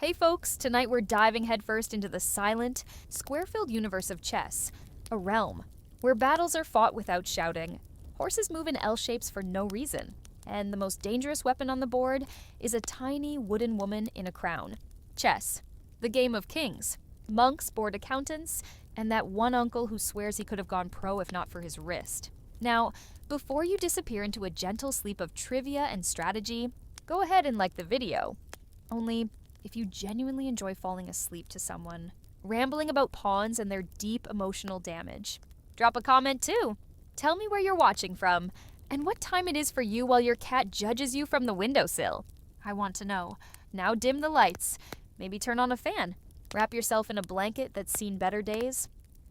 Hey folks, tonight we're diving headfirst into the silent, square-filled universe of chess, a realm where battles are fought without shouting. Horses move in L shapes for no reason, and the most dangerous weapon on the board is a tiny wooden woman in a crown. Chess, the game of kings, monks, bored accountants, and that one uncle who swears he could have gone pro if not for his wrist. Now, before you disappear into a gentle sleep of trivia and strategy, go ahead and like the video. Only, if you genuinely enjoy falling asleep to someone, rambling about pawns and their deep emotional damage, drop a comment too. Tell me where you're watching from, and what time it is for you while your cat judges you from the windowsill. I want to know. Now dim the lights. Maybe turn on a fan. Wrap yourself in a blanket that's seen better days.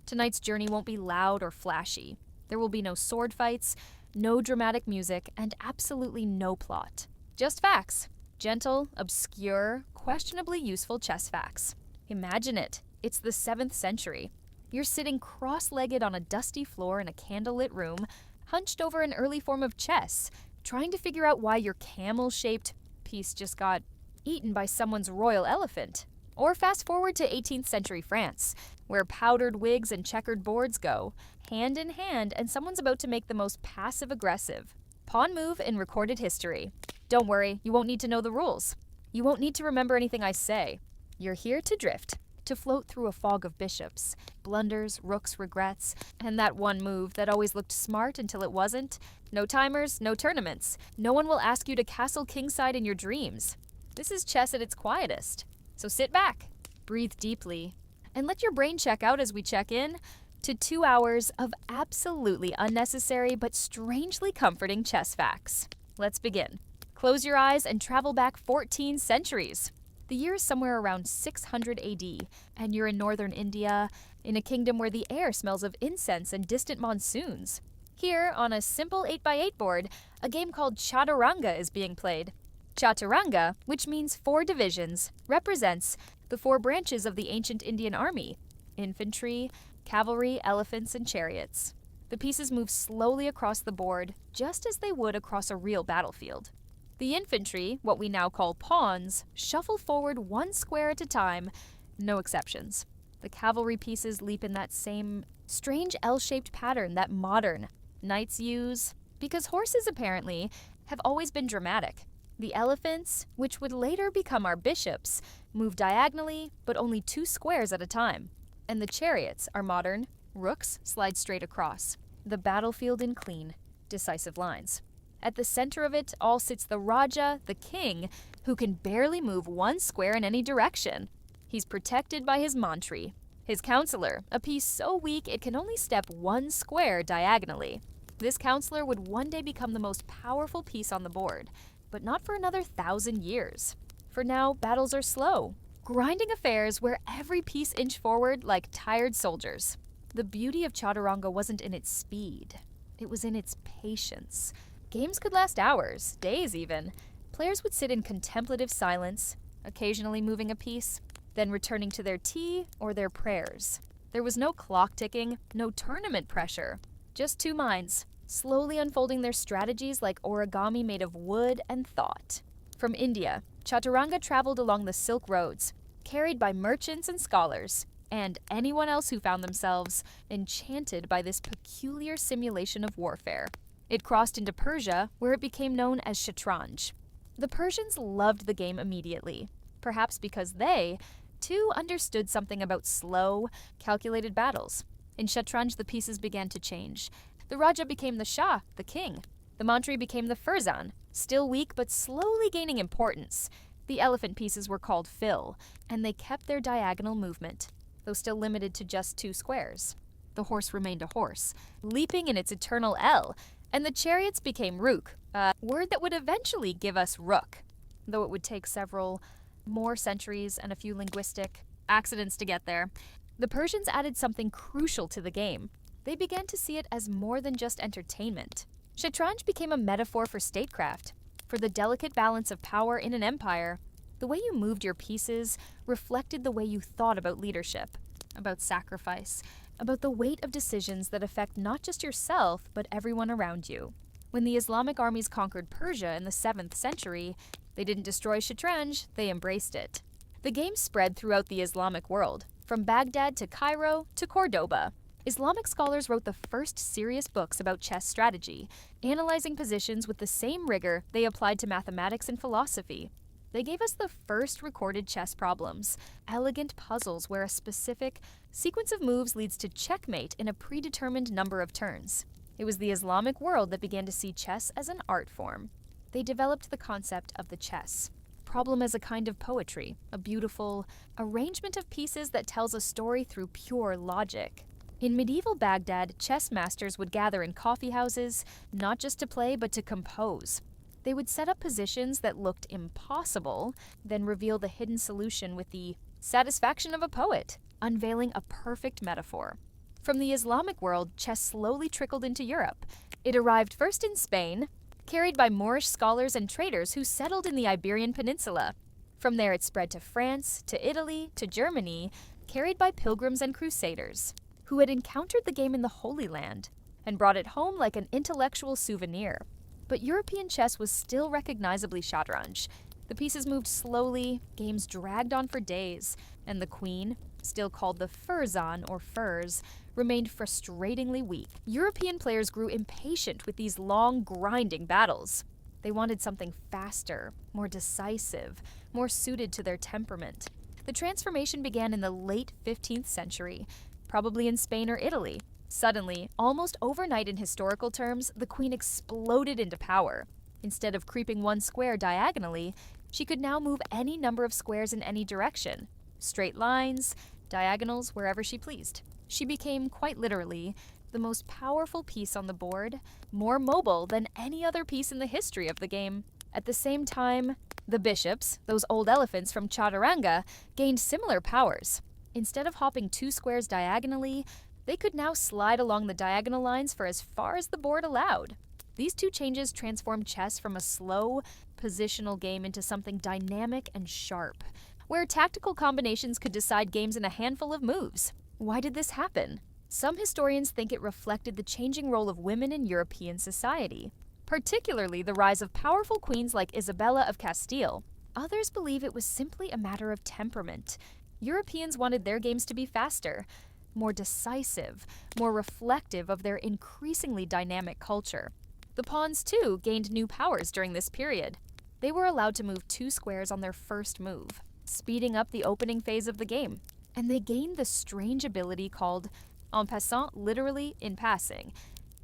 Tonight's journey won't be loud or flashy. There will be no sword fights, no dramatic music, and absolutely no plot. Just facts. Gentle, obscure, questionably useful chess facts. Imagine it. It's the 7th century. You're sitting cross-legged on a dusty floor in a candlelit room, hunched over an early form of chess, trying to figure out why your camel-shaped piece just got eaten by someone's royal elephant. Or fast forward to 18th century France, where powdered wigs and checkered boards go, hand in hand, and someone's about to make the most passive-aggressive pawn move in recorded history. Don't worry, you won't need to know the rules. You won't need to remember anything I say. You're here to drift, to float through a fog of bishops, blunders, rooks, regrets, and that one move that always looked smart until it wasn't. No timers, no tournaments. No one will ask you to castle kingside in your dreams. This is chess at its quietest. So sit back, breathe deeply, and let your brain check out as we check in to 2 hours of absolutely unnecessary but strangely comforting chess facts. Let's begin. Close your eyes and travel back 14 centuries. The year is somewhere around 600 AD, and you're in northern India, in a kingdom where the air smells of incense and distant monsoons. Here, on a simple 8x8 board, a game called Chaturanga is being played. Chaturanga, which means 4 divisions, represents the 4 branches of the ancient Indian army: infantry, cavalry, elephants, and chariots. The pieces move slowly across the board, just as they would across a real battlefield. The infantry, what we now call pawns, shuffle forward 1 square at a time, no exceptions. The cavalry pieces leap in that same strange L-shaped pattern that modern knights use, because horses apparently have always been dramatic. The elephants, which would later become our bishops, move diagonally, but only 2 squares at a time. And the chariots are modern. Rooks slide straight across. The battlefield in clean, decisive lines. At the center of it all sits the Raja, the king, who can barely move 1 square in any direction. He's protected by his mantri, his counselor, a piece so weak it can only step 1 square diagonally. This counselor would one day become the most powerful piece on the board, but not for another 1,000 years. For now, battles are slow, grinding affairs where every piece inch forward like tired soldiers. The beauty of Chaturanga wasn't in its speed. It was in its patience. Games could last hours, days even. Players would sit in contemplative silence, occasionally moving a piece, then returning to their tea or their prayers. There was no clock ticking, no tournament pressure. Just 2 minds, slowly unfolding their strategies like origami made of wood and thought. From India, Chaturanga traveled along the Silk Roads, carried by merchants and scholars, and anyone else who found themselves enchanted by this peculiar simulation of warfare. It crossed into Persia, where it became known as Shatranj. The Persians loved the game immediately, perhaps because they, too, understood something about slow, calculated battles. In Shatranj, the pieces began to change. The Raja became the Shah, the king. The Mantri became the Farzan, still weak but slowly gaining importance. The elephant pieces were called Fill, and they kept their diagonal movement, though still limited to just 2 squares. The horse remained a horse, leaping in its eternal L, and the chariots became Rook, a word that would eventually give us Rook, though it would take several more centuries and a few linguistic accidents to get there. The Persians added something crucial to the game. They began to see it as more than just entertainment. Shatranj became a metaphor for statecraft, for the delicate balance of power in an empire. The way you moved your pieces reflected the way you thought about leadership, about sacrifice, about the weight of decisions that affect not just yourself, but everyone around you. When the Islamic armies conquered Persia in the 7th century, they didn't destroy Shatranj, they embraced it. The game spread throughout the Islamic world, from Baghdad to Cairo to Cordoba. Islamic scholars wrote the first serious books about chess strategy, analyzing positions with the same rigor they applied to mathematics and philosophy. They gave us the first recorded chess problems, elegant puzzles where a specific sequence of moves leads to checkmate in a predetermined number of turns. It was the Islamic world that began to see chess as an art form. They developed the concept of the chess problem as a kind of poetry, a beautiful arrangement of pieces that tells a story through pure logic. In medieval Baghdad, chess masters would gather in coffee houses, not just to play but to compose. They would set up positions that looked impossible, then reveal the hidden solution with the satisfaction of a poet, unveiling a perfect metaphor. From the Islamic world, chess slowly trickled into Europe. It arrived first in Spain, carried by Moorish scholars and traders who settled in the Iberian Peninsula. From there it spread to France, to Italy, to Germany, carried by pilgrims and crusaders, who had encountered the game in the Holy Land and brought it home like an intellectual souvenir. But European chess was still recognizably Shatranj. The pieces moved slowly, games dragged on for days, and the queen, still called the Furzan or Furs, remained frustratingly weak. European players grew impatient with these long, grinding battles. They wanted something faster, more decisive, more suited to their temperament. The transformation began in the late 15th century, probably in Spain or Italy. Suddenly, almost overnight in historical terms, the queen exploded into power. Instead of creeping one square diagonally, she could now move any number of squares in any direction. Straight lines, diagonals, wherever she pleased. She became, quite literally, the most powerful piece on the board, more mobile than any other piece in the history of the game. At the same time, the bishops, those old elephants from Chaturanga, gained similar powers. Instead of hopping 2 squares diagonally, they could now slide along the diagonal lines for as far as the board allowed. These 2 changes transformed chess from a slow, positional game into something dynamic and sharp, where tactical combinations could decide games in a handful of moves. Why did this happen? Some historians think it reflected the changing role of women in European society, particularly the rise of powerful queens like Isabella of Castile. Others believe it was simply a matter of temperament. Europeans wanted their games to be faster, more decisive, more reflective of their increasingly dynamic culture. The pawns, too, gained new powers during this period. They were allowed to move 2 squares on their first move, speeding up the opening phase of the game. And they gained the strange ability called en passant, literally in passing,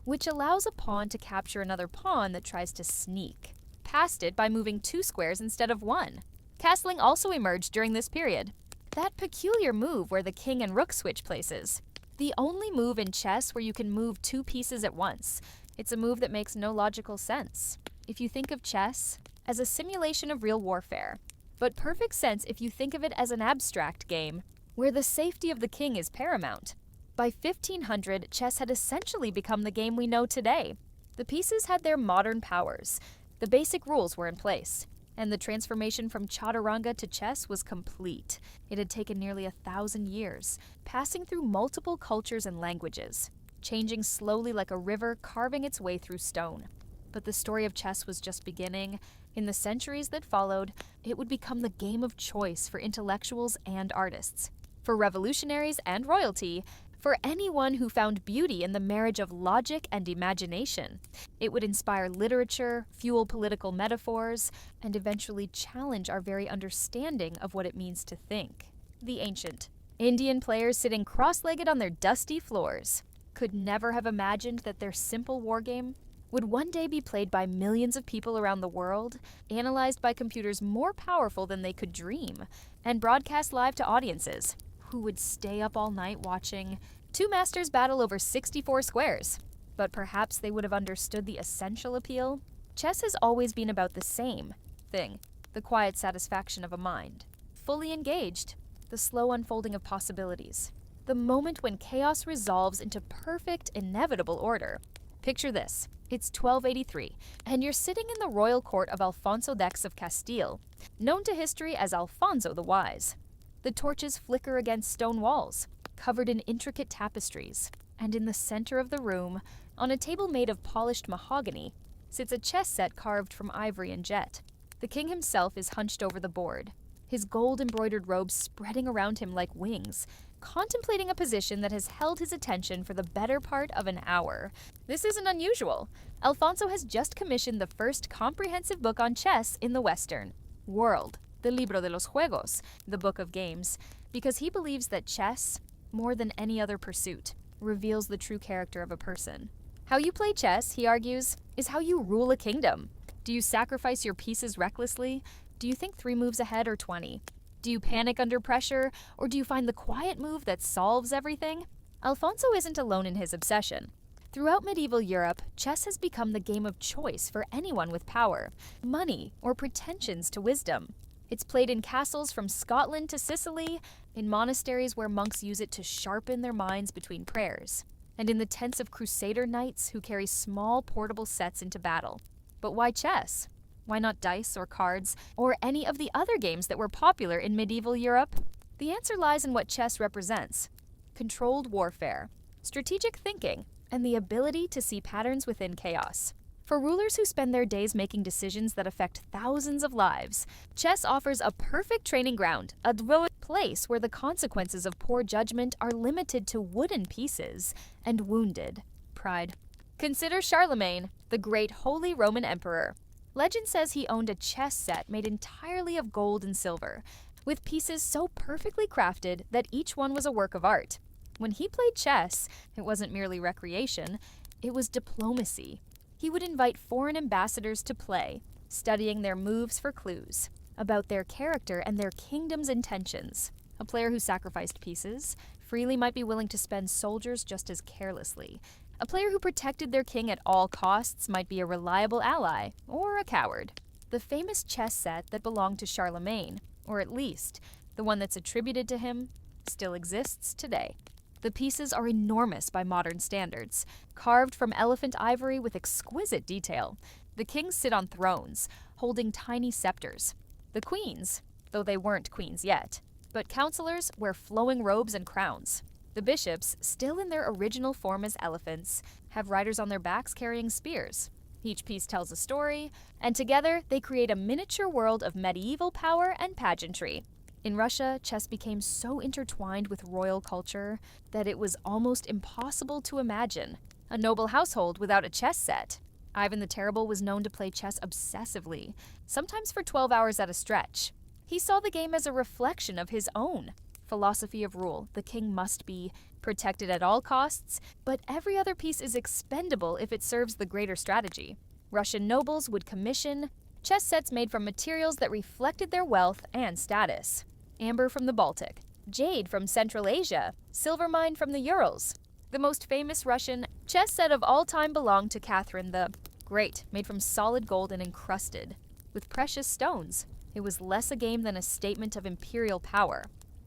which allows a pawn to capture another pawn that tries to sneak past it by moving 2 squares instead of 1. Castling also emerged during this period. That peculiar move where the king and rook switch places. The only move in chess where you can move 2 pieces at once. It's a move that makes no logical sense if you think of chess as a simulation of real warfare, but perfect sense if you think of it as an abstract game where the safety of the king is paramount. By 1500, chess had essentially become the game we know today. The pieces had their modern powers. The basic rules were in place, and the transformation from Chaturanga to chess was complete. It had taken nearly 1,000 years, passing through multiple cultures and languages, changing slowly like a river carving its way through stone. But the story of chess was just beginning. In the centuries that followed, it would become the game of choice for intellectuals and artists, for revolutionaries and royalty, for anyone who found beauty in the marriage of logic and imagination. It would inspire literature, fuel political metaphors, and eventually challenge our very understanding of what it means to think. The ancient Indian players sitting cross-legged on their dusty floors could never have imagined that their simple wargame would one day be played by millions of people around the world, analyzed by computers more powerful than they could dream, and broadcast live to audiences who would stay up all night watching 2 masters battle over 64 squares. But perhaps they would have understood the essential appeal. Chess has always been about the same thing, the quiet satisfaction of a mind, fully engaged, the slow unfolding of possibilities, the moment when chaos resolves into perfect, inevitable order. Picture this. It's 1283, and you're sitting in the royal court of Alfonso X of Castile, known to history as Alfonso the Wise. The torches flicker against stone walls, covered in intricate tapestries, and in the center of the room, on a table made of polished mahogany, sits a chess set carved from ivory and jet. The king himself is hunched over the board, his gold-embroidered robe spreading around him like wings, contemplating a position that has held his attention for the better part of an hour. This isn't unusual. Alfonso has just commissioned the first comprehensive book on chess in the Western world, the Libro de los Juegos, the Book of Games, because he believes that chess, more than any other pursuit, reveals the true character of a person. How you play chess, he argues, is how you rule a kingdom. Do you sacrifice your pieces recklessly? Do you think 3 moves ahead or 20? Do you panic under pressure, or do you find the quiet move that solves everything? Alfonso isn't alone in his obsession. Throughout medieval Europe, chess has become the game of choice for anyone with power, money, or pretensions to wisdom. It's played in castles from Scotland to Sicily, in monasteries where monks use it to sharpen their minds between prayers, and in the tents of crusader knights who carry small portable sets into battle. But why chess? Why not dice or cards, or any of the other games that were popular in medieval Europe? The answer lies in what chess represents: controlled warfare, strategic thinking, and the ability to see patterns within chaos. For rulers who spend their days making decisions that affect thousands of lives, chess offers a perfect training ground, a place where the consequences of poor judgment are limited to wooden pieces and wounded pride. Consider Charlemagne, the great Holy Roman Emperor. Legend says he owned a chess set made entirely of gold and silver, with pieces so perfectly crafted that each one was a work of art. When he played chess, it wasn't merely recreation, it was diplomacy. He would invite foreign ambassadors to play, studying their moves for clues about their character and their kingdom's intentions. A player who sacrificed pieces freely might be willing to spend soldiers just as carelessly. A player who protected their king at all costs might be a reliable ally or a coward. The famous chess set that belonged to Charlemagne, or at least the one that's attributed to him, still exists today. The pieces are enormous by modern standards, carved from elephant ivory with exquisite detail. The kings sit on thrones, holding tiny scepters. The queens, though they weren't queens yet, but counselors wear flowing robes and crowns. The bishops, still in their original form as elephants, have riders on their backs carrying spears. Each piece tells a story, and together they create a miniature world of medieval power and pageantry. In Russia, chess became so intertwined with royal culture that it was almost impossible to imagine a noble household without a chess set. Ivan the Terrible was known to play chess obsessively, sometimes for 12 hours at a stretch. He saw the game as a reflection of his own philosophy of rule. The king must be protected at all costs, but every other piece is expendable if it serves the greater strategy. Russian nobles would commission chess sets made from materials that reflected their wealth and status. Amber from the Baltic, jade from Central Asia, silver mine from the Urals. The most famous Russian chess set of all time belonged to Catherine the Great, made from solid gold and encrusted with precious stones. It was less a game than a statement of imperial power.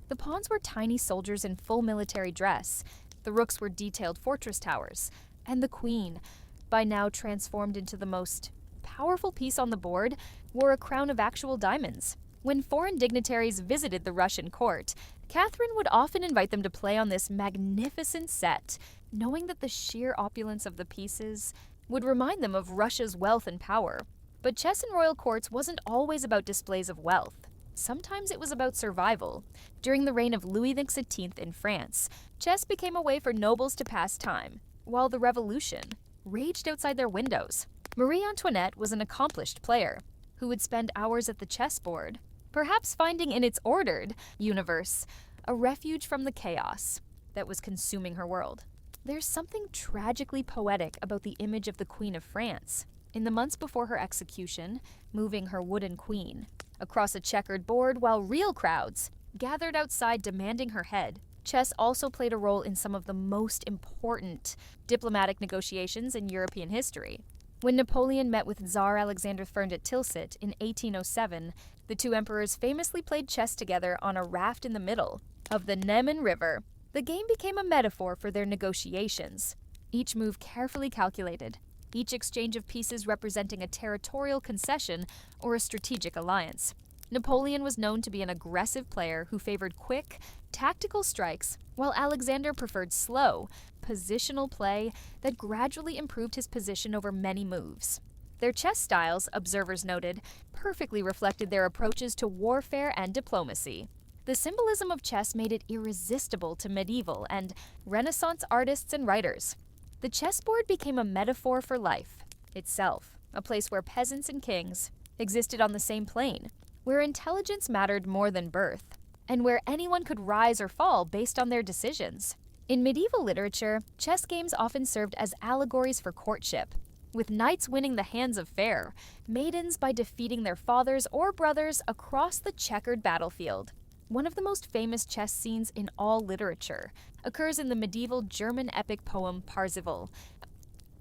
The pawns were tiny soldiers in full military dress, the rooks were detailed fortress towers, and the queen, by now transformed into the most powerful piece on the board, wore a crown of actual diamonds. When foreign dignitaries visited the Russian court, Catherine would often invite them to play on this magnificent set, knowing that the sheer opulence of the pieces would remind them of Russia's wealth and power. But chess in royal courts wasn't always about displays of wealth. Sometimes it was about survival. During the reign of Louis XVI in France, chess became a way for nobles to pass time, while the revolution raged outside their windows. Marie Antoinette was an accomplished player who would spend hours at the chessboard, perhaps finding in its ordered universe a refuge from the chaos that was consuming her world. There's something tragically poetic about the image of the Queen of France, in the months before her execution, moving her wooden queen across a checkered board while real crowds gathered outside demanding her head. Chess also played a role in some of the most important diplomatic negotiations in European history. When Napoleon met with Tsar Alexander I at Tilsit in 1807, the two emperors famously played chess together on a raft in the middle of the Neman River. The game became a metaphor for their negotiations, each move carefully calculated, each exchange of pieces representing a territorial concession or a strategic alliance. Napoleon was known to be an aggressive player who favored quick, tactical strikes, while Alexander preferred slow, positional play that gradually improved his position over many moves. Their chess styles, observers noted, perfectly reflected their approaches to warfare and diplomacy. The symbolism of chess made it irresistible to medieval and Renaissance artists and writers. The chessboard became a metaphor for life itself, a place where peasants and kings existed on the same plane, where intelligence mattered more than birth, and where anyone could rise or fall based on their decisions. In medieval literature, chess games often served as allegories for courtship, with knights winning the hands of fair, maidens by defeating their fathers or brothers across the checkered battlefield. One of the most famous chess scenes in all literature occurs in the medieval German epic poem Parzival,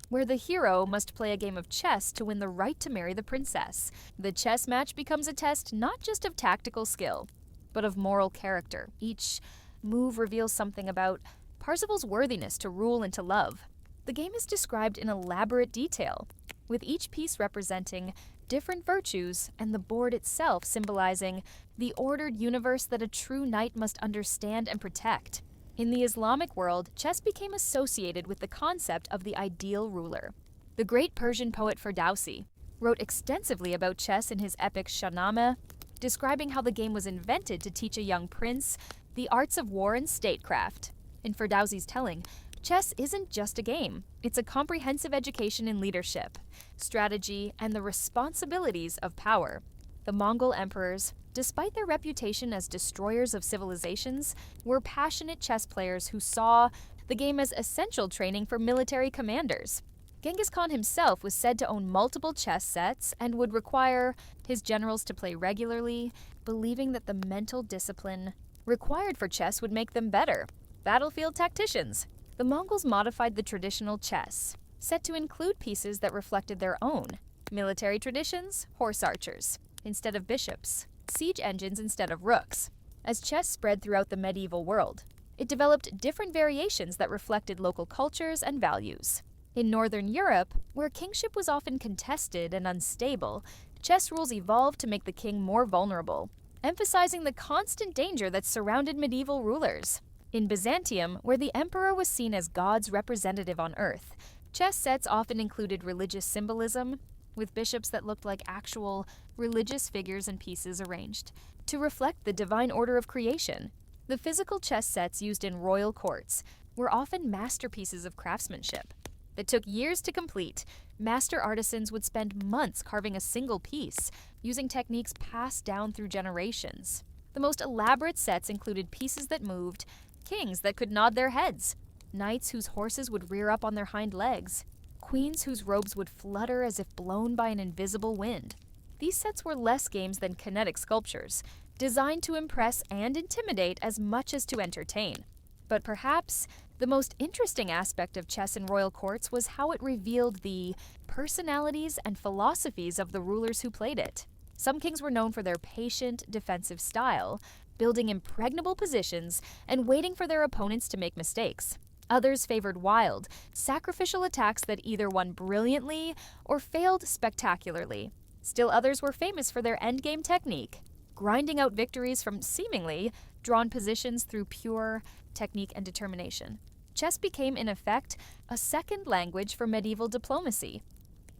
where the hero must play a game of chess to win the right to marry the princess. The chess match becomes a test not just of tactical skill, but of moral character. Each move reveals something about Parzival's worthiness to rule and to love. The game is described in elaborate detail, with each piece representing different virtues and the board itself symbolizing the ordered universe that a true knight must understand and protect. In the Islamic world, chess became associated with the concept of the ideal ruler. The great Persian poet Ferdowsi wrote extensively about chess in his epic Shahnameh, describing how the game was invented to teach a young prince the arts of war and statecraft. In Ferdowsi's telling, chess isn't just a game. It's a comprehensive education in leadership, strategy, and the responsibilities of power. The Mongol emperors, despite their reputation as destroyers of civilizations, were passionate chess players who saw the game as essential training for military commanders. Genghis Khan himself was said to own multiple chess sets and would require his generals to play regularly, believing that the mental discipline required for chess would make them better battlefield tacticians. The Mongols modified the traditional chess, set to include pieces that reflected their own military traditions, horse archers instead of bishops, siege engines instead of rooks. As chess spread throughout the medieval world, it developed different variations that reflected local cultures and values. In Northern Europe, where kingship was often contested and unstable, chess rules evolved to make the king more vulnerable, emphasizing the constant danger that surrounded medieval rulers. In Byzantium, where the emperor was seen as God's representative on earth, chess sets often included religious symbolism, with bishops that looked like actual religious figures and pieces arranged to reflect the divine order of creation. The physical chess sets used in royal courts were often masterpieces of craftsmanship that took years to complete. Master artisans would spend months carving a single piece, using techniques passed down through generations. The most elaborate sets included pieces that moved, kings that could nod their heads, knights whose horses would rear up on their hind legs, queens whose robes would flutter as if blown by an invisible wind. These sets were less games than kinetic sculptures, designed to impress and intimidate as much as to entertain. But perhaps the most interesting aspect of chess in royal courts was how it revealed the personalities and philosophies of the rulers who played it. Some kings were known for their patient, defensive style, building impregnable positions and waiting for their opponents to make mistakes. Others favored wild, sacrificial attacks that either won brilliantly or failed spectacularly. Still others were famous for their endgame technique, grinding out victories from seemingly drawn positions through pure technique and determination. Chess became, in effect, a second language for medieval diplomacy.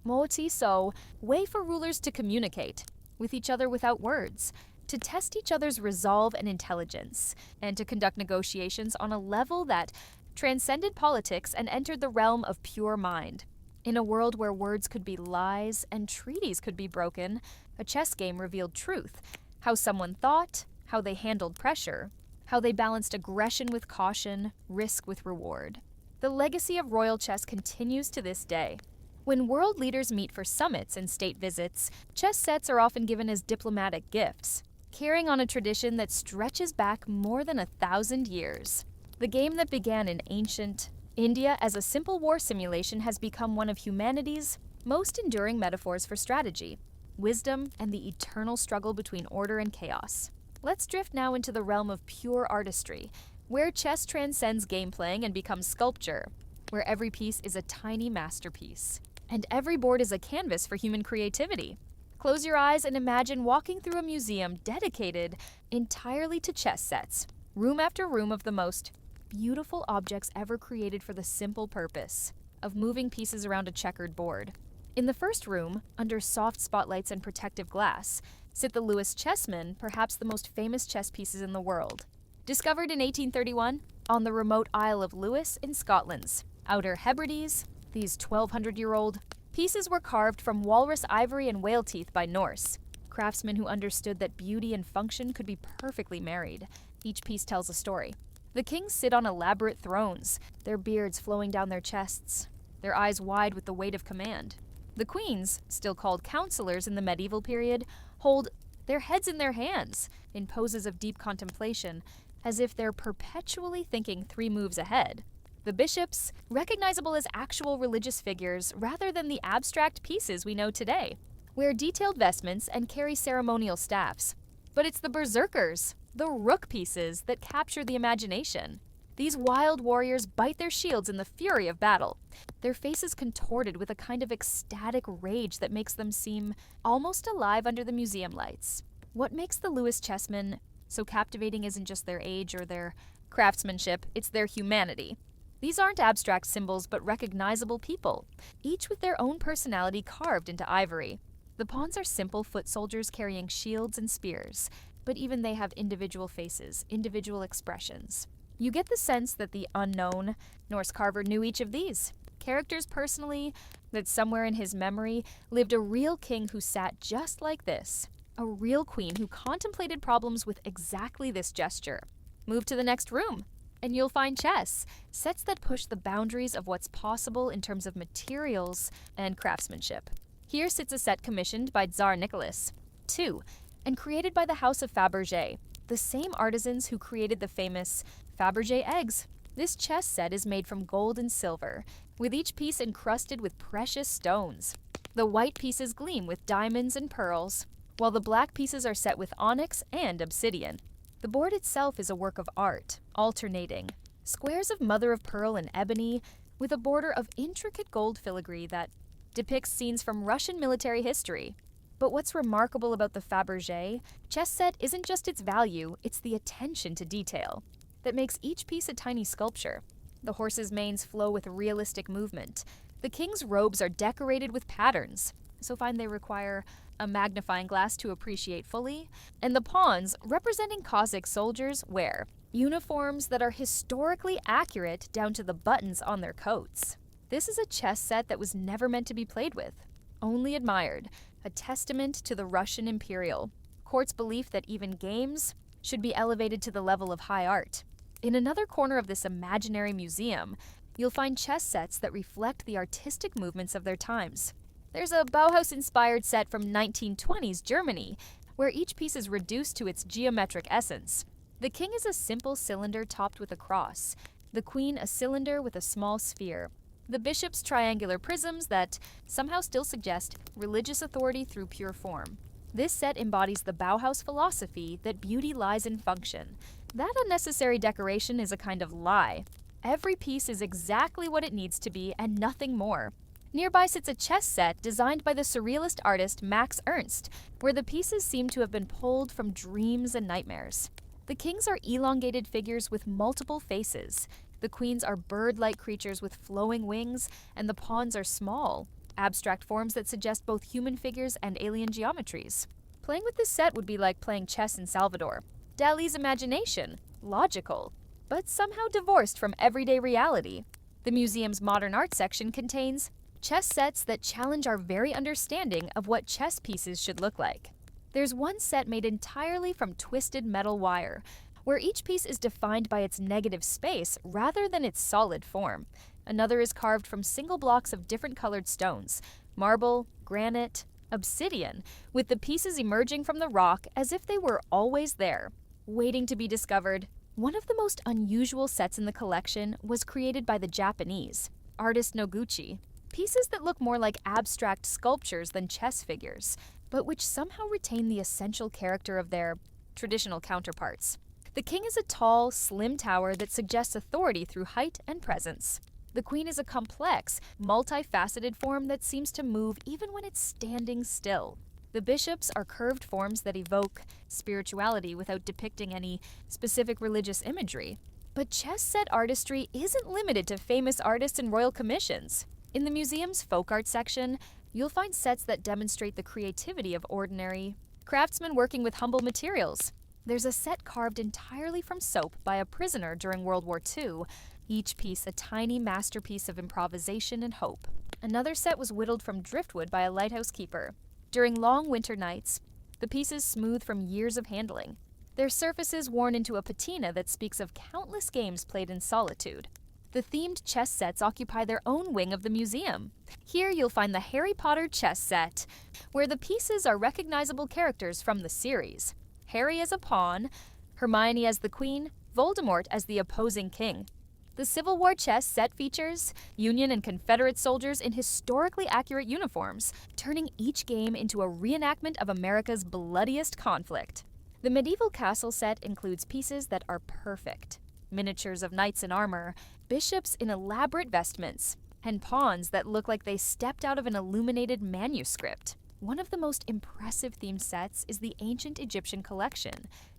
Mooti so, way for rulers to communicate with each other without words, to test each other's resolve and intelligence, and to conduct negotiations on a level that transcended politics and entered the realm of pure mind. In a world where words could be lies and treaties could be broken, a chess game revealed truth, how someone thought, how they handled pressure, how they balanced aggression with caution, risk with reward. The legacy of royal chess continues to this day. When world leaders meet for summits and state visits, chess sets are often given as diplomatic gifts, carrying on a tradition that stretches back more than 1,000 years. The game that began in ancient India as a simple war simulation has become one of humanity's most enduring metaphors for strategy, wisdom, and the eternal struggle between order and chaos. Let's drift now into the realm of pure artistry, where chess transcends game playing and becomes sculpture, where every piece is a tiny masterpiece, and every board is a canvas for human creativity. Close your eyes and imagine walking through a museum dedicated entirely to chess sets, room after room of the most beautiful objects ever created for the simple purpose of moving pieces around a checkered board. In the first room, under soft spotlights and protective glass, sit the Lewis chessmen, perhaps the most famous chess pieces in the world. Discovered in 1831 on the remote Isle of Lewis in Scotland's Outer Hebrides, these 1,200-year-old pieces were carved from walrus ivory and whale teeth by Norse craftsmen who understood that beauty and function could be perfectly married. Each piece tells a story. The kings sit on elaborate thrones, their beards flowing down their chests, their eyes wide with the weight of command. The queens, still called counselors in the medieval period, hold their heads in their hands in poses of deep contemplation, as if they're perpetually thinking 3 moves ahead. The bishops, recognizable as actual religious figures rather than the abstract pieces we know today, wear detailed vestments and carry ceremonial staffs. But it's the berserkers, the rook pieces, that capture the imagination. These wild warriors bite their shields in the fury of battle, their faces contorted with a kind of ecstatic rage that makes them seem almost alive under the museum lights. What makes the Lewis chessmen so captivating isn't just their age or their craftsmanship, it's their humanity. These aren't abstract symbols, but recognizable people, each with their own personality carved into ivory. The pawns are simple foot soldiers carrying shields and spears, but even they have individual faces, individual expressions. You get the sense that the unknown Norse carver knew each of these characters personally, that somewhere in his memory lived a real king who sat just like this, a real queen who contemplated problems with exactly this gesture. Move to the next room, and you'll find chess, sets that push the boundaries of what's possible in terms of materials and craftsmanship. Here sits a set commissioned by Tsar Nicholas II and created by the House of Fabergé, the same artisans who created the famous Fabergé eggs. This chess set is made from gold and silver, with each piece encrusted with precious stones. The white pieces gleam with diamonds and pearls, while the black pieces are set with onyx and obsidian. The board itself is a work of art, alternating squares of mother-of-pearl and ebony with a border of intricate gold filigree that depicts scenes from Russian military history. But what's remarkable about the Fabergé chess set isn't just its value, it's the attention to detail that makes each piece a tiny sculpture. The horses' manes flow with realistic movement. The king's robes are decorated with patterns, so fine they require a magnifying glass to appreciate fully. And the pawns, representing Cossack soldiers, wear uniforms that are historically accurate down to the buttons on their coats. This is a chess set that was never meant to be played with, only admired, a testament to the Russian imperial court's belief that even games should be elevated to the level of high art. In another corner of this imaginary museum, you'll find chess sets that reflect the artistic movements of their times. There's a Bauhaus-inspired set from 1920s Germany, where each piece is reduced to its geometric essence. The king is a simple cylinder topped with a cross, the queen a cylinder with a small sphere, the bishops triangular prisms that somehow still suggest religious authority through pure form. This set embodies the Bauhaus philosophy that beauty lies in function. That unnecessary decoration is a kind of lie. Every piece is exactly what it needs to be and nothing more. Nearby sits a chess set designed by the surrealist artist Max Ernst, where the pieces seem to have been pulled from dreams and nightmares. The kings are elongated figures with multiple faces. The queens are bird-like creatures with flowing wings, and the pawns are small, abstract forms that suggest both human figures and alien geometries. Playing with this set would be like playing chess in Salvador. Dali's imagination, logical, but somehow divorced from everyday reality. The museum's modern art section contains chess sets that challenge our very understanding of what chess pieces should look like. There's one set made entirely from twisted metal wire, where each piece is defined by its negative space rather than its solid form. Another is carved from single blocks of different colored stones, marble, granite, obsidian, with the pieces emerging from the rock as if they were always there, waiting to be discovered. One of the most unusual sets in the collection was created by the Japanese artist Noguchi. Pieces that look more like abstract sculptures than chess figures, but which somehow retain the essential character of their traditional counterparts. The king is a tall, slim tower that suggests authority through height and presence. The queen is a complex, multifaceted form that seems to move even when it's standing still. The bishops are curved forms that evoke spirituality without depicting any specific religious imagery. But chess set artistry isn't limited to famous artists and royal commissions. In the museum's folk art section, You'll find sets that demonstrate the creativity of ordinary craftsmen working with humble materials. There's a set carved entirely from soap by a prisoner during World War II, each piece a tiny masterpiece of improvisation and hope. Another set was whittled from driftwood by a lighthouse keeper. During long winter nights, the pieces smooth from years of handling, their surfaces worn into a patina that speaks of countless games played in solitude. The themed chess sets occupy their own wing of the museum. Here you'll find the Harry Potter chess set, where the pieces are recognizable characters from the series. Harry as a pawn, Hermione as the queen, Voldemort as the opposing king. The Civil War chess set features Union and Confederate soldiers in historically accurate uniforms, turning each game into a reenactment of America's bloodiest conflict. The medieval castle set includes pieces that are perfect. Miniatures of knights in armor, bishops in elaborate vestments, and pawns that look like they stepped out of an illuminated manuscript. One of the most impressive themed sets is the Ancient Egyptian collection,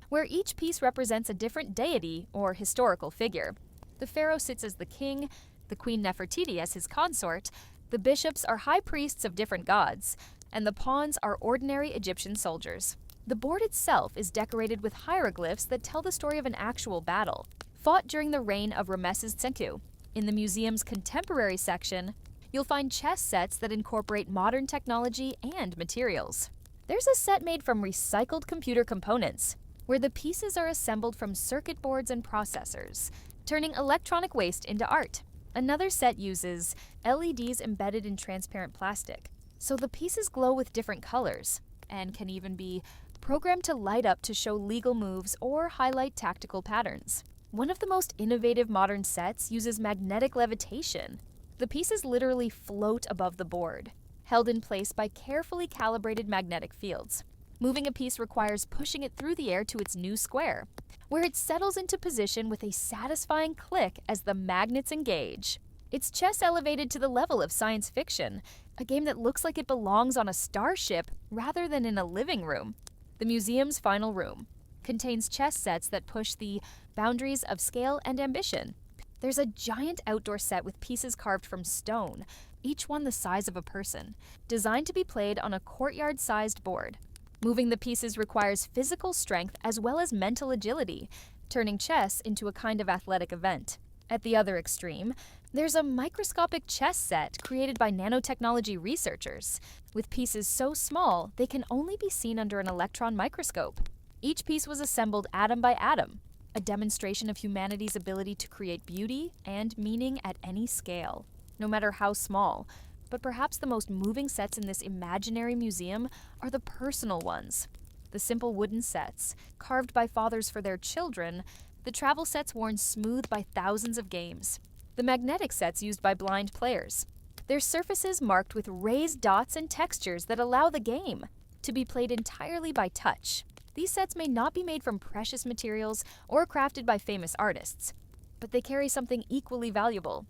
where each piece represents a different deity or historical figure. The pharaoh sits as the king, the queen Nefertiti as his consort, the bishops are high priests of different gods, and the pawns are ordinary Egyptian soldiers. The board itself is decorated with hieroglyphs that tell the story of an actual battle, fought during the reign of Ramesses II. In the museum's contemporary section, you'll find chess sets that incorporate modern technology and materials. There's a set made from recycled computer components, where the pieces are assembled from circuit boards and processors, turning electronic waste into art. Another set uses LEDs embedded in transparent plastic, so the pieces glow with different colors, and can even be programmed to light up to show legal moves or highlight tactical patterns. One of the most innovative modern sets uses magnetic levitation. The pieces literally float above the board, held in place by carefully calibrated magnetic fields. Moving a piece requires pushing it through the air to its new square, where it settles into position with a satisfying click as the magnets engage. It's chess elevated to the level of science fiction, a game that looks like it belongs on a starship rather than in a living room. The museum's final room contains chess sets that push the boundaries of scale and ambition. There's a giant outdoor set with pieces carved from stone, each one the size of a person, designed to be played on a courtyard-sized board. Moving the pieces requires physical strength as well as mental agility, turning chess into a kind of athletic event. At the other extreme, there's a microscopic chess set created by nanotechnology researchers, with pieces so small they can only be seen under an electron microscope. Each piece was assembled atom by atom, a demonstration of humanity's ability to create beauty and meaning at any scale, no matter how small. But perhaps the most moving sets in this imaginary museum are the personal ones. The simple wooden sets, carved by fathers for their children, the travel sets worn smooth by thousands of games, the magnetic sets used by blind players, their surfaces marked with raised dots and textures that allow the game to be played entirely by touch. These sets may not be made from precious materials or crafted by famous artists, but they carry something equally valuable: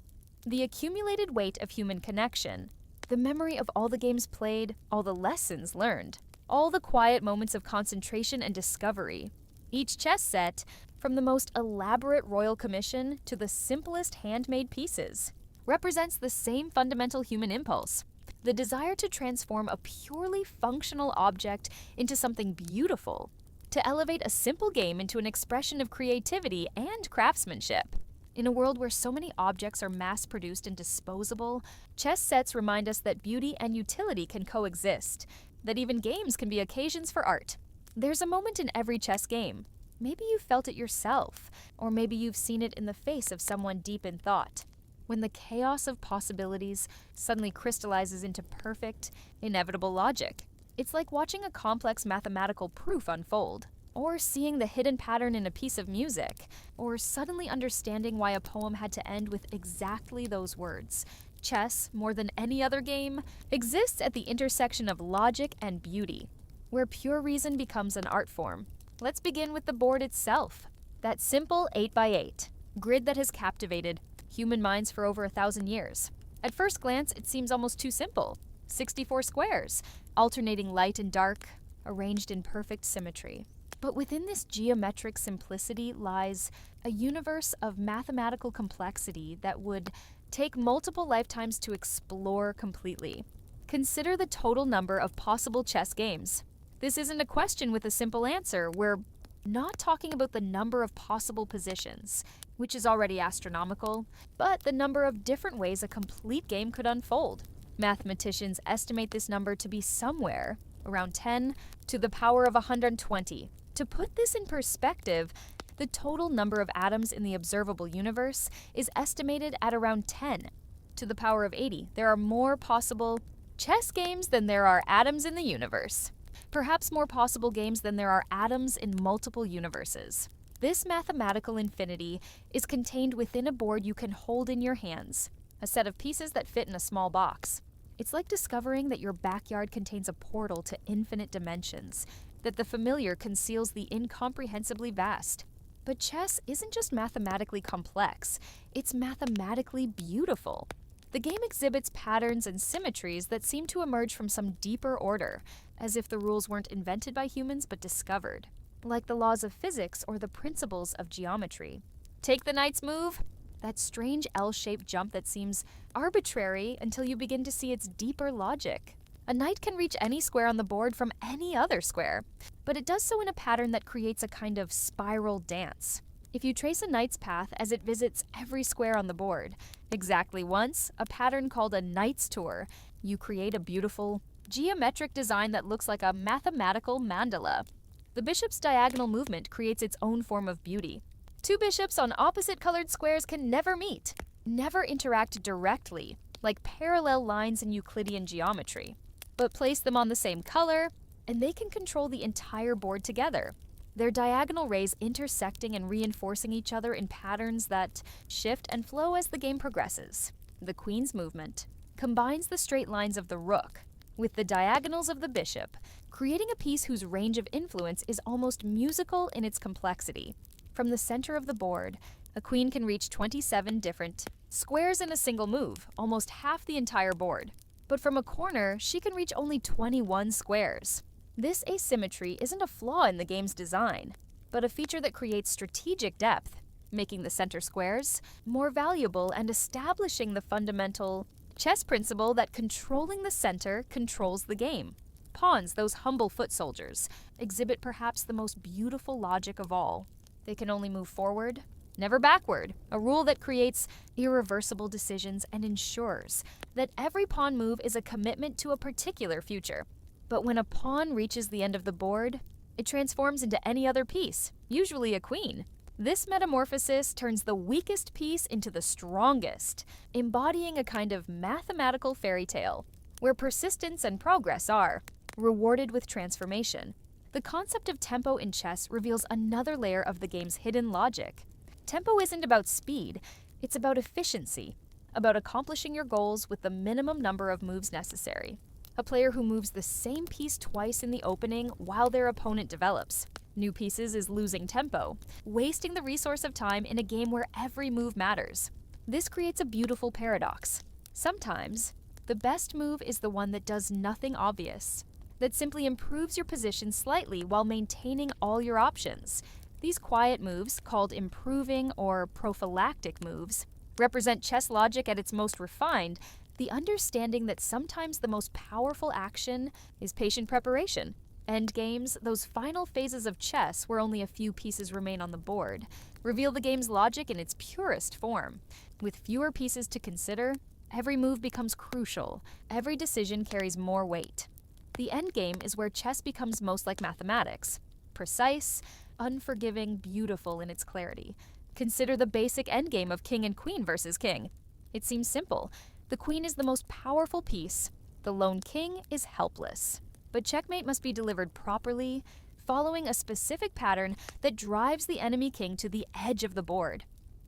the accumulated weight of human connection, the memory of all the games played, all the lessons learned, all the quiet moments of concentration and discovery. Each chess set, from the most elaborate royal commission to the simplest handmade pieces, represents the same fundamental human impulse: the desire to transform a purely functional object into something beautiful, to elevate a simple game into an expression of creativity and craftsmanship. In a world where so many objects are mass-produced and disposable, chess sets remind us that beauty and utility can coexist, that even games can be occasions for art. There's a moment in every chess game. Maybe you felt it yourself, or maybe you've seen it in the face of someone deep in thought, when the chaos of possibilities suddenly crystallizes into perfect, inevitable logic. It's like watching a complex mathematical proof unfold, or seeing the hidden pattern in a piece of music, or suddenly understanding why a poem had to end with exactly those words. Chess, more than any other game, exists at the intersection of logic and beauty, where pure reason becomes an art form. Let's begin with the board itself. That simple 8x8 grid that has captivated human minds for over 1,000 years. At first glance, it seems almost too simple. 64 squares, alternating light and dark, arranged in perfect symmetry. But within this geometric simplicity lies a universe of mathematical complexity that would take multiple lifetimes to explore completely. Consider the total number of possible chess games. This isn't a question with a simple answer. We're not talking about the number of possible positions, which is already astronomical, but the number of different ways a complete game could unfold. Mathematicians estimate this number to be somewhere around 10 to the power of 120. To put this in perspective, the total number of atoms in the observable universe is estimated at around 10 to the power of 80. There are more possible chess games than there are atoms in the universe. Perhaps more possible games than there are atoms in multiple universes. This mathematical infinity is contained within a board you can hold in your hands, a set of pieces that fit in a small box. It's like discovering that your backyard contains a portal to infinite dimensions, that the familiar conceals the incomprehensibly vast. But chess isn't just mathematically complex, it's mathematically beautiful. The game exhibits patterns and symmetries that seem to emerge from some deeper order, as if the rules weren't invented by humans but discovered, like the laws of physics or the principles of geometry. Take the knight's move, that strange L-shaped jump that seems arbitrary until you begin to see its deeper logic. A knight can reach any square on the board from any other square, but it does so in a pattern that creates a kind of spiral dance. If you trace a knight's path as it visits every square on the board, exactly once, a pattern called a knight's tour, you create a beautiful, geometric design that looks like a mathematical mandala. The bishop's diagonal movement creates its own form of beauty. Two bishops on opposite colored squares can never meet, never interact directly, like parallel lines in Euclidean geometry. But place them on the same color, and they can control the entire board together. Their diagonal rays intersecting and reinforcing each other in patterns that shift and flow as the game progresses. The queen's movement combines the straight lines of the rook with the diagonals of the bishop, creating a piece whose range of influence is almost musical in its complexity. From the center of the board, a queen can reach 27 different squares in a single move, almost half the entire board. But from a corner, she can reach only 21 squares. This asymmetry isn't a flaw in the game's design, but a feature that creates strategic depth, making the center squares more valuable and establishing the fundamental chess principle that controlling the center controls the game. Pawns, those humble foot soldiers, exhibit perhaps the most beautiful logic of all. They can only move forward, never backward, a rule that creates irreversible decisions and ensures that every pawn move is a commitment to a particular future. But when a pawn reaches the end of the board, it transforms into any other piece, usually a queen. This metamorphosis turns the weakest piece into the strongest, embodying a kind of mathematical fairy tale, where persistence and progress are rewarded with transformation. The concept of tempo in chess reveals another layer of the game's hidden logic. Tempo isn't about speed, it's about efficiency, about accomplishing your goals with the minimum number of moves necessary. A player who moves the same piece twice in the opening while their opponent develops new pieces is losing tempo, wasting the resource of time in a game where every move matters. This creates a beautiful paradox. Sometimes, the best move is the one that does nothing obvious, that simply improves your position slightly while maintaining all your options. These quiet moves, called improving or prophylactic moves, represent chess logic at its most refined, the understanding that sometimes the most powerful action is patient preparation. Endgames, those final phases of chess where only a few pieces remain on the board, reveal the game's logic in its purest form. With fewer pieces to consider, every move becomes crucial, every decision carries more weight. The endgame is where chess becomes most like mathematics, precise, unforgiving, beautiful in its clarity. Consider the basic endgame of king and queen versus king. It seems simple. The queen is the most powerful piece. The lone king is helpless. But checkmate must be delivered properly, following a specific pattern that drives the enemy king to the edge of the board.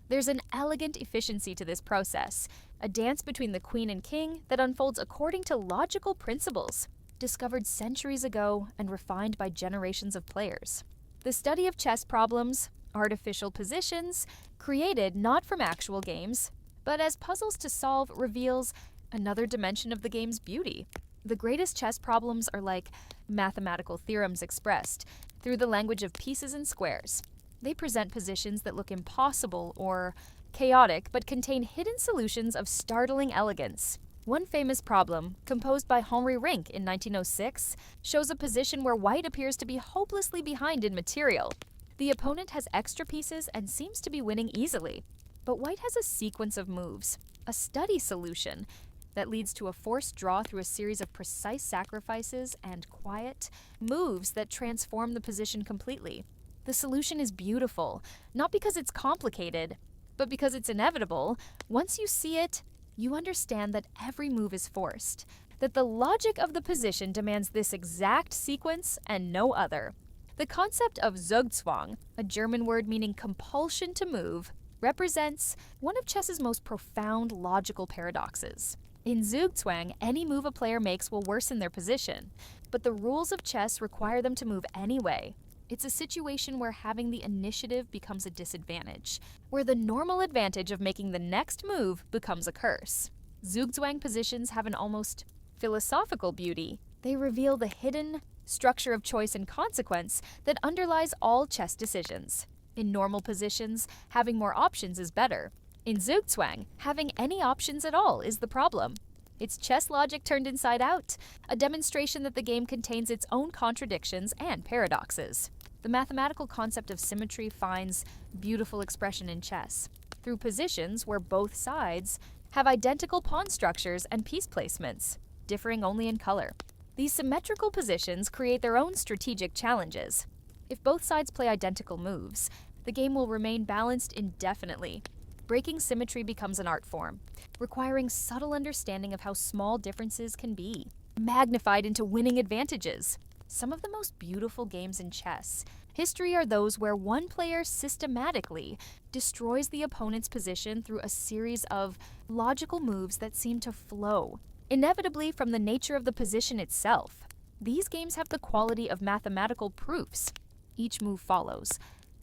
There's an elegant efficiency to this process, a dance between the queen and king that unfolds according to logical principles, discovered centuries ago and refined by generations of players. The study of chess problems, artificial positions, created not from actual games, but as puzzles to solve, reveals another dimension of the game's beauty. The greatest chess problems are like mathematical theorems expressed through the language of pieces and squares. They present positions that look impossible or chaotic, but contain hidden solutions of startling elegance. One famous problem, composed by Henri Rink in 1906, shows a position where white appears to be hopelessly behind in material. The opponent has extra pieces and seems to be winning easily. But white has a sequence of moves, a study solution, that leads to a forced draw through a series of precise sacrifices and quiet moves that transform the position completely. The solution is beautiful, not because it's complicated, but because it's inevitable. Once you see it, you understand that every move is forced, that the logic of the position demands this exact sequence and no other. The concept of Zugzwang, a German word meaning compulsion to move, represents one of chess's most profound logical paradoxes. In Zugzwang, any move a player makes will worsen their position, but the rules of chess require them to move anyway. It's a situation where having the initiative becomes a disadvantage, where the normal advantage of making the next move becomes a curse. Zugzwang positions have an almost philosophical beauty. They reveal the hidden structure of choice and consequence that underlies all chess decisions. In normal positions, having more options is better. In Zugzwang, having any options at all is the problem. It's chess logic turned inside out, a demonstration that the game contains its own contradictions and paradoxes. The mathematical concept of symmetry finds beautiful expression in chess, through positions where both sides have identical pawn structures and piece placements, differing only in color. These symmetrical positions create their own strategic challenges. If both sides play identical moves, the game will remain balanced indefinitely. Breaking symmetry becomes an art form, requiring subtle understanding of how small differences can be, magnified into winning advantages. Some of the most beautiful games in chess history are those where one player systematically destroys the opponent's position through a series of logical moves that seem to flow, inevitably from the nature of the position itself. These games have the quality of mathematical proofs. Each move follows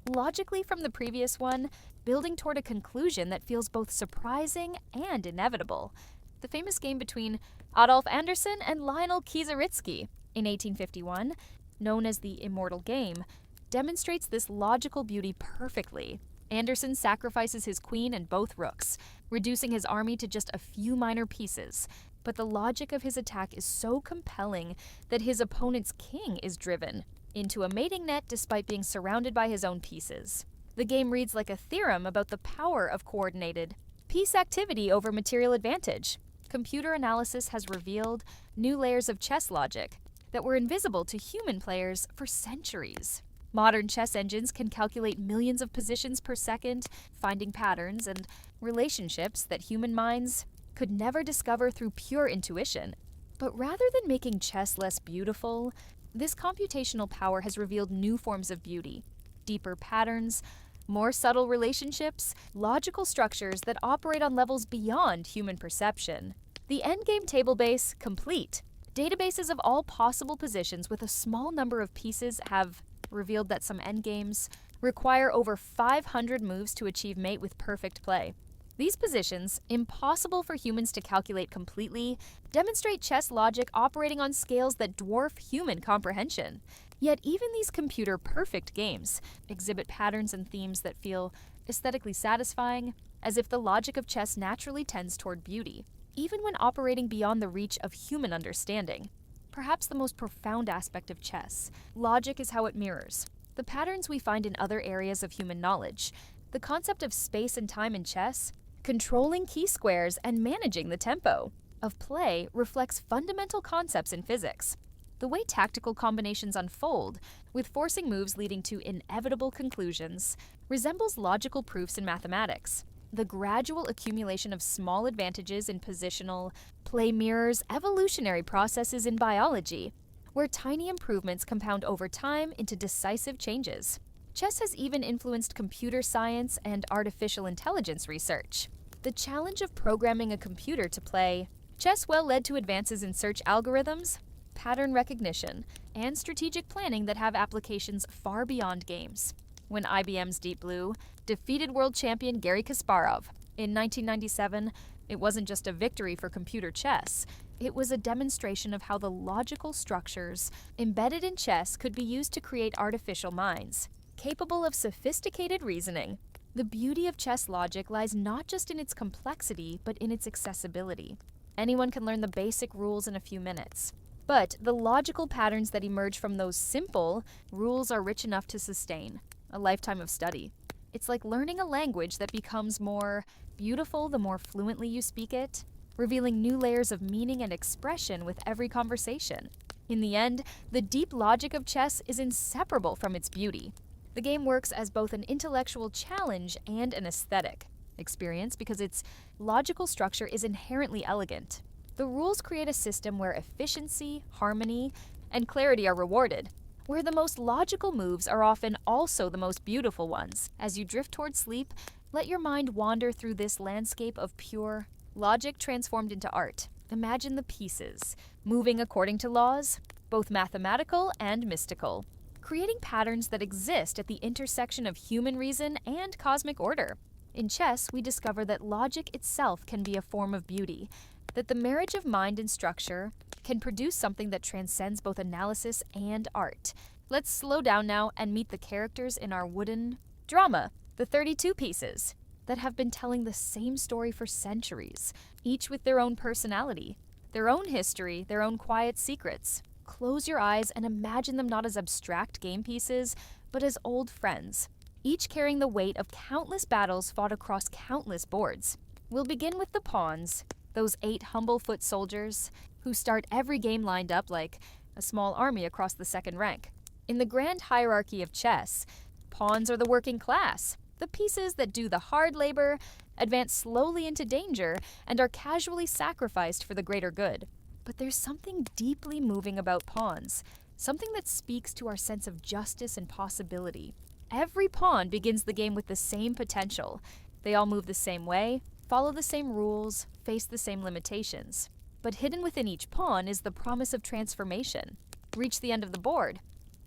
logically from the previous one, building toward a conclusion that feels both surprising and inevitable. The famous game between Adolf Anderssen and Lionel Kieseritzky in 1851, known as the Immortal game, demonstrates this logical beauty perfectly. Anderssen sacrifices his queen and both rooks, reducing his army to just a few minor pieces. But the logic of his attack is so compelling that his opponent's king is driven into a mating net despite being surrounded by his own pieces. The game reads like a theorem about the power of coordinated piece activity over material advantage. Computer analysis has revealed new layers of chess logic that were invisible to human players for centuries. Modern chess engines can calculate millions of positions per second, finding patterns and relationships that human minds could never discover through pure intuition. But rather than making chess less beautiful, this computational power has revealed new forms of beauty, deeper patterns, more subtle relationships, logical structures that operate on levels beyond human perception. The endgame table base complete. Databases of all possible positions with a small number of pieces have revealed that some endgames require over 500 moves to achieve mate with perfect play. These positions, impossible for humans to calculate completely, demonstrate chess logic operating on scales that dwarf human comprehension. Yet even these computer-perfect games exhibit patterns and themes that feel aesthetically satisfying, as if the logic of chess naturally tends toward beauty, even when operating beyond the reach of human understanding. Perhaps the most profound aspect of chess, logic is how it mirrors the patterns we find in other areas of human knowledge. The concept of space and time in chess, controlling key squares and managing the tempo of play, reflects fundamental concepts in physics. The way tactical combinations unfold, with forcing moves leading to inevitable conclusions, resembles logical proofs in mathematics. The gradual accumulation of small advantages in positional play mirrors evolutionary processes in biology, where tiny improvements compound over time into decisive changes. Chess has even influenced computer science and artificial intelligence research. The challenge of programming a computer to play chess led to advances in search algorithms, pattern recognition, and strategic planning that have applications far beyond games. When IBM's Deep Blue defeated world champion Garry Kasparov in 1997, it wasn't just a victory for computer chess. It was a demonstration of how the logical structures embedded in chess could be used to create artificial minds, capable of sophisticated reasoning. The beauty of chess logic lies not just in its complexity, but in its accessibility. Anyone can learn the basic rules in a few minutes. But the logical patterns that emerge from those simple rules are rich enough to sustain a lifetime of study. It's like learning a language that becomes more beautiful the more fluently you speak it, revealing new layers of meaning and expression with every conversation. In the end, the deep logic of chess is inseparable from its beauty. The game works as both an intellectual challenge and an aesthetic experience because its logical structure is inherently elegant. The rules create a system where efficiency, harmony, and clarity are rewarded, where the most logical moves are often also the most beautiful ones. As you drift toward sleep, let your mind wander through this landscape of pure logic transformed into art. Imagine the pieces, moving according to laws, both mathematical and mystical, creating patterns that exist at the intersection of human reason and cosmic order. In chess, we discover that logic itself can be a form of beauty, that the marriage of mind and structure can produce something that transcends both analysis and art. Let's slow down now and meet the characters in our wooden drama, the 32 pieces, that have been telling the same story for centuries, each with their own personality, their own history, their own quiet secrets. Close your eyes and imagine them not as abstract game pieces, but as old friends, each carrying the weight of countless battles fought across countless boards. We'll begin with the pawns, those 8 humble foot soldiers who start every game lined up like a small army across the second rank. In the grand hierarchy of chess, pawns are the working class, the pieces that do the hard labor, advance slowly into danger, and are casually sacrificed for the greater good. But there's something deeply moving about pawns, something that speaks to our sense of justice and possibility. Every pawn begins the game with the same potential. They all move the same way, follow the same rules, face the same limitations. But hidden within each pawn is the promise of transformation. Reach the end of the board.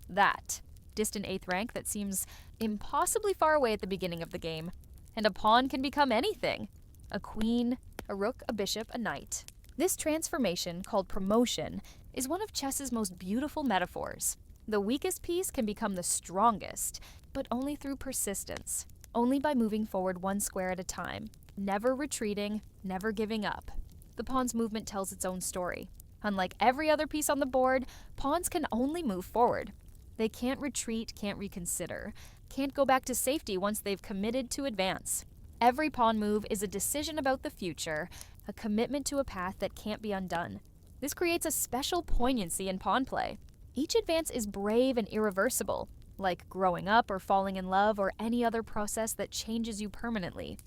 That distant 8th rank that seems impossibly far away at the beginning of the game. And a pawn can become anything. A queen, a rook, a bishop, a knight. This transformation, called promotion, is one of chess's most beautiful metaphors. The weakest piece can become the strongest, but only through persistence, only by moving forward one square at a time, never retreating, never giving up. The pawn's movement tells its own story. Unlike every other piece on the board, pawns can only move forward. They can't retreat, can't reconsider, can't go back to safety once they've committed to advance. Every pawn move is a decision about the future, a commitment to a path that can't be undone. This creates a special poignancy in pawn play. Each advance is brave and irreversible, like growing up or falling in love or any other process that changes you permanently.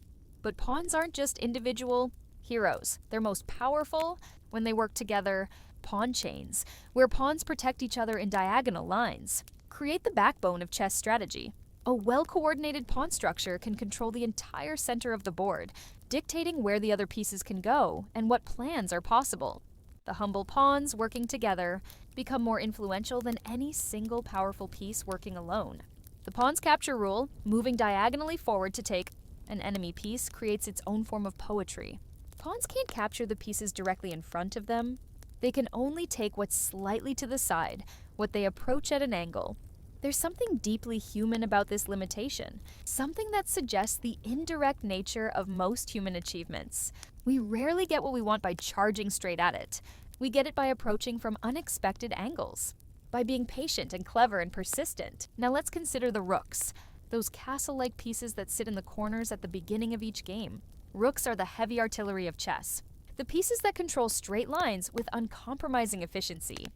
But pawns aren't just individual heroes. They're most powerful when they work together. Pawn chains, where pawns protect each other in diagonal lines, create the backbone of chess strategy. A well-coordinated pawn structure can control the entire center of the board, dictating where the other pieces can go and what plans are possible. The humble pawns working together become more influential than any single powerful piece working alone. The pawn's capture rule, moving diagonally forward to take an enemy piece, creates its own form of poetry. Pawns can't capture the pieces directly in front of them. They can only take what's slightly to the side, what they approach at an angle. There's something deeply human about this limitation, something that suggests the indirect nature of most human achievements. We rarely get what we want by charging straight at it. We get it by approaching from unexpected angles, by being patient and clever and persistent. Now let's consider the rooks, those castle-like pieces that sit in the corners at the beginning of each game. Rooks are the heavy artillery of chess, the pieces that control straight lines with uncompromising efficiency.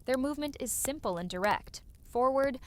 Their movement is simple and direct. Forward,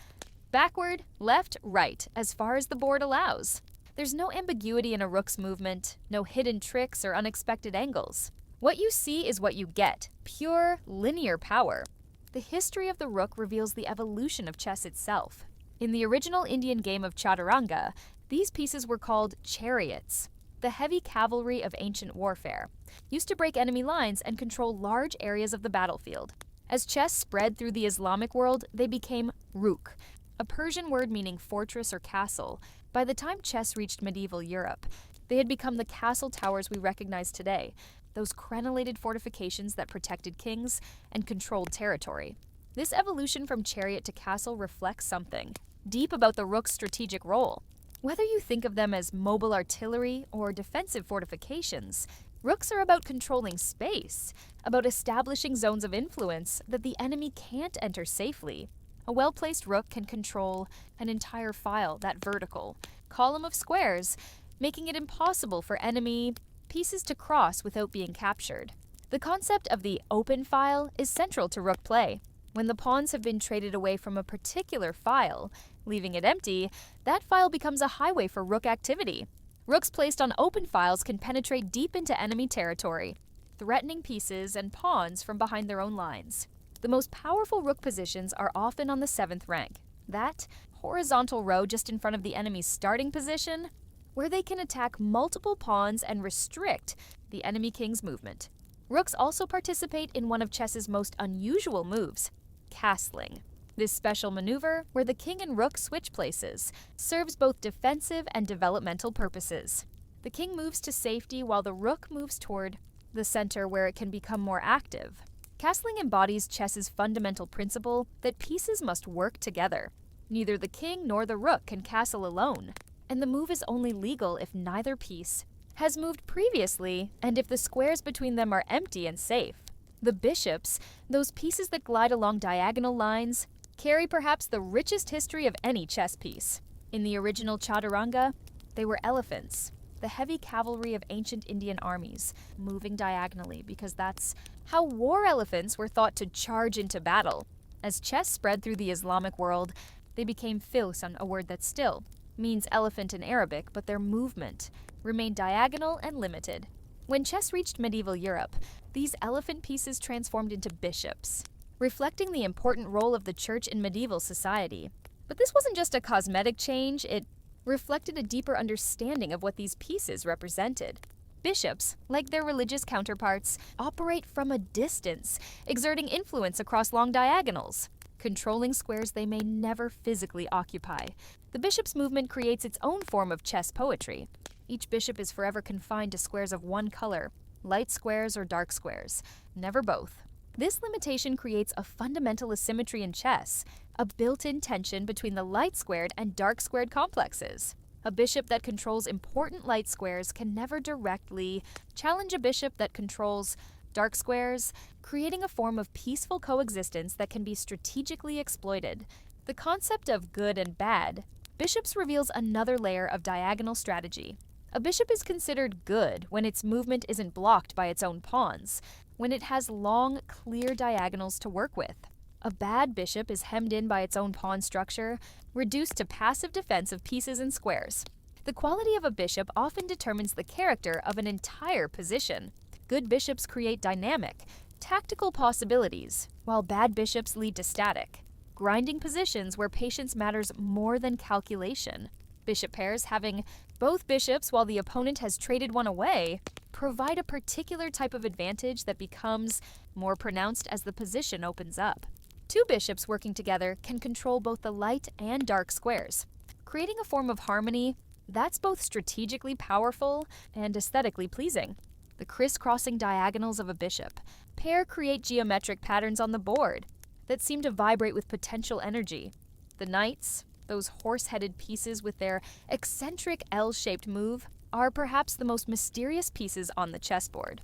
backward, left, right, as far as the board allows. There's no ambiguity in a rook's movement, no hidden tricks or unexpected angles. What you see is what you get, pure, linear power. The history of the rook reveals the evolution of chess itself. In the original Indian game of chaturanga, these pieces were called chariots, the heavy cavalry of ancient warfare, used to break enemy lines and control large areas of the battlefield. As chess spread through the Islamic world, they became rook, a Persian word meaning fortress or castle. By the time chess reached medieval Europe, they had become the castle towers we recognize today, those crenellated fortifications that protected kings and controlled territory. This evolution from chariot to castle reflects something deep about the rook's strategic role. Whether you think of them as mobile artillery or defensive fortifications, Rooks are about controlling space, about establishing zones of influence that the enemy can't enter safely. A well-placed rook can control an entire file, that vertical column of squares, making it impossible for enemy pieces to cross without being captured. The concept of the open file is central to rook play. When the pawns have been traded away from a particular file, leaving it empty, that file becomes a highway for rook activity. Rooks placed on open files can penetrate deep into enemy territory, threatening pieces and pawns from behind their own lines. The most powerful rook positions are often on the 7th rank, that horizontal row just in front of the enemy's starting position, where they can attack multiple pawns and restrict the enemy king's movement. Rooks also participate in one of chess's most unusual moves, castling. This special maneuver, where the king and rook switch places, serves both defensive and developmental purposes. The king moves to safety while the rook moves toward the center where it can become more active. Castling embodies chess's fundamental principle that pieces must work together. Neither the king nor the rook can castle alone, and the move is only legal if neither piece has moved previously and if the squares between them are empty and safe. The bishops, those pieces that glide along diagonal lines, carry perhaps the richest history of any chess piece. In the original chaturanga, they were elephants, the heavy cavalry of ancient Indian armies, moving diagonally because that's how war elephants were thought to charge into battle. As chess spread through the Islamic world, they became filsan, a word that still means elephant in Arabic, but their movement remained diagonal and limited. When chess reached medieval Europe, these elephant pieces transformed into bishops, reflecting the important role of the church in medieval society. But this wasn't just a cosmetic change, it reflected a deeper understanding of what these pieces represented. Bishops, like their religious counterparts, operate from a distance, exerting influence across long diagonals, controlling squares they may never physically occupy. The bishop's movement creates its own form of chess poetry. Each bishop is forever confined to squares of one color, light squares or dark squares, never both. This limitation creates a fundamental asymmetry in chess, a built-in tension between the light-squared and dark-squared complexes. A bishop that controls important light squares can never directly challenge a bishop that controls dark squares, creating a form of peaceful coexistence that can be strategically exploited. The concept of good and bad bishops reveals another layer of diagonal strategy. A bishop is considered good when its movement isn't blocked by its own pawns, when it has long, clear diagonals to work with. A bad bishop is hemmed in by its own pawn structure, reduced to passive defense of pieces and squares. The quality of a bishop often determines the character of an entire position. Good bishops create dynamic, tactical possibilities, while bad bishops lead to static, grinding positions where patience matters more than calculation. Bishop pairs having both bishops while the opponent has traded one away provide a particular type of advantage that becomes more pronounced as the position opens up. Two bishops working together can control both the light and dark squares, creating a form of harmony that's both strategically powerful and aesthetically pleasing. The crisscrossing diagonals of a bishop pair create geometric patterns on the board that seem to vibrate with potential energy. The knights, those horse-headed pieces with their eccentric L-shaped move, are perhaps the most mysterious pieces on the chessboard.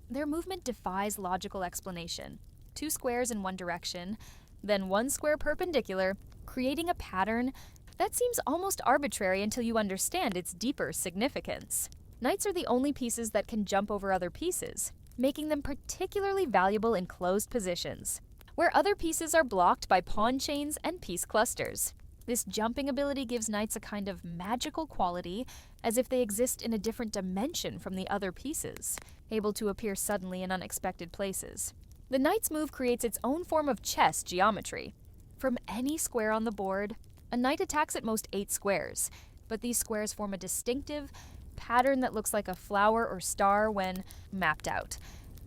Their movement defies logical explanation. Two squares in one direction, then one square perpendicular, creating a pattern that seems almost arbitrary until you understand its deeper significance. Knights are the only pieces that can jump over other pieces, making them particularly valuable in closed positions, where other pieces are blocked by pawn chains and piece clusters. This jumping ability gives knights a kind of magical quality, as if they exist in a different dimension from the other pieces, able to appear suddenly in unexpected places. The knight's move creates its own form of chess geometry. From any square on the board, a knight attacks at most 8 squares, but these squares form a distinctive pattern that looks like a flower or star when mapped out.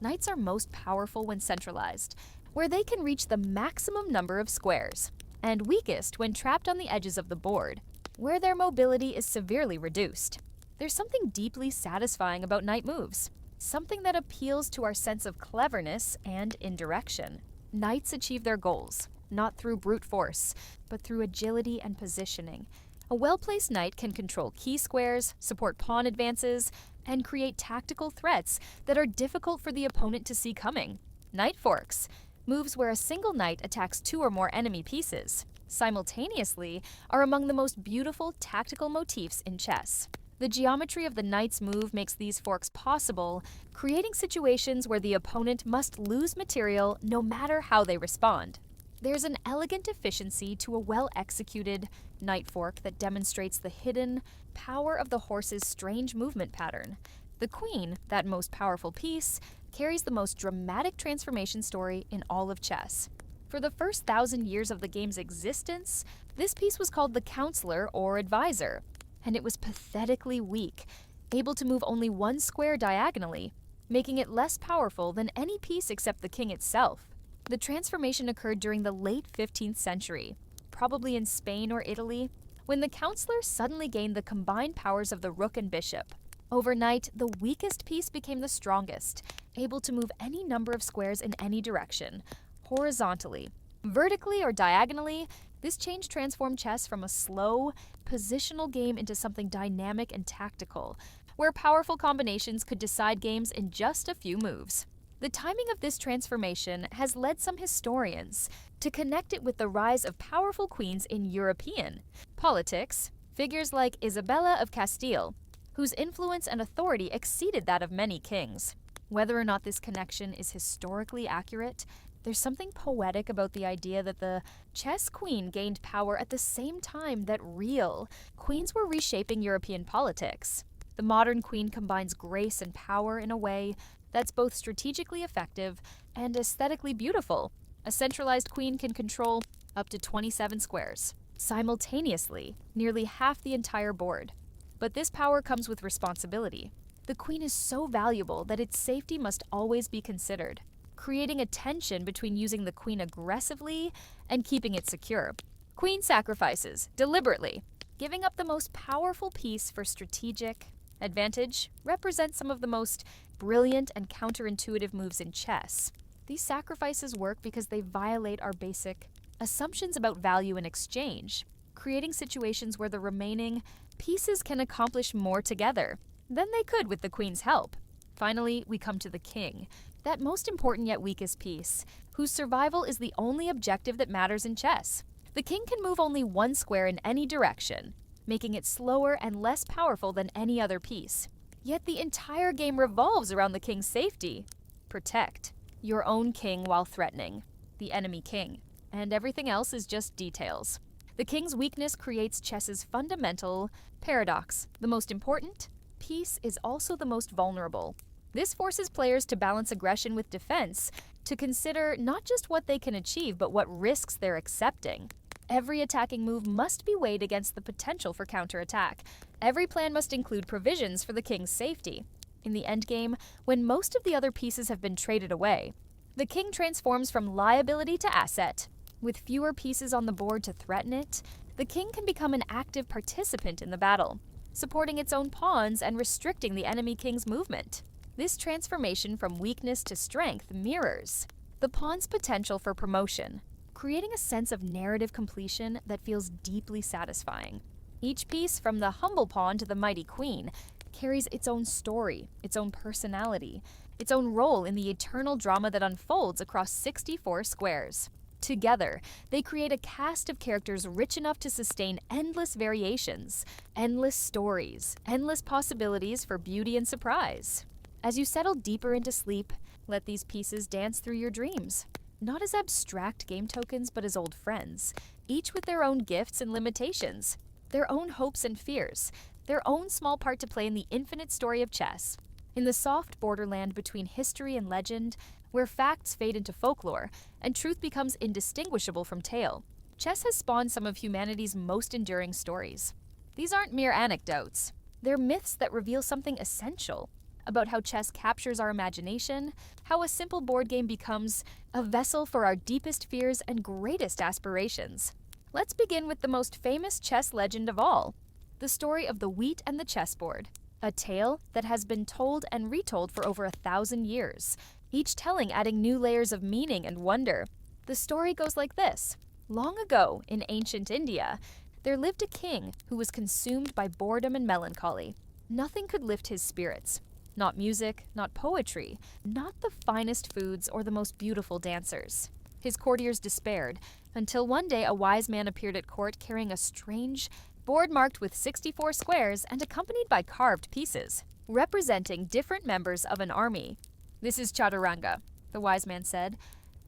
Knights are most powerful when centralized, where they can reach the maximum number of squares, and weakest when trapped on the edges of the board, where their mobility is severely reduced. There's something deeply satisfying about knight moves, something that appeals to our sense of cleverness and indirection. Knights achieve their goals, not through brute force, but through agility and positioning, A well-placed knight can control key squares, support pawn advances, and create tactical threats that are difficult for the opponent to see coming. Knight forks, moves where a single knight attacks two or more enemy pieces, simultaneously are among the most beautiful tactical motifs in chess. The geometry of the knight's move makes these forks possible, creating situations where the opponent must lose material no matter how they respond. There's an elegant efficiency to a well-executed knight fork that demonstrates the hidden power of the horse's strange movement pattern. The queen, that most powerful piece, carries the most dramatic transformation story in all of chess. For the first 1,000 years of the game's existence, this piece was called the counselor or advisor, and it was pathetically weak, able to move only one square diagonally, making it less powerful than any piece except the king itself. The transformation occurred during the late 15th century, probably in Spain or Italy, when the counselor suddenly gained the combined powers of the rook and bishop. Overnight, the weakest piece became the strongest, able to move any number of squares in any direction, horizontally. Vertically or diagonally, this change transformed chess from a slow, positional game into something dynamic and tactical, where powerful combinations could decide games in just a few moves. The timing of this transformation has led some historians to connect it with the rise of powerful queens in European politics, figures like Isabella of Castile, whose influence and authority exceeded that of many kings. Whether or not this connection is historically accurate, there's something poetic about the idea that the chess queen gained power at the same time that real queens were reshaping European politics. The modern queen combines grace and power in a way that's both strategically effective and aesthetically beautiful. A centralized queen can control up to 27 squares simultaneously, nearly half the entire board. But this power comes with responsibility. The queen is so valuable that its safety must always be considered, creating a tension between using the queen aggressively and keeping it secure. Queen sacrifices, deliberately. Giving up the most powerful piece for strategic advantage represents some of the most brilliant and counterintuitive moves in chess. These sacrifices work because they violate our basic assumptions about value in exchange, creating situations where the remaining pieces can accomplish more together than they could with the queen's help. Finally, we come to the king, that most important yet weakest piece, whose survival is the only objective that matters in chess. The king can move only one square in any direction, making it slower and less powerful than any other piece. Yet the entire game revolves around the king's safety. Protect your own king while threatening the enemy king, and everything else is just details. The king's weakness creates chess's fundamental paradox. The most important piece is also the most vulnerable. This forces players to balance aggression with defense, to consider not just what they can achieve, but what risks they're accepting. Every attacking move must be weighed against the potential for counterattack. Every plan must include provisions for the king's safety. In the endgame, when most of the other pieces have been traded away, the king transforms from liability to asset. With fewer pieces on the board to threaten it, the king can become an active participant in the battle, supporting its own pawns and restricting the enemy king's movement. This transformation from weakness to strength mirrors the pawn's potential for promotion, creating a sense of narrative completion that feels deeply satisfying. Each piece, from the humble pawn to the mighty queen, carries its own story, its own personality, its own role in the eternal drama that unfolds across 64 squares. Together, they create a cast of characters rich enough to sustain endless variations, endless stories, endless possibilities for beauty and surprise. As you settle deeper into sleep, let these pieces dance through your dreams. Not as abstract game tokens, but as old friends, each with their own gifts and limitations, their own hopes and fears, their own small part to play in the infinite story of chess. In the soft borderland between history and legend, where facts fade into folklore and truth becomes indistinguishable from tale, chess has spawned some of humanity's most enduring stories. These aren't mere anecdotes. They're myths that reveal something essential about how chess captures our imagination, how a simple board game becomes a vessel for our deepest fears and greatest aspirations. Let's begin with the most famous chess legend of all, the story of the wheat and the chessboard, a tale that has been told and retold for over 1,000 years, each telling adding new layers of meaning and wonder. The story goes like this. Long ago, in ancient India, There lived a king who was consumed by boredom and melancholy. Nothing could lift his spirits. Not music, not poetry, not the finest foods or the most beautiful dancers. His courtiers despaired, until one day a wise man appeared at court carrying a strange board marked with 64 squares and accompanied by carved pieces, representing different members of an army. "This is Chaturanga," the wise man said,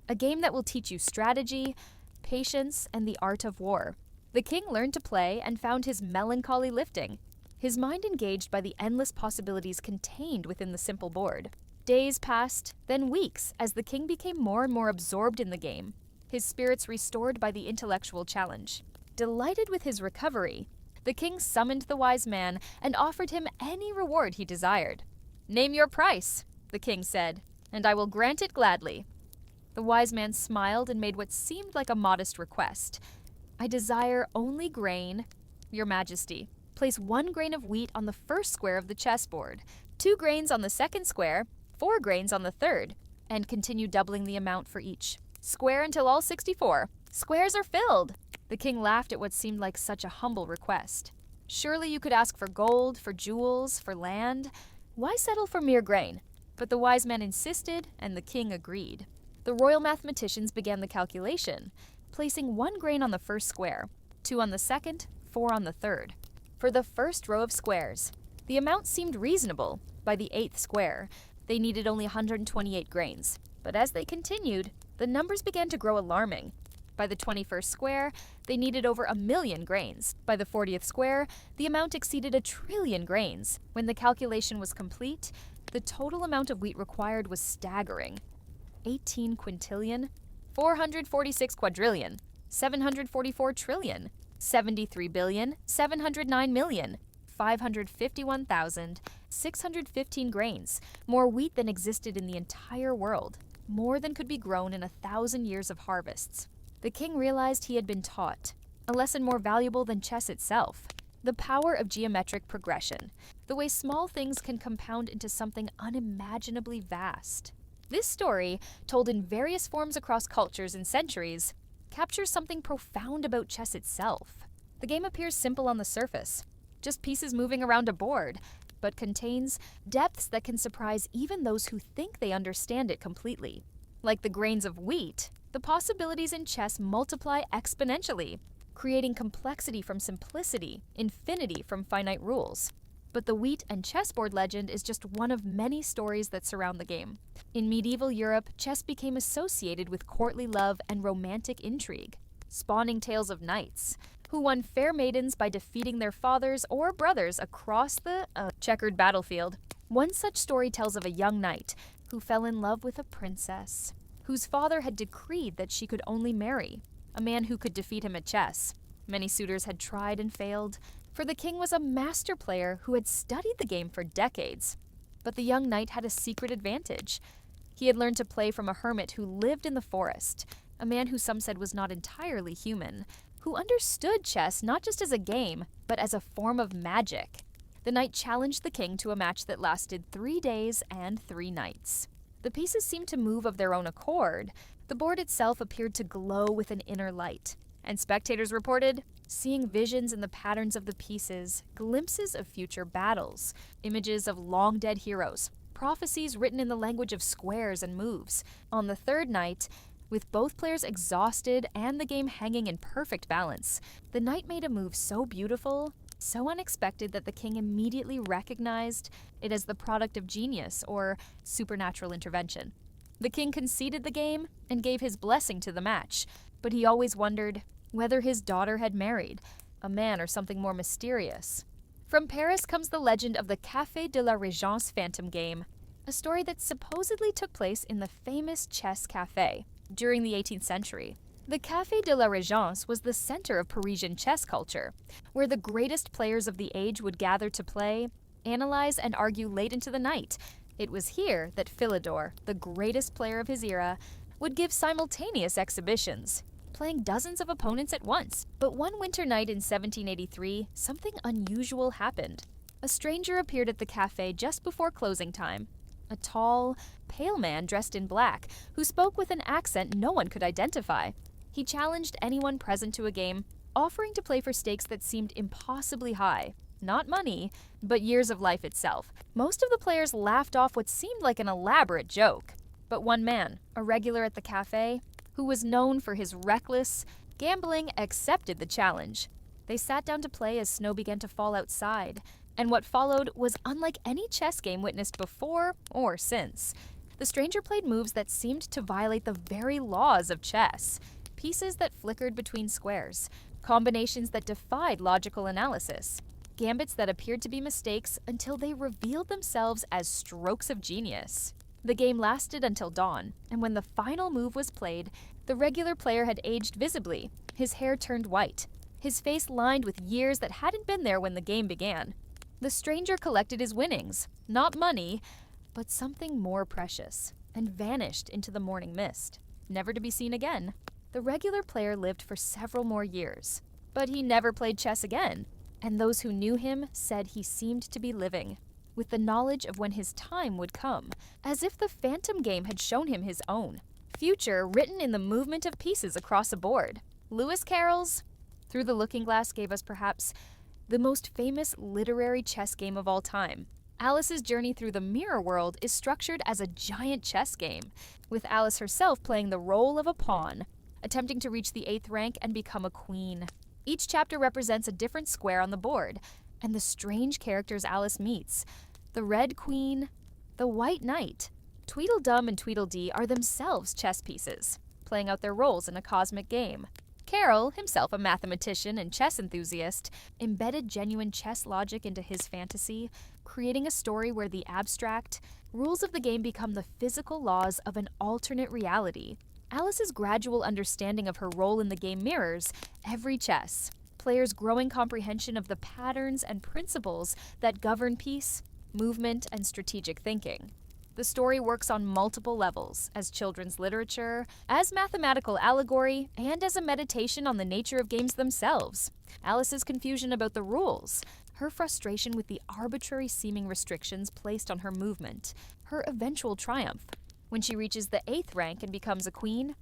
"a game that will teach you strategy, patience, and the art of war." The king learned to play and found his melancholy lifting, his mind engaged by the endless possibilities contained within the simple board. Days passed, then weeks, as the king became more and more absorbed in the game, his spirits restored by the intellectual challenge. Delighted with his recovery, the king summoned the wise man and offered him any reward he desired. "Name your price," the king said, "and I will grant it gladly." The wise man smiled and made what seemed like a modest request. "I desire only grain, your majesty. Place 1 grain of wheat on the first square of the chessboard, 2 grains on the second square, 4 grains on the third, and continue doubling the amount for each square until all 64 squares are filled." The king laughed at what seemed like such a humble request. Surely you could ask for gold, for jewels, for land. Why settle for mere grain? But the wise man insisted, and the king agreed. The royal mathematicians began the calculation, placing 1 grain on the first square, 2 on the second, 4 on the third. For the first row of squares, the amount seemed reasonable. By the 8th square, they needed only 128 grains. But as they continued, the numbers began to grow alarming. By the 21st square, they needed over 1,000,000 grains. By the 40th square, the amount exceeded 1,000,000,000,000 grains. When the calculation was complete, the total amount of wheat required was staggering. 18 quintillion, 446 quadrillion, 744 trillion, 73 billion, 709 million, 551,615 grains, more wheat than existed in the entire world, more than could be grown in 1,000 years of harvests. The king realized he had been taught a lesson more valuable than chess itself: the power of geometric progression, the way small things can compound into something unimaginably vast. This story, told in various forms across cultures and centuries, captures something profound about chess itself. The game appears simple on the surface, just pieces moving around a board, but contains depths that can surprise even those who think they understand it completely. Like the grains of wheat, the possibilities in chess multiply exponentially, creating complexity from simplicity, infinity from finite rules. But the wheat and chessboard legend is just one of many stories that surround the game. In medieval Europe, chess became associated with courtly love and romantic intrigue, spawning tales of knights who won fair maidens by defeating their fathers or brothers across the checkered battlefield. One such story tells of a young knight who fell in love with a princess, whose father had decreed that she could only marry a man who could defeat him at chess. Many suitors had tried and failed, for the king was a master player who had studied the game for decades. But the young knight had a secret advantage. He had learned to play from a hermit who lived in the forest, a man who some said was not entirely human, who understood chess not just as a game, but as a form of magic. The knight challenged the king to a match that lasted 3 days and 3 nights. The pieces seemed to move of their own accord. The board itself appeared to glow with an inner light, and spectators reported seeing visions in the patterns of the pieces, glimpses of future battles, images of long-dead heroes, prophecies written in the language of squares and moves. On the 3rd night, with both players exhausted and the game hanging in perfect balance, the knight made a move so beautiful, so unexpected that the king immediately recognized it as the product of genius or supernatural intervention. The king conceded the game and gave his blessing to the match, but he always wondered whether his daughter had married a man or something more mysterious. From Paris comes the legend of the Café de la Régence phantom game, a story that supposedly took place in the famous chess café during the 18th century. The Café de la Régence was the center of Parisian chess culture, where the greatest players of the age would gather to play, analyze, and argue late into the night. It was here that Philidor, the greatest player of his era, would give simultaneous exhibitions, playing dozens of opponents at once. But one winter night in 1783, something unusual happened. A stranger appeared at the café just before closing time. A tall, pale man dressed in black, who spoke with an accent no one could identify. He challenged anyone present to a game, offering to play for stakes that seemed impossibly high. Not money, but years of life itself. Most of the players laughed off what seemed like an elaborate joke. But one man, a regular at the cafe, who was known for his reckless gambling, accepted the challenge. They sat down to play as snow began to fall outside, and what followed was unlike any chess game witnessed before or since. The stranger played moves that seemed to violate the very laws of chess. Pieces that flickered between squares, combinations that defied logical analysis, gambits that appeared to be mistakes until they revealed themselves as strokes of genius. The game lasted until dawn, and when the final move was played, the regular player had aged visibly. His hair turned white, his face lined with years that hadn't been there when the game began. The stranger collected his winnings, not money, but something more precious, and vanished into the morning mist, never to be seen again. The regular player lived for several more years, but he never played chess again, and those who knew him said he seemed to be living, with the knowledge of when his time would come, as if the phantom game had shown him his own future written in the movement of pieces across a board. Lewis Carroll's Through the Looking Glass gave us perhaps the most famous literary chess game of all time. Alice's journey through the mirror world is structured as a giant chess game, with Alice herself playing the role of a pawn, attempting to reach the 8th rank and become a queen. Each chapter represents a different square on the board, and the strange characters Alice meets, the Red Queen, the White Knight, Tweedledum and Tweedledee are themselves chess pieces, playing out their roles in a cosmic game. Carroll, himself a mathematician and chess enthusiast, embedded genuine chess logic into his fantasy, creating a story where the abstract rules of the game become the physical laws of an alternate reality. Alice's gradual understanding of her role in the game mirrors every chess player's growing comprehension of the patterns and principles that govern piece, movement, and strategic thinking. The story works on multiple levels, as children's literature, as mathematical allegory, and as a meditation on the nature of games themselves. Alice's confusion about the rules, her frustration with the arbitrary seeming restrictions placed on her movement, her eventual triumph. When she reaches the 8th rank and becomes a queen,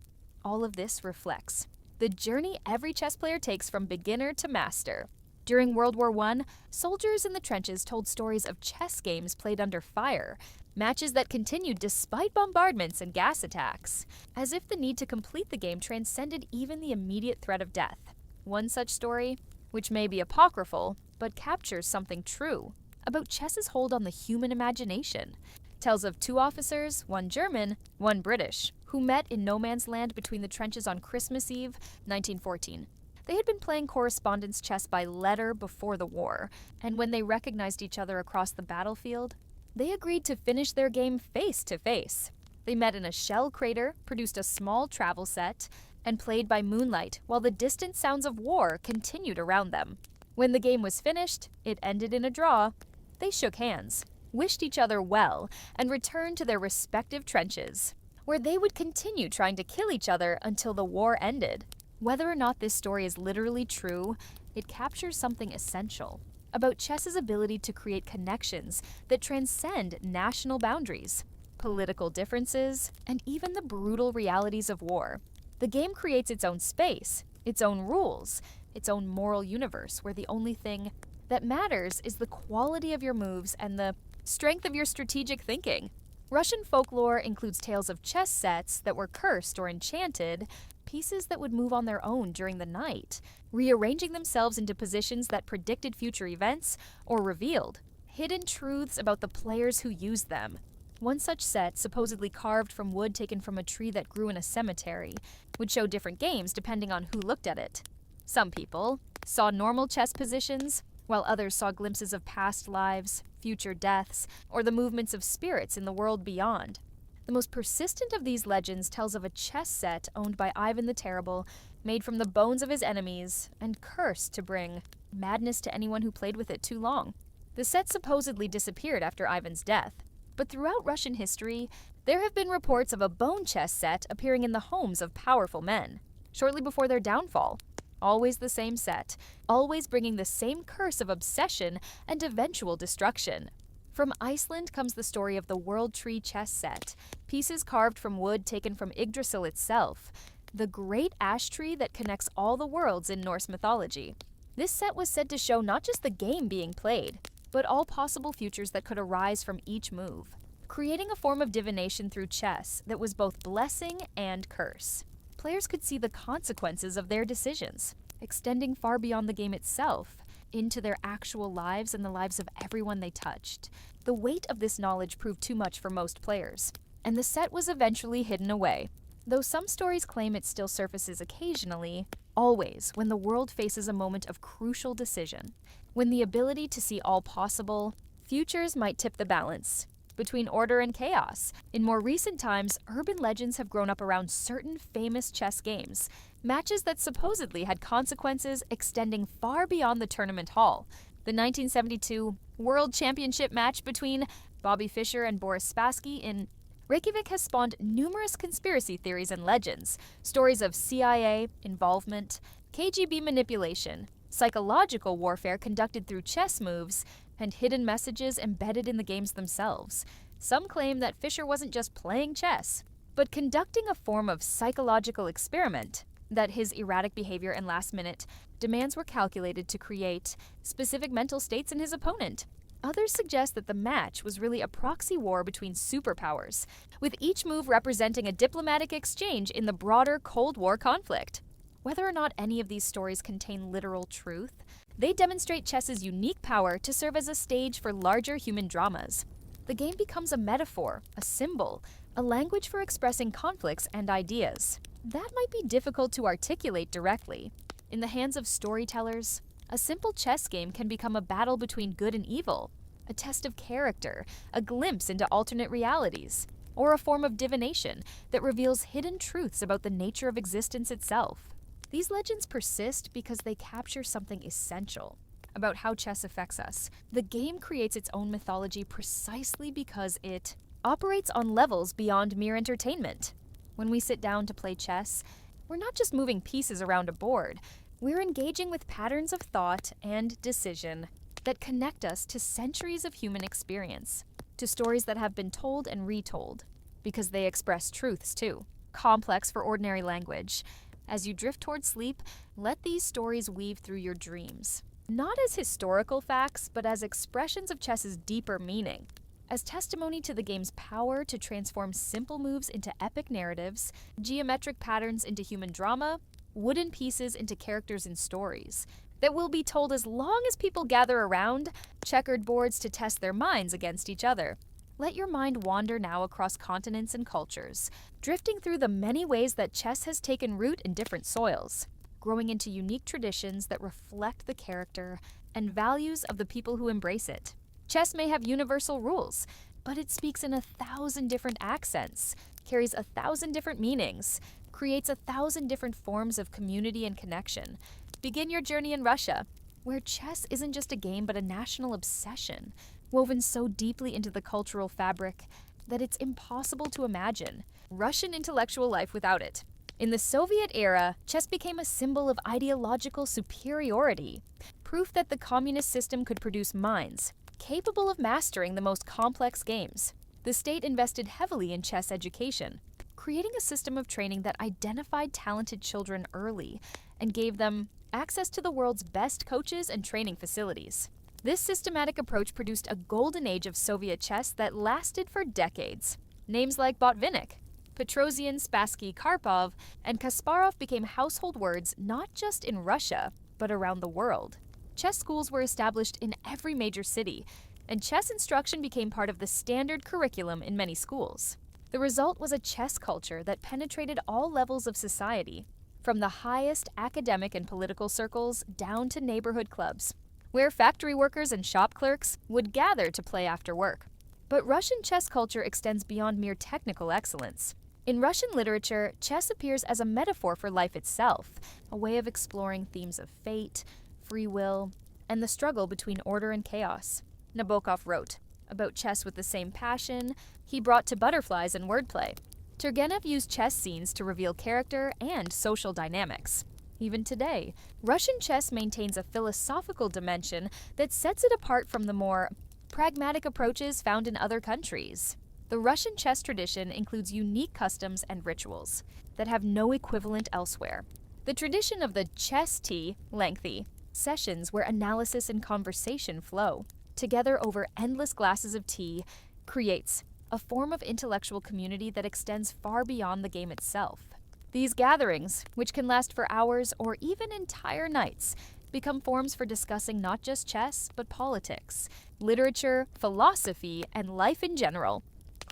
all of this reflects the journey every chess player takes from beginner to master. During World War I, soldiers in the trenches told stories of chess games played under fire, matches that continued despite bombardments and gas attacks, as if the need to complete the game transcended even the immediate threat of death. One such story, which may be apocryphal, but captures something true about chess's hold on the human imagination, tells of 2 officers, one German, one British, who met in no man's land between the trenches on Christmas Eve, 1914. They had been playing correspondence chess by letter before the war, and when they recognized each other across the battlefield, they agreed to finish their game face to face. They met in a shell crater, produced a small travel set, and played by moonlight while the distant sounds of war continued around them. When the game was finished, it ended in a draw. They shook hands, wished each other well, and returned to their respective trenches, where they would continue trying to kill each other until the war ended. Whether or not this story is literally true, it captures something essential about chess's ability to create connections that transcend national boundaries, political differences, and even the brutal realities of war. The game creates its own space, its own rules, its own moral universe where the only thing that matters is the quality of your moves and the strength of your strategic thinking. Russian folklore includes tales of chess sets that were cursed or enchanted, pieces that would move on their own during the night, rearranging themselves into positions that predicted future events or revealed hidden truths about the players who used them. One such set, supposedly carved from wood taken from a tree that grew in a cemetery, would show different games depending on who looked at it. Some people saw normal chess positions, while others saw glimpses of past lives, future deaths, or the movements of spirits in the world beyond. The most persistent of these legends tells of a chess set owned by Ivan the Terrible, made from the bones of his enemies, and cursed to bring madness to anyone who played with it too long. The set supposedly disappeared after Ivan's death, but throughout Russian history, there have been reports of a bone chess set appearing in the homes of powerful men, shortly before their downfall. Always the same set, always bringing the same curse of obsession and eventual destruction. From Iceland comes the story of the World Tree chess set, pieces carved from wood taken from Yggdrasil itself. the great ash tree that connects all the worlds in Norse mythology. This set was said to show not just the game being played, but all possible futures that could arise from each move, creating a form of divination through chess that was both blessing and curse. Players could see the consequences of their decisions, extending far beyond the game itself, into their actual lives and the lives of everyone they touched. The weight of this knowledge proved too much for most players, and the set was eventually hidden away. Though some stories claim it still surfaces occasionally, always when the world faces a moment of crucial decision, when the ability to see all possible futures might tip the balance between order and chaos. In more recent times, urban legends have grown up around certain famous chess games, matches that supposedly had consequences extending far beyond the tournament hall. The 1972 World Championship match between Bobby Fischer and Boris Spassky in Reykjavik has spawned numerous conspiracy theories and legends, stories of CIA involvement, KGB manipulation, psychological warfare conducted through chess moves, and hidden messages embedded in the games themselves. Some claim that Fischer wasn't just playing chess, but conducting a form of psychological experiment, that his erratic behavior and last-minute demands were calculated to create specific mental states in his opponent. Others suggest that the match was really a proxy war between superpowers, with each move representing a diplomatic exchange in the broader Cold War conflict. Whether or not any of these stories contain literal truth, they demonstrate chess's unique power to serve as a stage for larger human dramas. The game becomes a metaphor, a symbol, a language for expressing conflicts and ideas. That might be difficult to articulate directly. In the hands of storytellers, a simple chess game can become a battle between good and evil, a test of character, a glimpse into alternate realities, or a form of divination that reveals hidden truths about the nature of existence itself. These legends persist because they capture something essential about how chess affects us. The game creates its own mythology precisely because it operates on levels beyond mere entertainment. When we sit down to play chess, we're not just moving pieces around a board. We're engaging with patterns of thought and decision that connect us to centuries of human experience, to stories that have been told and retold, because they express truths too, complex for ordinary language. As you drift toward sleep, let these stories weave through your dreams, not as historical facts, but as expressions of chess's deeper meaning, as testimony to the game's power to transform simple moves into epic narratives, geometric patterns into human drama, wooden pieces into characters and stories that will be told as long as people gather around checkered boards to test their minds against each other. Let your mind wander now across continents and cultures, drifting through the many ways that chess has taken root in different soils, growing into unique traditions that reflect the character and values of the people who embrace it. Chess may have universal rules, but it speaks in 1,000 different accents, carries 1,000 different meanings, creates 1,000 different forms of community and connection. Begin your journey in Russia, where chess isn't just a game but a national obsession, woven so deeply into the cultural fabric that it's impossible to imagine Russian intellectual life without it. In the Soviet era, chess became a symbol of ideological superiority, proof that the communist system could produce minds capable of mastering the most complex games. The state invested heavily in chess education, creating a system of training that identified talented children early and gave them access to the world's best coaches and training facilities. This systematic approach produced a golden age of Soviet chess that lasted for decades. Names like Botvinnik, Petrosian, Spassky, Karpov, and Kasparov became household words not just in Russia, but around the world. Chess schools were established in every major city, and chess instruction became part of the standard curriculum in many schools. The result was a chess culture that penetrated all levels of society, from the highest academic and political circles down to neighborhood clubs, where factory workers and shop clerks would gather to play after work. But Russian chess culture extends beyond mere technical excellence. In Russian literature, chess appears as a metaphor for life itself, a way of exploring themes of fate, free will, and the struggle between order and chaos. Nabokov wrote about chess with the same passion he brought to butterflies and wordplay. Turgenev used chess scenes to reveal character and social dynamics. Even today, Russian chess maintains a philosophical dimension that sets it apart from the more pragmatic approaches found in other countries. The Russian chess tradition includes unique customs and rituals that have no equivalent elsewhere. The tradition of the chess tea, lengthy sessions where analysis and conversation flow together over endless glasses of tea, creates a form of intellectual community that extends far beyond the game itself. These gatherings, which can last for hours or even entire nights, become forums for discussing not just chess, but politics, literature, philosophy, and life in general.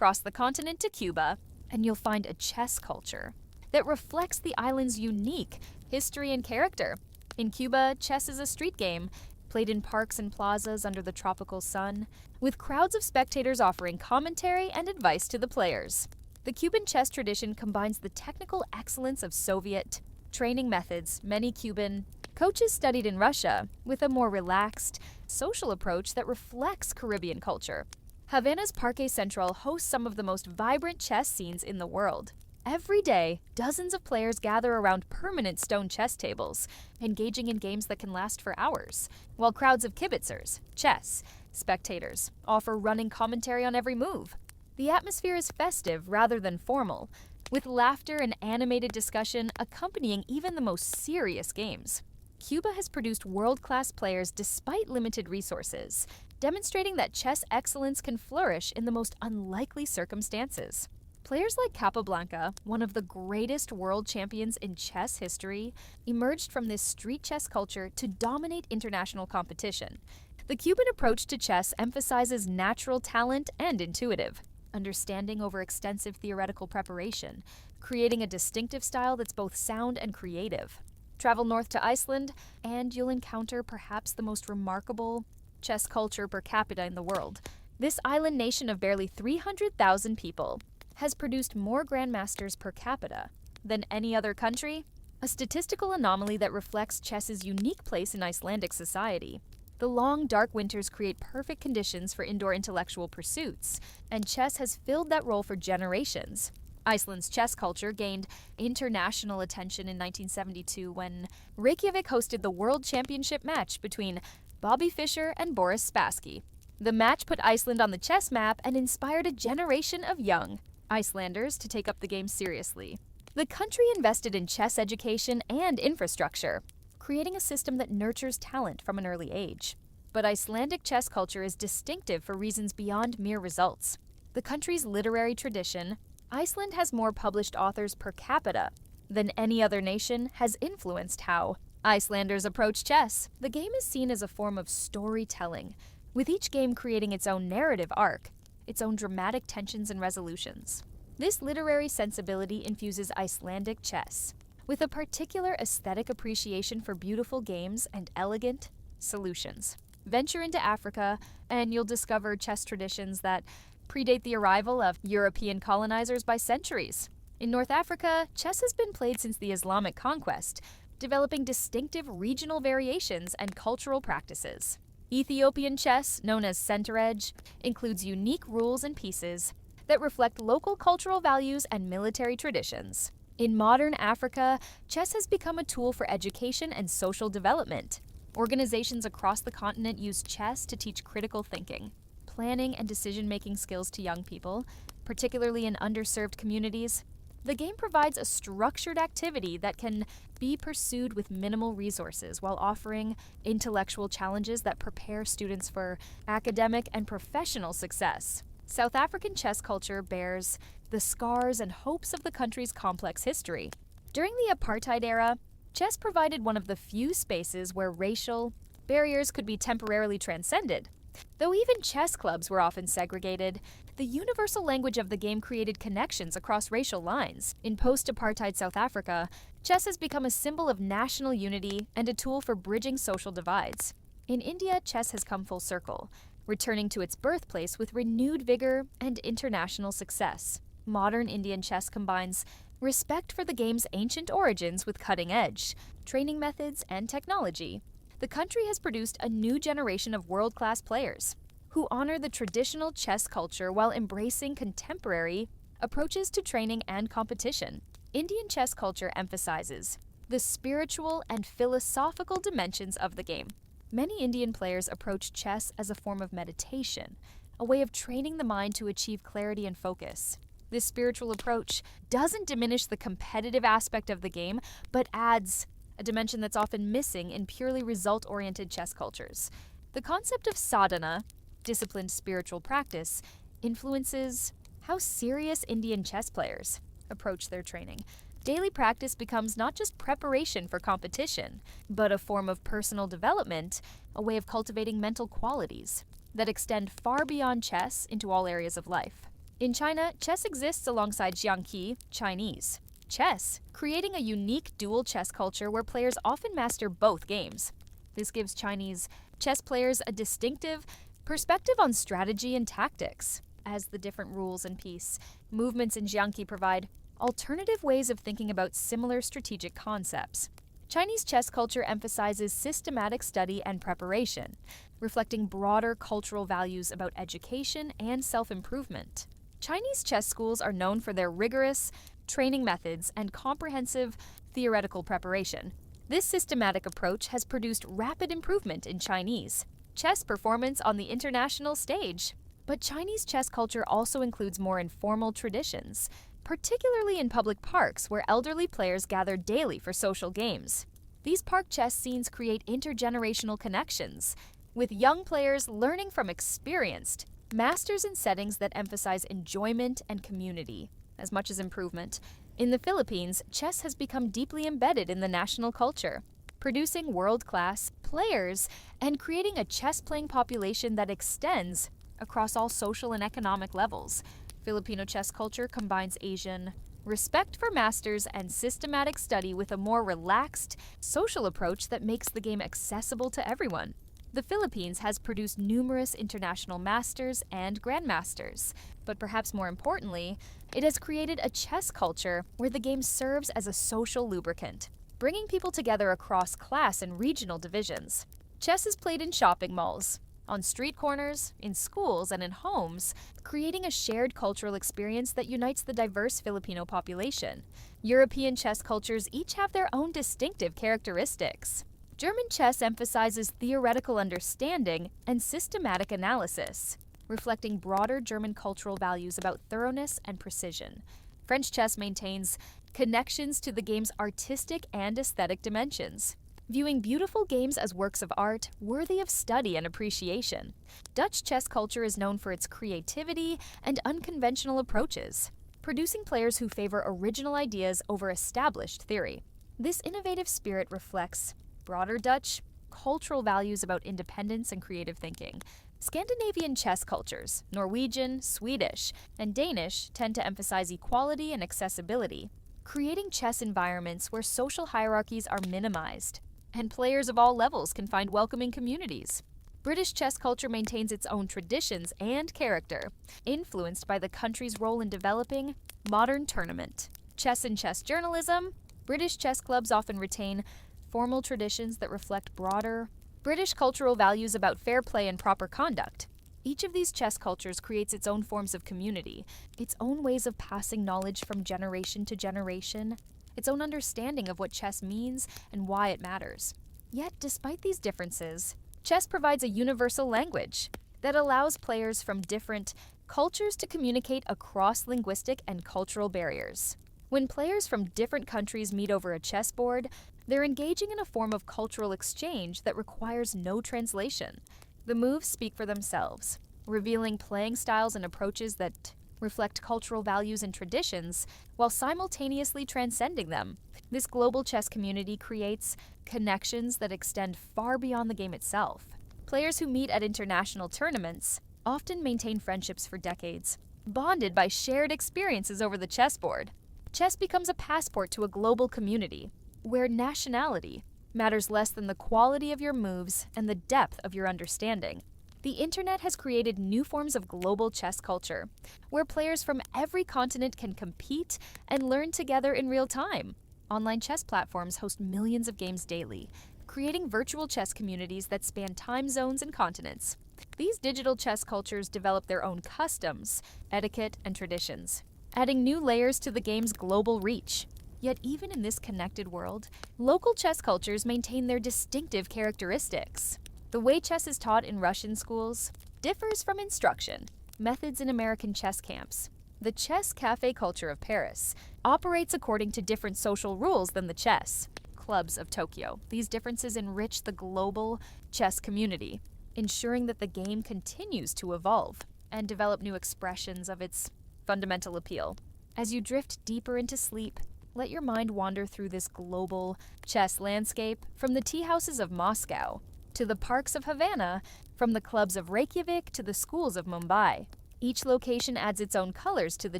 Cross the continent to Cuba, and you'll find a chess culture that reflects the island's unique history and character. In Cuba, chess is a street game, played in parks and plazas under the tropical sun, with crowds of spectators offering commentary and advice to the players. The Cuban chess tradition combines the technical excellence of Soviet training methods many Cuban coaches studied in Russia with a more relaxed, social approach that reflects Caribbean culture. Havana's Parque Central hosts some of the most vibrant chess scenes in the world. Every day, dozens of players gather around permanent stone chess tables, engaging in games that can last for hours, while crowds of kibitzers, chess spectators, offer running commentary on every move. The atmosphere is festive rather than formal, with laughter and animated discussion accompanying even the most serious games. Cuba has produced world-class players despite limited resources, demonstrating that chess excellence can flourish in the most unlikely circumstances. Players like Capablanca, one of the greatest world champions in chess history, emerged from this street chess culture to dominate international competition. The Cuban approach to chess emphasizes natural talent and intuitive understanding over extensive theoretical preparation, creating a distinctive style that's both sound and creative. Travel north to Iceland, and you'll encounter perhaps the most remarkable chess culture per capita in the world. This island nation of barely 300,000 people has produced more grandmasters per capita than any other country, a statistical anomaly that reflects chess's unique place in Icelandic society. The long, dark winters create perfect conditions for indoor intellectual pursuits, and chess has filled that role for generations. Iceland's chess culture gained international attention in 1972 when Reykjavik hosted the World Championship match between Bobby Fischer and Boris Spassky. The match put Iceland on the chess map and inspired a generation of young Icelanders to take up the game seriously. The country invested in chess education and infrastructure, creating a system that nurtures talent from an early age. But Icelandic chess culture is distinctive for reasons beyond mere results. The country's literary tradition, Iceland has more published authors per capita than any other nation, has influenced how Icelanders approach chess. The game is seen as a form of storytelling, with each game creating its own narrative arc, its own dramatic tensions and resolutions. This literary sensibility infuses Icelandic chess with a particular aesthetic appreciation for beautiful games and elegant solutions. Venture into Africa, and you'll discover chess traditions that predate the arrival of European colonizers by centuries. In North Africa, chess has been played since the Islamic conquest, developing distinctive regional variations and cultural practices. Ethiopian chess, known as center edge, includes unique rules and pieces that reflect local cultural values and military traditions. In modern Africa, chess has become a tool for education and social development. Organizations across the continent use chess to teach critical thinking, planning, and decision-making skills to young people, particularly in underserved communities. The game provides a structured activity that can be pursued with minimal resources while offering intellectual challenges that prepare students for academic and professional success. South African chess culture bears the scars and hopes of the country's complex history. During the apartheid era, chess provided one of the few spaces where racial barriers could be temporarily transcended. Though even chess clubs were often segregated, the universal language of the game created connections across racial lines. In post-apartheid South Africa, chess has become a symbol of national unity and a tool for bridging social divides. In India, chess has come full circle, returning to its birthplace with renewed vigor and international success. Modern Indian chess combines respect for the game's ancient origins with cutting-edge training methods and technology. The country has produced a new generation of world-class players who honor the traditional chess culture while embracing contemporary approaches to training and competition. Indian chess culture emphasizes the spiritual and philosophical dimensions of the game. Many Indian players approach chess as a form of meditation, a way of training the mind to achieve clarity and focus. This spiritual approach doesn't diminish the competitive aspect of the game, but adds a dimension that's often missing in purely result-oriented chess cultures. The concept of sadhana, disciplined spiritual practice, influences how serious Indian chess players approach their training. Daily practice becomes not just preparation for competition, but a form of personal development, a way of cultivating mental qualities that extend far beyond chess into all areas of life. In China, chess exists alongside Xiangqi, Chinese chess, creating a unique dual chess culture where players often master both games. This gives Chinese chess players a distinctive perspective on strategy and tactics, as the different rules and piece movements in Xiangqi provide alternative ways of thinking about similar strategic concepts. Chinese chess culture emphasizes systematic study and preparation, reflecting broader cultural values about education and self-improvement. Chinese chess schools are known for their rigorous training methods and comprehensive theoretical preparation. This systematic approach has produced rapid improvement in Chinese chess performance on the international stage. But Chinese chess culture also includes more informal traditions, particularly in public parks where elderly players gather daily for social games. These park chess scenes create intergenerational connections, with young players learning from experienced masters in settings that emphasize enjoyment and community, as much as improvement. In the Philippines, chess has become deeply embedded in the national culture, producing world-class players and creating a chess-playing population that extends across all social and economic levels. Filipino chess culture combines Asian respect for masters and systematic study with a more relaxed, social approach that makes the game accessible to everyone. The Philippines has produced numerous international masters and grandmasters, but perhaps more importantly, it has created a chess culture where the game serves as a social lubricant, bringing people together across class and regional divisions. Chess is played in shopping malls, on street corners, in schools, and in homes, creating a shared cultural experience that unites the diverse Filipino population. European chess cultures each have their own distinctive characteristics. German chess emphasizes theoretical understanding and systematic analysis, reflecting broader German cultural values about thoroughness and precision. French chess maintains connections to the game's artistic and aesthetic dimensions, viewing beautiful games as works of art worthy of study and appreciation. Dutch chess culture is known for its creativity and unconventional approaches, producing players who favor original ideas over established theory. This innovative spirit reflects broader Dutch cultural values about independence and creative thinking. Scandinavian chess cultures, Norwegian, Swedish, and Danish, tend to emphasize equality and accessibility, creating chess environments where social hierarchies are minimized and players of all levels can find welcoming communities. British chess culture maintains its own traditions and character, influenced by the country's role in developing modern tournament. Chess and chess journalism. British chess clubs often retain formal traditions that reflect broader British cultural values about fair play and proper conduct. Each of these chess cultures creates its own forms of community, its own ways of passing knowledge from generation to generation, its own understanding of what chess means and why it matters. Yet, despite these differences, chess provides a universal language that allows players from different cultures to communicate across linguistic and cultural barriers. When players from different countries meet over a chessboard, they're engaging in a form of cultural exchange that requires no translation. The moves speak for themselves, revealing playing styles and approaches that reflect cultural values and traditions while simultaneously transcending them. This global chess community creates connections that extend far beyond the game itself. Players who meet at international tournaments often maintain friendships for decades, bonded by shared experiences over the chessboard. Chess becomes a passport to a global community, where nationality matters less than the quality of your moves and the depth of your understanding. The internet has created new forms of global chess culture, where players from every continent can compete and learn together in real time. Online chess platforms host millions of games daily, creating virtual chess communities that span time zones and continents. These digital chess cultures develop their own customs, etiquette, and traditions, adding new layers to the game's global reach. Yet even in this connected world, local chess cultures maintain their distinctive characteristics. The way chess is taught in Russian schools differs from instruction. Methods in American chess camps. The chess cafe culture of Paris operates according to different social rules than the chess clubs of Tokyo. These differences enrich the global chess community, ensuring that the game continues to evolve and develop new expressions of its fundamental appeal. As you drift deeper into sleep, let your mind wander through this global chess landscape, from the tea houses of Moscow to the parks of Havana, from the clubs of Reykjavik to the schools of Mumbai. Each location adds its own colors to the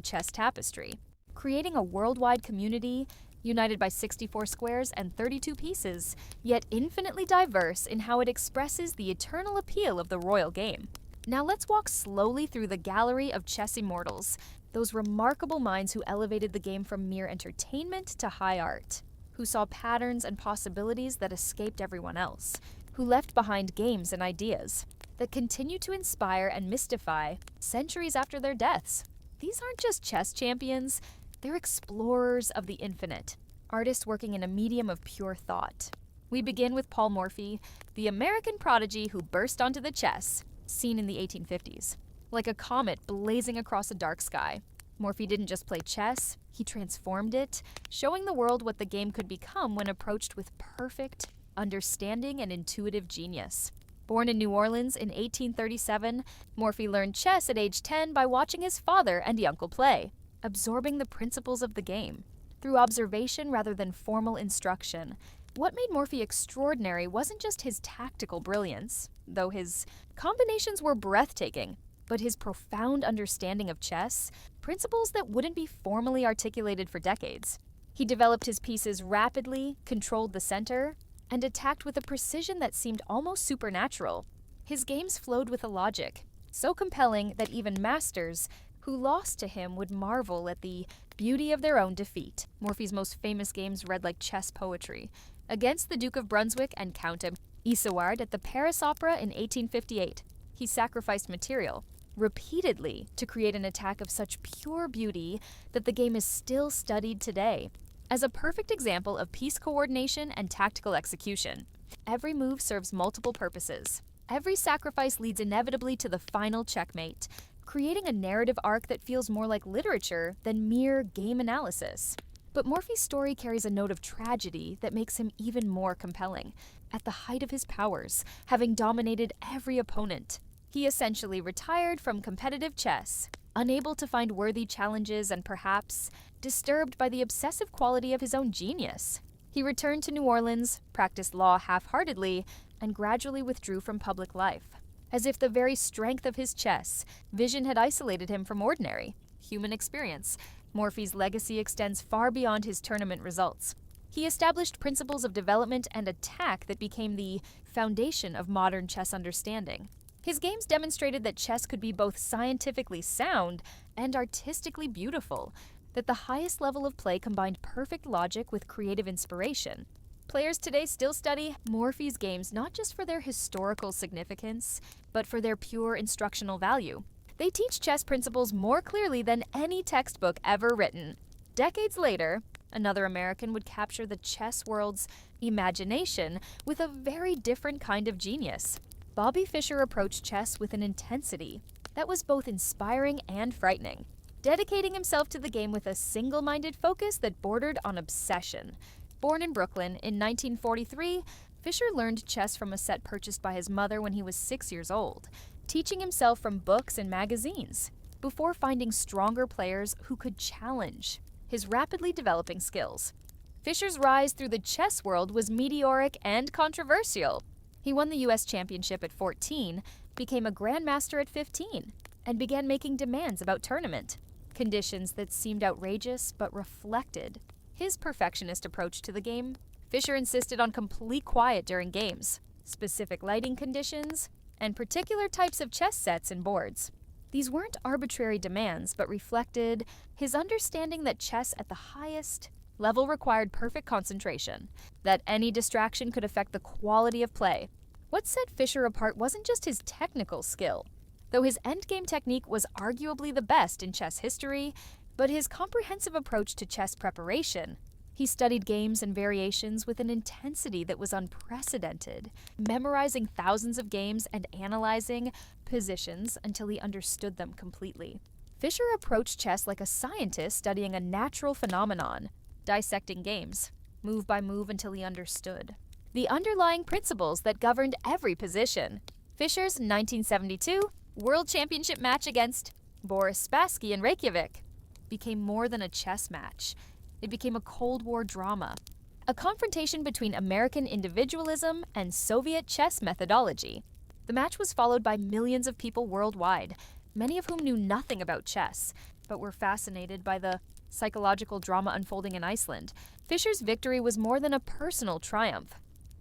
chess tapestry, creating a worldwide community united by 64 squares and 32 pieces, yet infinitely diverse in how it expresses the eternal appeal of the royal game. Now let's walk slowly through the gallery of chess immortals, those remarkable minds who elevated the game from mere entertainment to high art, who saw patterns and possibilities that escaped everyone else, who left behind games and ideas that continue to inspire and mystify centuries after their deaths. These aren't just chess champions, they're explorers of the infinite, artists working in a medium of pure thought. We begin with Paul Morphy, the American prodigy who burst onto the chess scene in the 1850s. Like a comet blazing across a dark sky, Morphy didn't just play chess, he transformed it, showing the world what the game could become when approached with perfect understanding and intuitive genius. Born in New Orleans in 1837, Morphy learned chess at age 10 by watching his father and uncle play, absorbing the principles of the game through observation rather than formal instruction. What made Morphy extraordinary wasn't just his tactical brilliance, though his combinations were breathtaking, but his profound understanding of chess, principles that wouldn't be formally articulated for decades. He developed his pieces rapidly, controlled the center, and attacked with a precision that seemed almost supernatural. His games flowed with a logic so compelling that even masters who lost to him would marvel at the beauty of their own defeat. Morphy's most famous games read like chess poetry. Against the Duke of Brunswick and Count Isouard at the Paris Opera in 1858, he sacrificed material repeatedly to create an attack of such pure beauty that the game is still studied today as a perfect example of piece coordination and tactical execution. Every move serves multiple purposes. Every sacrifice leads inevitably to the final checkmate, creating a narrative arc that feels more like literature than mere game analysis. But Morphy's story carries a note of tragedy that makes him even more compelling. At the height of his powers, having dominated every opponent, he essentially retired from competitive chess, unable to find worthy challenges and perhaps disturbed by the obsessive quality of his own genius. He returned to New Orleans, practiced law half-heartedly, and gradually withdrew from public life. As if the very strength of his chess vision had isolated him from ordinary human experience, Morphy's legacy extends far beyond his tournament results. He established principles of development and attack that became the foundation of modern chess understanding. His games demonstrated that chess could be both scientifically sound and artistically beautiful, that the highest level of play combined perfect logic with creative inspiration. Players today still study Morphy's games not just for their historical significance, but for their pure instructional value. They teach chess principles more clearly than any textbook ever written. Decades later, another American would capture the chess world's imagination with a very different kind of genius. Bobby Fischer approached chess with an intensity that was both inspiring and frightening, dedicating himself to the game with a single-minded focus that bordered on obsession. Born in Brooklyn in 1943, Fischer learned chess from a set purchased by his mother when he was 6 years old, teaching himself from books and magazines, before finding stronger players who could challenge his rapidly developing skills. Fischer's rise through the chess world was meteoric and controversial. He won the U.S. championship at 14, became a grandmaster at 15, and began making demands about tournament, conditions that seemed outrageous but reflected his perfectionist approach to the game. Fischer insisted on complete quiet during games, specific lighting conditions, and particular types of chess sets and boards. These weren't arbitrary demands, but reflected his understanding that chess at the highest level required perfect concentration, that any distraction could affect the quality of play. What set Fischer apart wasn't just his technical skill, though his endgame technique was arguably the best in chess history, but his comprehensive approach to chess preparation. He studied games and variations with an intensity that was unprecedented, memorizing thousands of games and analyzing positions until he understood them completely. Fischer approached chess like a scientist studying a natural phenomenon, dissecting games, move by move until he understood the underlying principles that governed every position. Fischer's 1972 World Championship match against Boris Spassky in Reykjavik became more than a chess match. It became a Cold War drama, a confrontation between American individualism and Soviet chess methodology. The match was followed by millions of people worldwide, many of whom knew nothing about chess, but were fascinated by the psychological drama unfolding in Iceland. Fischer's victory was more than a personal triumph.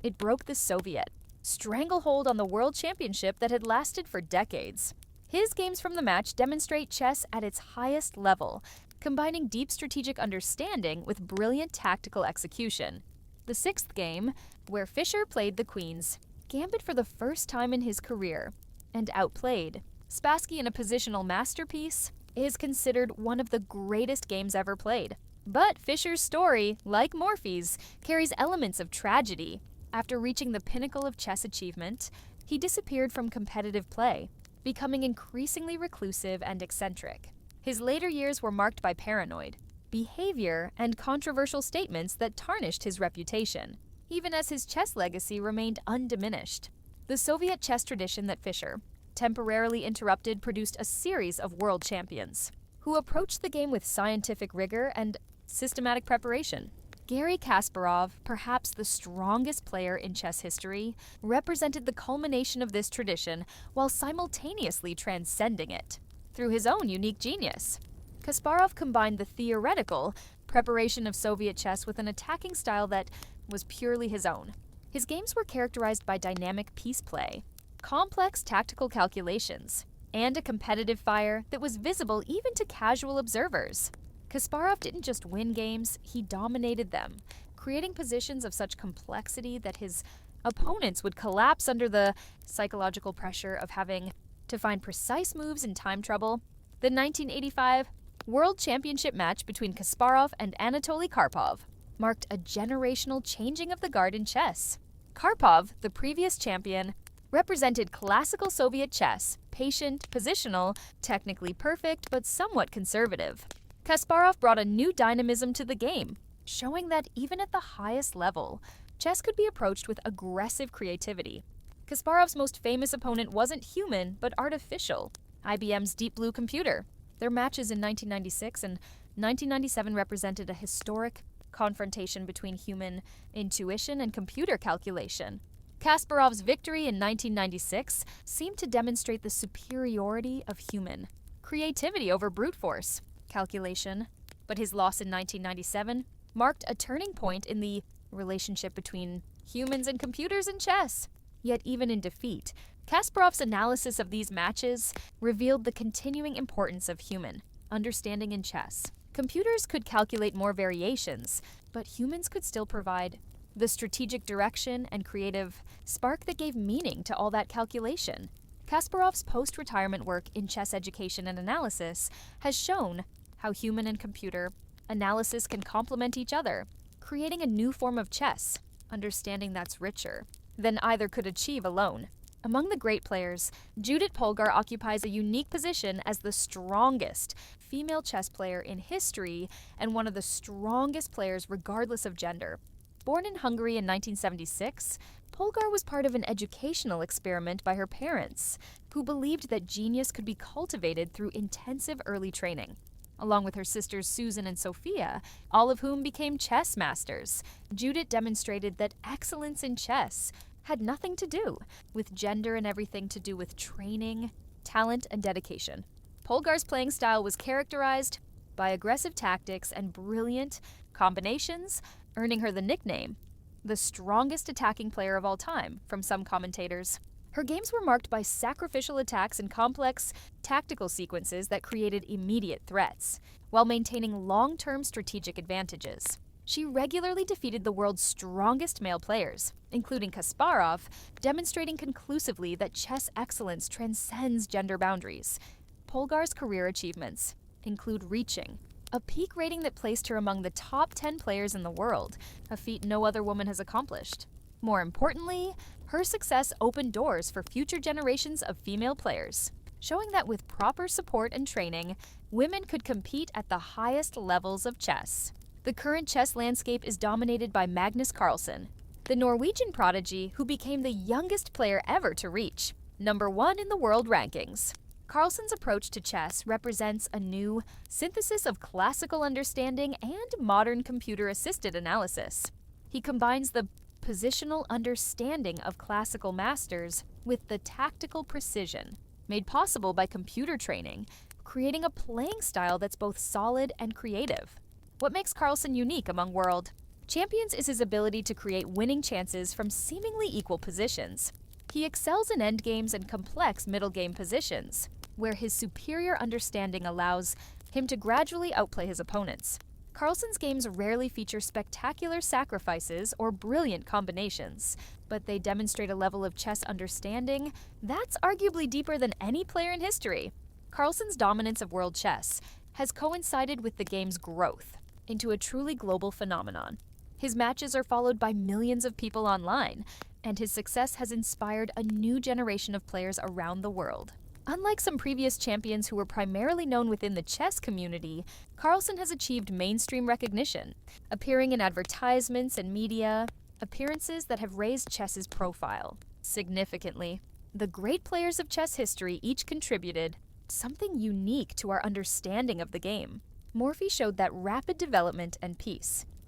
It broke the Soviet stranglehold on the World Championship that had lasted for decades. His games from the match demonstrate chess at its highest level, combining deep strategic understanding with brilliant tactical execution. The sixth game, where Fischer played the Queen's Gambit for the first time in his career and outplayed Spassky in a positional masterpiece, is considered one of the greatest games ever played. But Fischer's story, like Morphy's, carries elements of tragedy. After reaching the pinnacle of chess achievement, he disappeared from competitive play, becoming increasingly reclusive and eccentric. His later years were marked by paranoid behavior and controversial statements that tarnished his reputation, even as his chess legacy remained undiminished. The Soviet chess tradition that Fischer temporarily interrupted produced a series of world champions who approached the game with scientific rigor and systematic preparation. Garry Kasparov, perhaps the strongest player in chess history, represented the culmination of this tradition while simultaneously transcending it through his own unique genius. Kasparov combined the theoretical preparation of Soviet chess with an attacking style that was purely his own. His games were characterized by dynamic piece play, complex tactical calculations, and a competitive fire that was visible even to casual observers. Kasparov didn't just win games, he dominated them, creating positions of such complexity that his opponents would collapse under the psychological pressure of having to find precise moves in time trouble. The 1985 World Championship match between Kasparov and Anatoly Karpov marked a generational changing of the guard in chess. Karpov, the previous champion, represented classical Soviet chess, patient, positional, technically perfect, but somewhat conservative. Kasparov brought a new dynamism to the game, showing that even at the highest level, chess could be approached with aggressive creativity. Kasparov's most famous opponent wasn't human, but artificial, IBM's Deep Blue computer. Their matches in 1996 and 1997 represented a historic confrontation between human intuition and computer calculation. Kasparov's victory in 1996 seemed to demonstrate the superiority of human creativity over brute force calculation, but his loss in 1997 marked a turning point in the relationship between humans and computers in chess. Yet even in defeat, Kasparov's analysis of these matches revealed the continuing importance of human understanding in chess. Computers could calculate more variations, but humans could still provide the strategic direction and creative spark that gave meaning to all that calculation. Kasparov's post-retirement work in chess education and analysis has shown how human and computer analysis can complement each other, creating a new form of chess, understanding that's richer than either could achieve alone. Among the great players, Judith Polgar occupies a unique position as the strongest female chess player in history and one of the strongest players regardless of gender. Born in Hungary in 1976, Polgar was part of an educational experiment by her parents, who believed that genius could be cultivated through intensive early training. Along with her sisters Susan and Sophia, all of whom became chess masters, Judith demonstrated that excellence in chess had nothing to do with gender and everything to do with training, talent, and dedication. Polgar's playing style was characterized by aggressive tactics and brilliant combinations, earning her the nickname, the strongest attacking player of all time, from some commentators. Her games were marked by sacrificial attacks and complex tactical sequences that created immediate threats, while maintaining long-term strategic advantages. She regularly defeated the world's strongest male players, including Kasparov, demonstrating conclusively that chess excellence transcends gender boundaries. Polgar's career achievements include reaching a peak rating that placed her among the top 10 players in the world, a feat no other woman has accomplished. More importantly, her success opened doors for future generations of female players, showing that with proper support and training, women could compete at the highest levels of chess. The current chess landscape is dominated by Magnus Carlsen, the Norwegian prodigy who became the youngest player ever to reach #1 in the world rankings. Carlsen's approach to chess represents a new synthesis of classical understanding and modern computer-assisted analysis. He combines the positional understanding of classical masters with the tactical precision made possible by computer training, creating a playing style that's both solid and creative. What makes Carlsen unique among world champions is his ability to create winning chances from seemingly equal positions. He excels in endgames and complex middle game positions, where his superior understanding allows him to gradually outplay his opponents. Carlsen's games rarely feature spectacular sacrifices or brilliant combinations, but they demonstrate a level of chess understanding that's arguably deeper than any player in history. Carlsen's dominance of world chess has coincided with the game's growth into a truly global phenomenon. His matches are followed by millions of people online, and his success has inspired a new generation of players around the world. Unlike some previous champions who were primarily known within the chess community, Carlsen has achieved mainstream recognition, appearing in advertisements and media, appearances that have raised chess's profile significantly. The great players of chess history each contributed something unique to our understanding of the game. Morphy showed that rapid development and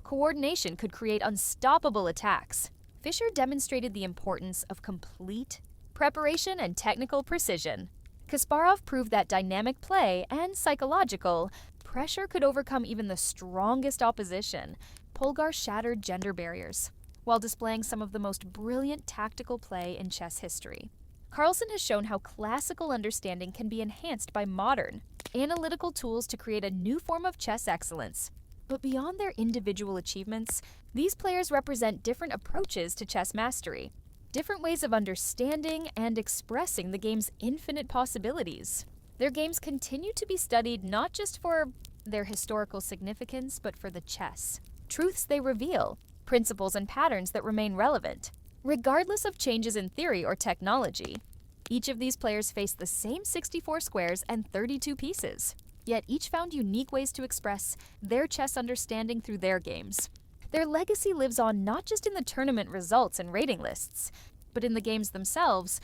coordination could create unstoppable attacks. Fischer demonstrated the importance of complete preparation and technical precision. Kasparov proved that dynamic play and psychological pressure could overcome even the strongest opposition. Polgar shattered gender barriers while displaying some of the most brilliant tactical play in chess history. Carlsen has shown how classical understanding can be enhanced by modern, analytical tools to create a new form of chess excellence. But beyond their individual achievements, these players represent different approaches to chess mastery, different ways of understanding and expressing the game's infinite possibilities. Their games continue to be studied not just for their historical significance, but for the chess truths they reveal, principles and patterns that remain relevant, regardless of changes in theory or technology. Each of these players faced the same 64 squares and 32 pieces, yet each found unique ways to express their chess understanding through their games. Their legacy lives on not just in the tournament results and rating lists, but in the games themselves,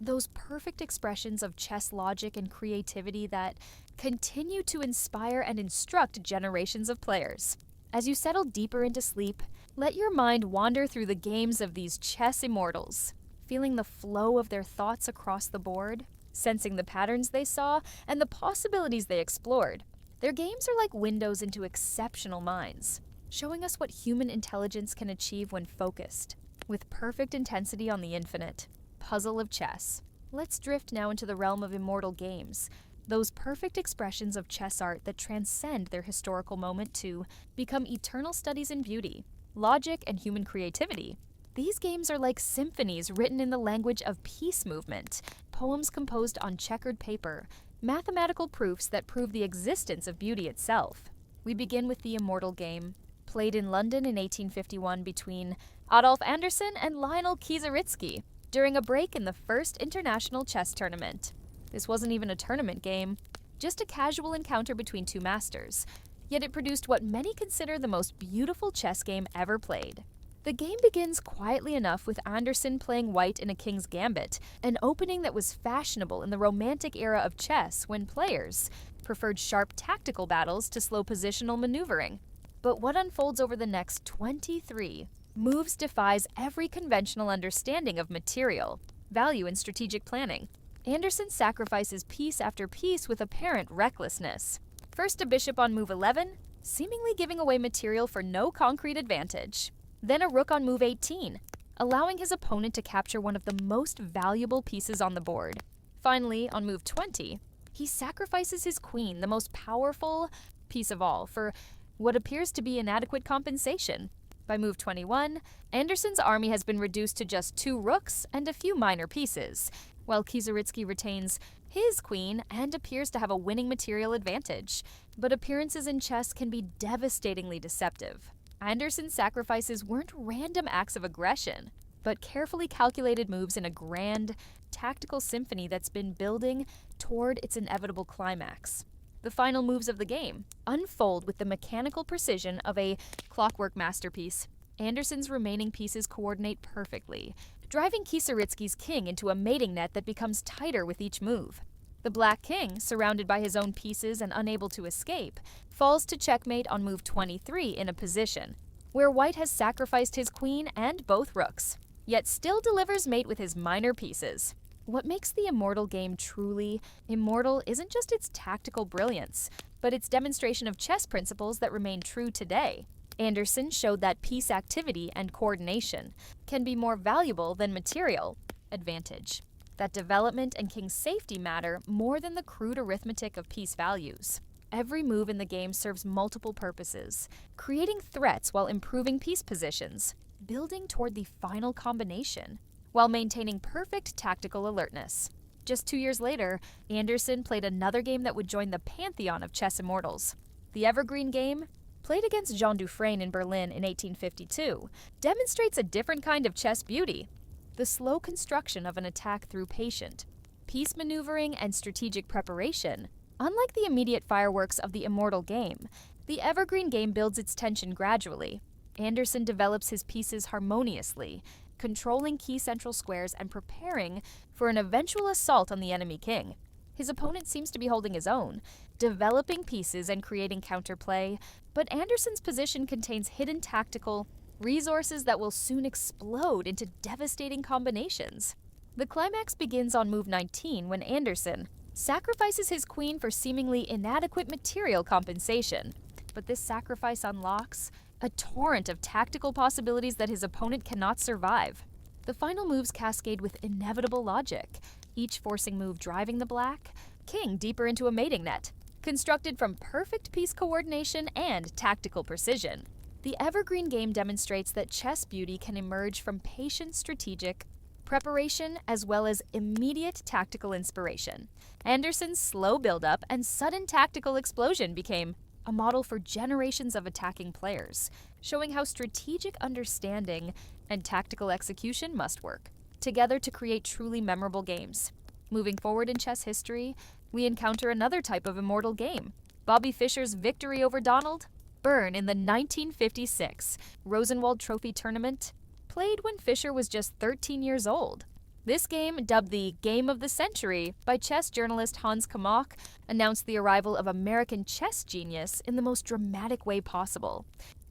those perfect expressions of chess logic and creativity that continue to inspire and instruct generations of players. As you settle deeper into sleep, let your mind wander through the games of these chess immortals, feeling the flow of their thoughts across the board, sensing the patterns they saw and the possibilities they explored. Their games are like windows into exceptional minds, showing us what human intelligence can achieve when focused, with perfect intensity on the infinite puzzle of chess. Let's drift now into the realm of immortal games, those perfect expressions of chess art that transcend their historical moment to become eternal studies in beauty, logic, and human creativity. These games are like symphonies written in the language of peace movement, poems composed on checkered paper, mathematical proofs that prove the existence of beauty itself. We begin with the Immortal game, played in London in 1851 between Adolf Anderssen and Lionel Kieseritzky during a break in the first international chess tournament. This wasn't even a tournament game, just a casual encounter between two masters, yet it produced what many consider the most beautiful chess game ever played. The game begins quietly enough with Anderssen playing white in a king's gambit, an opening that was fashionable in the romantic era of chess when players preferred sharp tactical battles to slow positional maneuvering. But what unfolds over the next 23 moves defies every conventional understanding of material, value, and strategic planning. Anderssen sacrifices piece after piece with apparent recklessness. First a bishop on move 11, seemingly giving away material for no concrete advantage. Then a rook on move 18, allowing his opponent to capture one of the most valuable pieces on the board. Finally, on move 20, he sacrifices his queen, the most powerful piece of all, for what appears to be inadequate compensation. By move 21, Anderssen's army has been reduced to just 2 rooks and a few minor pieces, while Kieseritzky retains his queen and appears to have a winning material advantage. But appearances in chess can be devastatingly deceptive. Anderson's sacrifices weren't random acts of aggression, but carefully calculated moves in a grand, tactical symphony that's been building toward its inevitable climax. The final moves of the game unfold with the mechanical precision of a clockwork masterpiece. Anderson's remaining pieces coordinate perfectly, driving Kieseritzky's king into a mating net that becomes tighter with each move. The black king, surrounded by his own pieces and unable to escape, falls to checkmate on move 23 in a position where white has sacrificed his queen and both rooks, yet still delivers mate with his minor pieces. What makes the Immortal game truly immortal isn't just its tactical brilliance, but its demonstration of chess principles that remain true today. Anderson showed that piece activity and coordination can be more valuable than material advantage, that development and king's safety matter more than the crude arithmetic of piece values. Every move in the game serves multiple purposes, creating threats while improving piece positions, building toward the final combination, while maintaining perfect tactical alertness. Just 2 years later, Anderson played another game that would join the pantheon of chess immortals. The evergreen game, played against Jean Dufresne in Berlin in 1852, demonstrates a different kind of chess beauty: the slow construction of an attack through patient piece maneuvering and strategic preparation. Unlike the immediate fireworks of the Immortal game, the evergreen game builds its tension gradually. Anderson develops his pieces harmoniously, controlling key central squares and preparing for an eventual assault on the enemy king. His opponent seems to be holding his own, developing pieces and creating counterplay, but Anderson's position contains hidden tactical resources that will soon explode into devastating combinations. The climax begins on move 19 when Anderson sacrifices his queen for seemingly inadequate material compensation, but this sacrifice unlocks a torrent of tactical possibilities that his opponent cannot survive. The final moves cascade with inevitable logic, each forcing move driving the black king deeper into a mating net, constructed from perfect piece coordination and tactical precision. The evergreen game demonstrates that chess beauty can emerge from patient strategic preparation as well as immediate tactical inspiration. Anderson's slow build-up and sudden tactical explosion became a model for generations of attacking players, showing how strategic understanding and tactical execution must work together to create truly memorable games. Moving forward in chess history, we encounter another type of immortal game: Bobby Fischer's victory over Donald Byrne in the 1956 Rosenwald Trophy tournament, played when Fischer was just 13 years old. This game, dubbed the Game of the Century by chess journalist Hans Kamach, announced the arrival of American chess genius in the most dramatic way possible.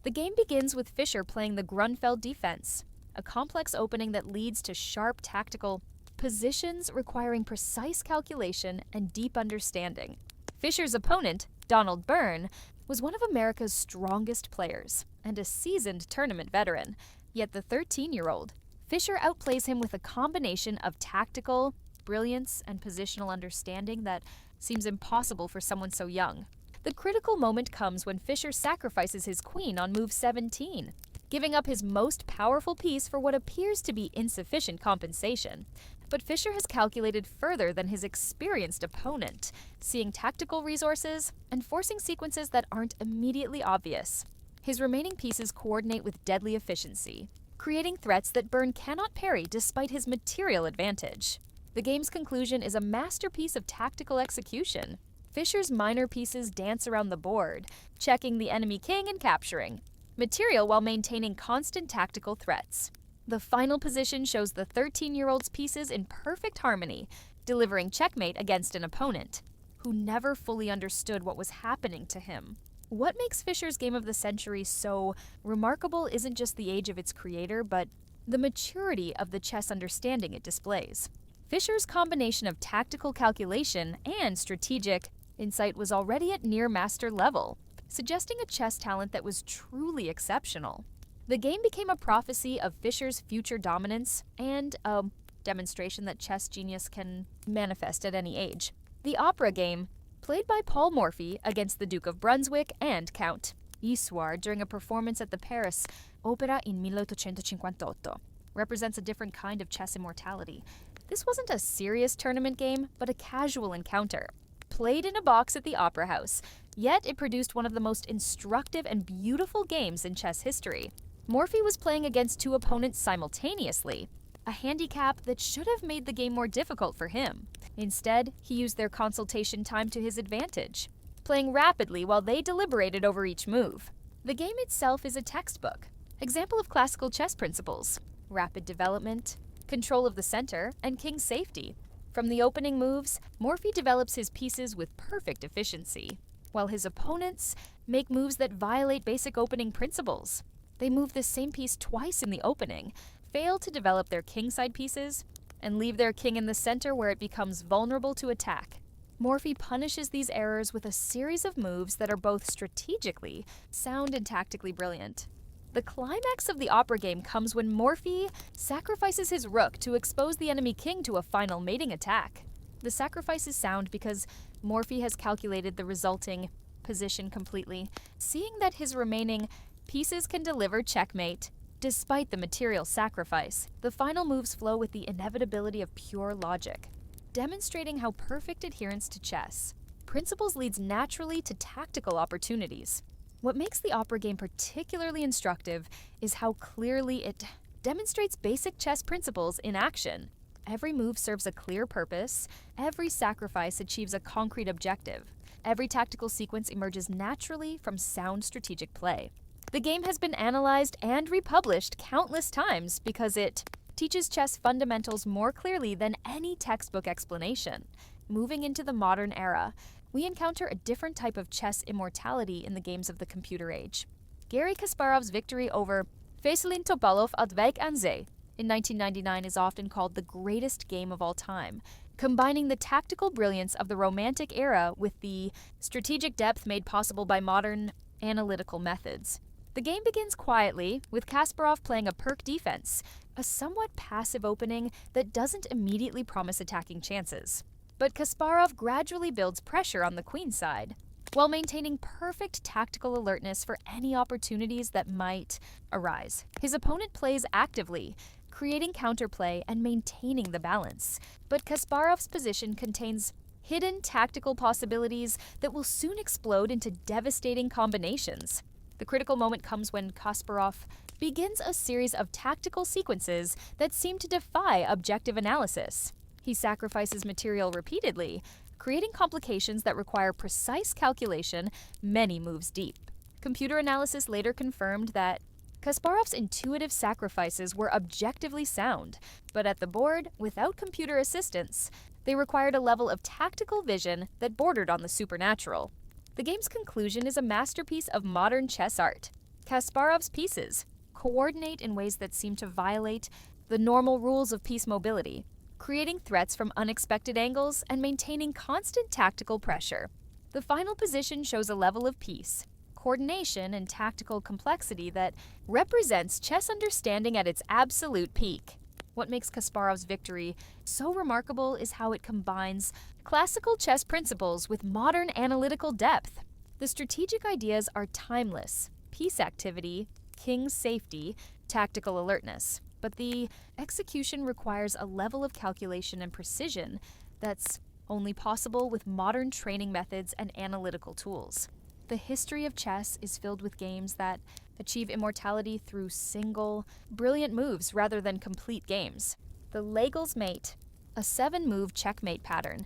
The game begins with Fischer playing the Grunfeld defense, a complex opening that leads to sharp tactical positions requiring precise calculation and deep understanding. Fischer's opponent, Donald Byrne, was one of America's strongest players and a seasoned tournament veteran, yet the 13-year-old Fischer outplays him with a combination of tactical brilliance and positional understanding that seems impossible for someone so young. The critical moment comes when Fischer sacrifices his queen on move 17, giving up his most powerful piece for what appears to be insufficient compensation. But Fischer has calculated further than his experienced opponent, seeing tactical resources and forcing sequences that aren't immediately obvious. His remaining pieces coordinate with deadly efficiency, creating threats that Byrne cannot parry despite his material advantage. The game's conclusion is a masterpiece of tactical execution. Fischer's minor pieces dance around the board, checking the enemy king and capturing material while maintaining constant tactical threats. The final position shows the 13-year-old's pieces in perfect harmony, delivering checkmate against an opponent who never fully understood what was happening to him. What makes Fischer's Game of the Century so remarkable isn't just the age of its creator, but the maturity of the chess understanding it displays. Fischer's combination of tactical calculation and strategic insight was already at near master level, suggesting a chess talent that was truly exceptional. The game became a prophecy of Fischer's future dominance and a demonstration that chess genius can manifest at any age. The opera game, played by Paul Morphy against the Duke of Brunswick and Count Isouard during a performance at the Paris Opera in 1858, represents a different kind of chess immortality. This wasn't a serious tournament game, but a casual encounter. played in a box at the Opera House, yet it produced one of the most instructive and beautiful games in chess history. Morphy was playing against two opponents simultaneously, a handicap that should have made the game more difficult for him. Instead, he used their consultation time to his advantage, playing rapidly while they deliberated over each move. The game itself is a textbook, example of classical chess principles: rapid development, control of the center, and king's safety. From the opening moves, Morphy develops his pieces with perfect efficiency, while his opponents make moves that violate basic opening principles. They move the same piece twice in the opening, fail to develop their kingside pieces, and leave their king in the center where it becomes vulnerable to attack. Morphy punishes these errors with a series of moves that are both strategically sound and tactically brilliant. The climax of the opera game comes when Morphy sacrifices his rook to expose the enemy king to a final mating attack. The sacrifice is sound because Morphy has calculated the resulting position completely, seeing that his remaining pieces can deliver checkmate. Despite the material sacrifice, the final moves flow with the inevitability of pure logic, demonstrating how perfect adherence to chess principles leads naturally to tactical opportunities. What makes the opera game particularly instructive is how clearly it demonstrates basic chess principles in action. Every move serves a clear purpose, every sacrifice achieves a concrete objective, every tactical sequence emerges naturally from sound strategic play. The game has been analyzed and republished countless times because it teaches chess fundamentals more clearly than any textbook explanation. Moving into the modern era, we encounter a different type of chess immortality in the games of the computer age. Garry Kasparov's victory over Veselin Topalov at Wijk aan Zee in 1999 is often called the greatest game of all time, combining the tactical brilliance of the Romantic era with the strategic depth made possible by modern analytical methods. The game begins quietly, with Kasparov playing a perk defense, a somewhat passive opening that doesn't immediately promise attacking chances. But Kasparov gradually builds pressure on the queen side, while maintaining perfect tactical alertness for any opportunities that might arise. His opponent plays actively, creating counterplay and maintaining the balance. But Kasparov's position contains hidden tactical possibilities that will soon explode into devastating combinations. The critical moment comes when Kasparov begins a series of tactical sequences that seem to defy objective analysis. He sacrifices material repeatedly, creating complications that require precise calculation many moves deep. Computer analysis later confirmed that Kasparov's intuitive sacrifices were objectively sound, but at the board, without computer assistance, they required a level of tactical vision that bordered on the supernatural. The game's conclusion is a masterpiece of modern chess art. Kasparov's pieces coordinate in ways that seem to violate the normal rules of piece mobility, creating threats from unexpected angles and maintaining constant tactical pressure. The final position shows a level of piece, coordination, and tactical complexity that represents chess understanding at its absolute peak. What makes Kasparov's victory so remarkable is how it combines classical chess principles with modern analytical depth. The strategic ideas are timeless: piece activity, king's safety, tactical alertness. But the execution requires a level of calculation and precision that's only possible with modern training methods and analytical tools. The history of chess is filled with games that achieve immortality through single, brilliant moves rather than complete games. The Legal's Mate, a 7-move checkmate pattern,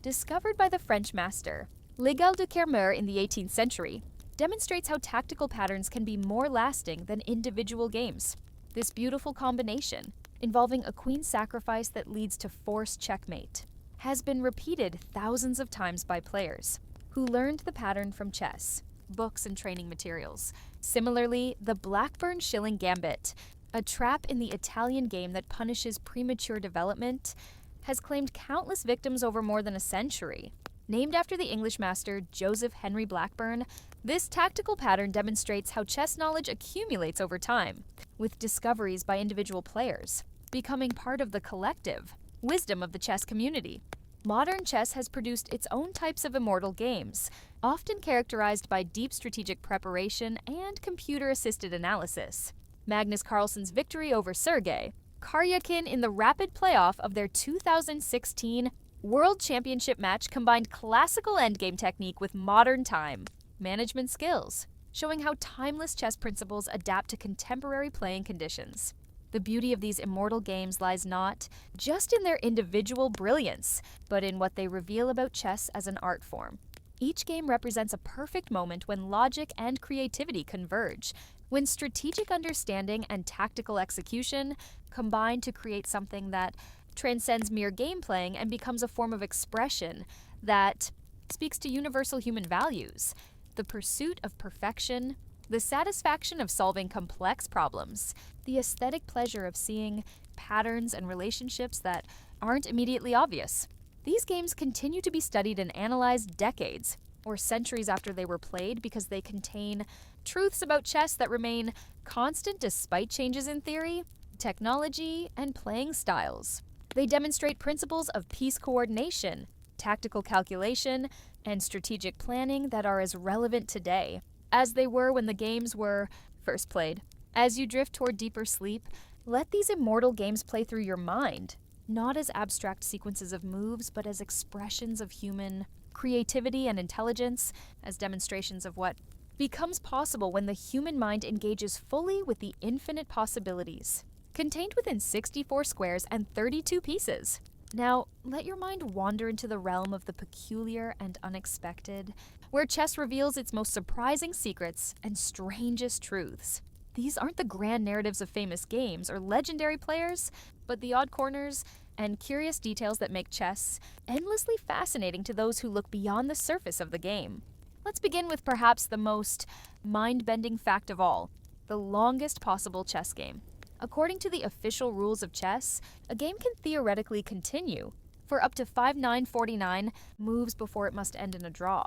discovered by the French master Legal de Kermeur in the 18th century, demonstrates how tactical patterns can be more lasting than individual games. This beautiful combination, involving a queen sacrifice that leads to forced checkmate, has been repeated thousands of times by players who learned the pattern from chess, books, and training materials. Similarly, the Blackburn Shilling Gambit, a trap in the Italian game that punishes premature development, has claimed countless victims over more than a century. Named after the English master Joseph Henry Blackburn, this tactical pattern demonstrates how chess knowledge accumulates over time, with discoveries by individual players becoming part of the collective wisdom of the chess community. Modern chess has produced its own types of immortal games, often characterized by deep strategic preparation and computer-assisted analysis. Magnus Carlsen's victory over Sergei Karyakin in the rapid playoff of their 2016 World Championship match combined classical endgame technique with modern time management skills, showing how timeless chess principles adapt to contemporary playing conditions. The beauty of these immortal games lies not just in their individual brilliance, but in what they reveal about chess as an art form. Each game represents a perfect moment when logic and creativity converge, when strategic understanding and tactical execution combine to create something that transcends mere game playing and becomes a form of expression that speaks to universal human values, the pursuit of perfection, the satisfaction of solving complex problems, the aesthetic pleasure of seeing patterns and relationships that aren't immediately obvious. These games continue to be studied and analyzed decades or centuries after they were played because they contain truths about chess that remain constant despite changes in theory, technology, and playing styles. They demonstrate principles of piece coordination, tactical calculation, and strategic planning that are as relevant today as they were when the games were first played. As you drift toward deeper sleep, let these immortal games play through your mind, not as abstract sequences of moves, but as expressions of human creativity and intelligence, as demonstrations of what becomes possible when the human mind engages fully with the infinite possibilities, contained within 64 squares and 32 pieces. Now, let your mind wander into the realm of the peculiar and unexpected, where chess reveals its most surprising secrets and strangest truths. These aren't the grand narratives of famous games or legendary players, but the odd corners and curious details that make chess endlessly fascinating to those who look beyond the surface of the game. Let's begin with perhaps the most mind-bending fact of all, the longest possible chess game. According to the official rules of chess, a game can theoretically continue for up to 5-9-49 moves before it must end in a draw.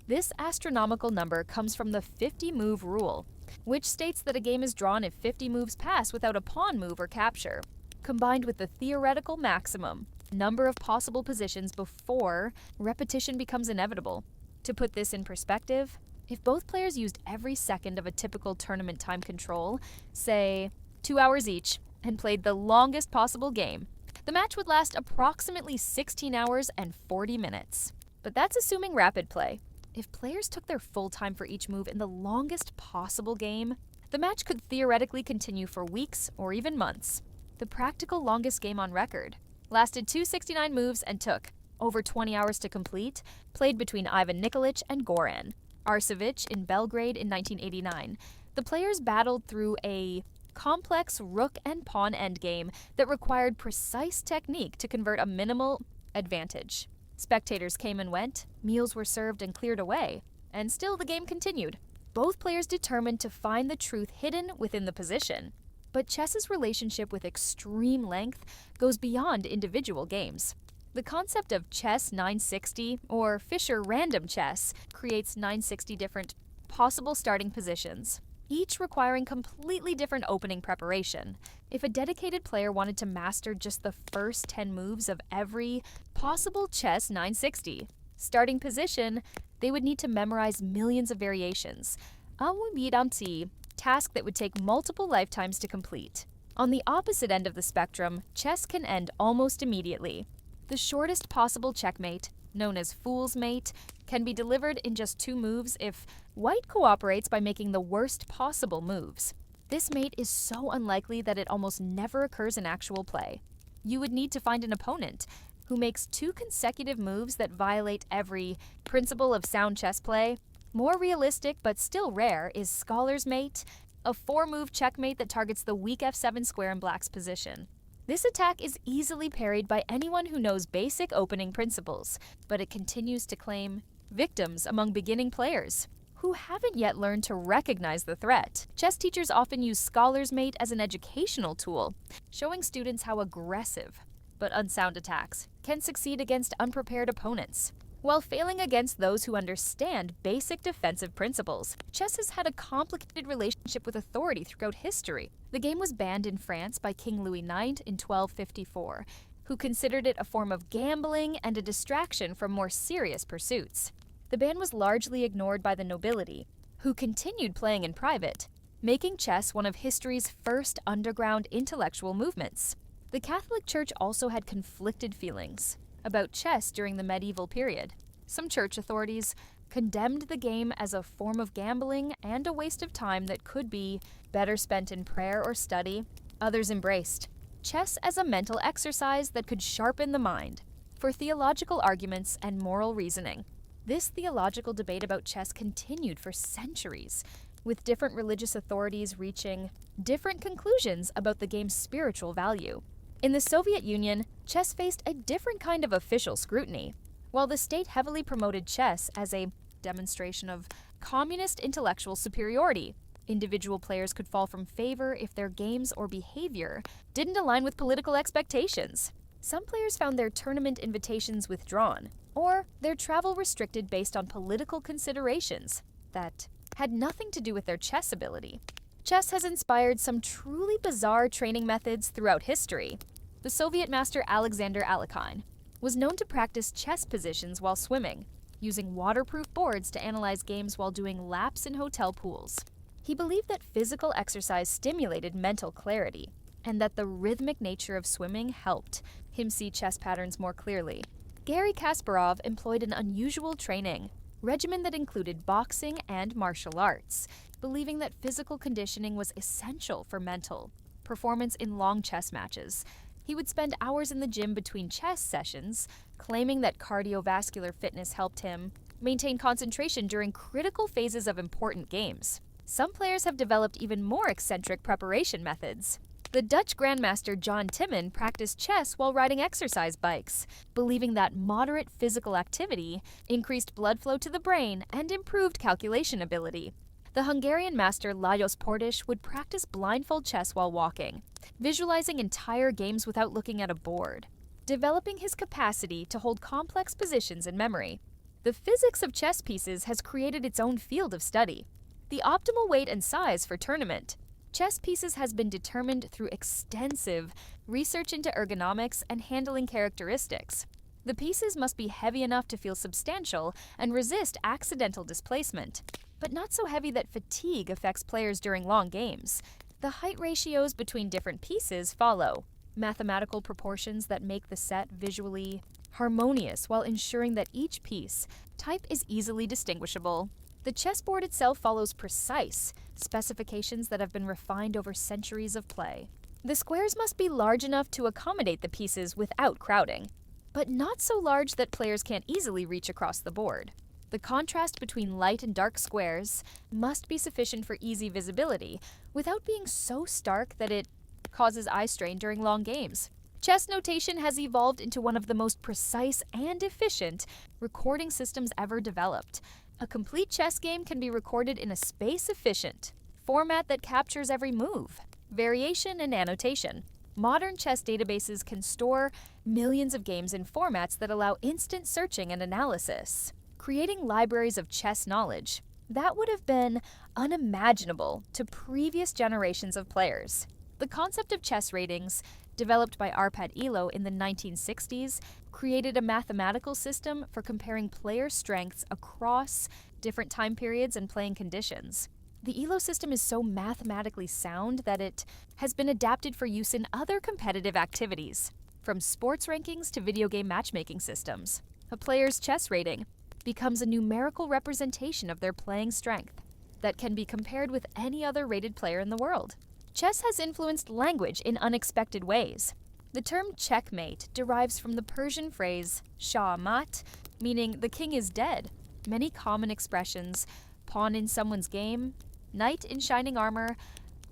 This astronomical number comes from the 50-move rule, which states that a game is drawn if 50 moves pass without a pawn move or capture, combined with the theoretical maximum number of possible positions before repetition becomes inevitable. To put this in perspective, if both players used every second of a typical tournament time control, say 2 hours each, and played the longest possible game, the match would last approximately 16 hours and 40 minutes. But that's assuming rapid play. If players took their full time for each move in the longest possible game, the match could theoretically continue for weeks or even months. The practical longest game on record lasted 269 moves and took over 20 hours to complete, played between Ivan Nikolic and Goran Arcevic in Belgrade in 1989. The players battled through a complex rook and pawn endgame that required precise technique to convert a minimal advantage. Spectators came and went, meals were served and cleared away, and still the game continued. Both players determined to find the truth hidden within the position. But chess's relationship with extreme length goes beyond individual games. The concept of chess 960, or Fischer random chess, creates 960 different possible starting positions, each requiring completely different opening preparation. If a dedicated player wanted to master just the first 10 moves of every possible chess 960 starting position, they would need to memorize millions of variations, a task that would take multiple lifetimes to complete. On the opposite end of the spectrum, chess can end almost immediately. The shortest possible checkmate, known as fool's mate, can be delivered in just 2 moves if white cooperates by making the worst possible moves. This mate is so unlikely that it almost never occurs in actual play. You would need to find an opponent who makes 2 consecutive moves that violate every principle of sound chess play. More realistic but still rare is Scholar's Mate, a 4-move checkmate that targets the weak f7 square in black's position. This attack is easily parried by anyone who knows basic opening principles, but it continues to claim victims among beginning players who haven't yet learned to recognize the threat. Chess teachers often use Scholar's Mate as an educational tool, showing students how aggressive but unsound attacks can succeed against unprepared opponents, while failing against those who understand basic defensive principles. Chess has had a complicated relationship with authority throughout history. The game was banned in France by King Louis IX in 1254, who considered it a form of gambling and a distraction from more serious pursuits. The ban was largely ignored by the nobility, who continued playing in private, making chess one of history's first underground intellectual movements. The Catholic Church also had conflicted feelings. about chess during the medieval period. Some church authorities condemned the game as a form of gambling and a waste of time that could be better spent in prayer or study. Others embraced chess as a mental exercise that could sharpen the mind for theological arguments and moral reasoning. This theological debate about chess continued for centuries, with different religious authorities reaching different conclusions about the game's spiritual value. In the Soviet Union, chess faced a different kind of official scrutiny. While the state heavily promoted chess as a demonstration of communist intellectual superiority, individual players could fall from favor if their games or behavior didn't align with political expectations. Some players found their tournament invitations withdrawn, or their travel restricted based on political considerations that had nothing to do with their chess ability. Chess has inspired some truly bizarre training methods throughout history. The Soviet master Alexander Alekhine was known to practice chess positions while swimming, using waterproof boards to analyze games while doing laps in hotel pools. He believed that physical exercise stimulated mental clarity, and that the rhythmic nature of swimming helped him see chess patterns more clearly. Garry Kasparov employed an unusual training regimen that included boxing and martial arts, believing that physical conditioning was essential for mental performance in long chess matches. He would spend hours in the gym between chess sessions, claiming that cardiovascular fitness helped him maintain concentration during critical phases of important games. Some players have developed even more eccentric preparation methods. The Dutch grandmaster John Timman practiced chess while riding exercise bikes, believing that moderate physical activity increased blood flow to the brain and improved calculation ability. The Hungarian master Lajos Portis would practice blindfold chess while walking, visualizing entire games without looking at a board, developing his capacity to hold complex positions in memory. The physics of chess pieces has created its own field of study. The optimal weight and size for tournament chess pieces has been determined through extensive research into ergonomics and handling characteristics. The pieces must be heavy enough to feel substantial and resist accidental displacement, but not so heavy that fatigue affects players during long games. The height ratios between different pieces follow mathematical proportions that make the set visually harmonious while ensuring that each piece type is easily distinguishable. The chessboard itself follows precise specifications that have been refined over centuries of play. The squares must be large enough to accommodate the pieces without crowding, but not so large that players can't easily reach across the board. The contrast between light and dark squares must be sufficient for easy visibility, without being so stark that it causes eye strain during long games. Chess notation has evolved into one of the most precise and efficient recording systems ever developed. A complete chess game can be recorded in a space-efficient format that captures every move, variation, and annotation. Modern chess databases can store millions of games in formats that allow instant searching and analysis, creating libraries of chess knowledge that would have been unimaginable to previous generations of players. The concept of chess ratings, developed by Arpad Elo in the 1960s, created a mathematical system for comparing player strengths across different time periods and playing conditions. The Elo system is so mathematically sound that it has been adapted for use in other competitive activities, from sports rankings to video game matchmaking systems. A player's chess rating becomes a numerical representation of their playing strength that can be compared with any other rated player in the world. Chess has influenced language in unexpected ways. The term checkmate derives from the Persian phrase shah mat, meaning the king is dead. Many common expressions, pawn in someone's game, knight in shining armor,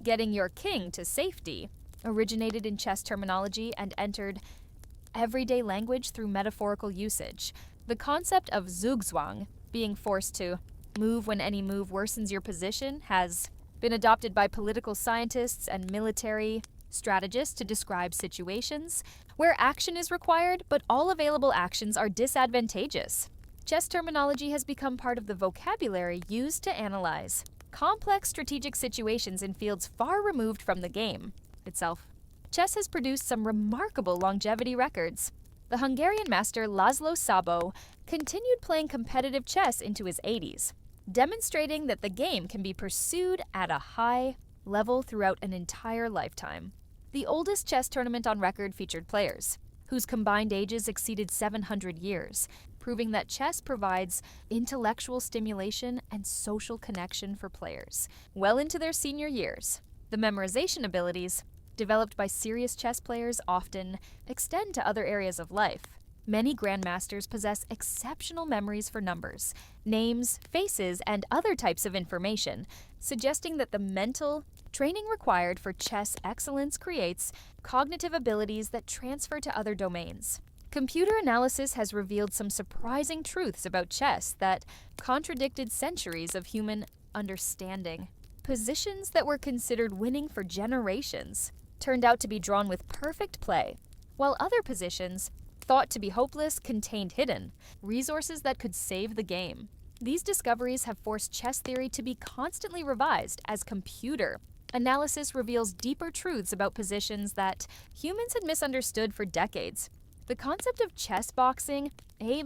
getting your king to safety, originated in chess terminology and entered everyday language through metaphorical usage. The concept of zugzwang, being forced to move when any move worsens your position, has been adopted by political scientists and military strategists to describe situations where action is required, but all available actions are disadvantageous. Chess terminology has become part of the vocabulary used to analyze complex strategic situations in fields far removed from the game itself. Chess has produced some remarkable longevity records. The Hungarian master Laszlo Szabó continued playing competitive chess into his 80s, demonstrating that the game can be pursued at a high level throughout an entire lifetime. The oldest chess tournament on record featured players whose combined ages exceeded 700 years, proving that chess provides intellectual stimulation and social connection for players well into their senior years. The memorization abilities, developed by serious chess players, often extend to other areas of life. Many grandmasters possess exceptional memories for numbers, names, faces, and other types of information, suggesting that the mental training required for chess excellence creates cognitive abilities that transfer to other domains. Computer analysis has revealed some surprising truths about chess that contradicted centuries of human understanding. Positions that were considered winning for generations turned out to be drawn with perfect play, while other positions, thought to be hopeless, contained hidden resources that could save the game. These discoveries have forced chess theory to be constantly revised as computer analysis reveals deeper truths about positions that humans had misunderstood for decades. The concept of chess boxing, a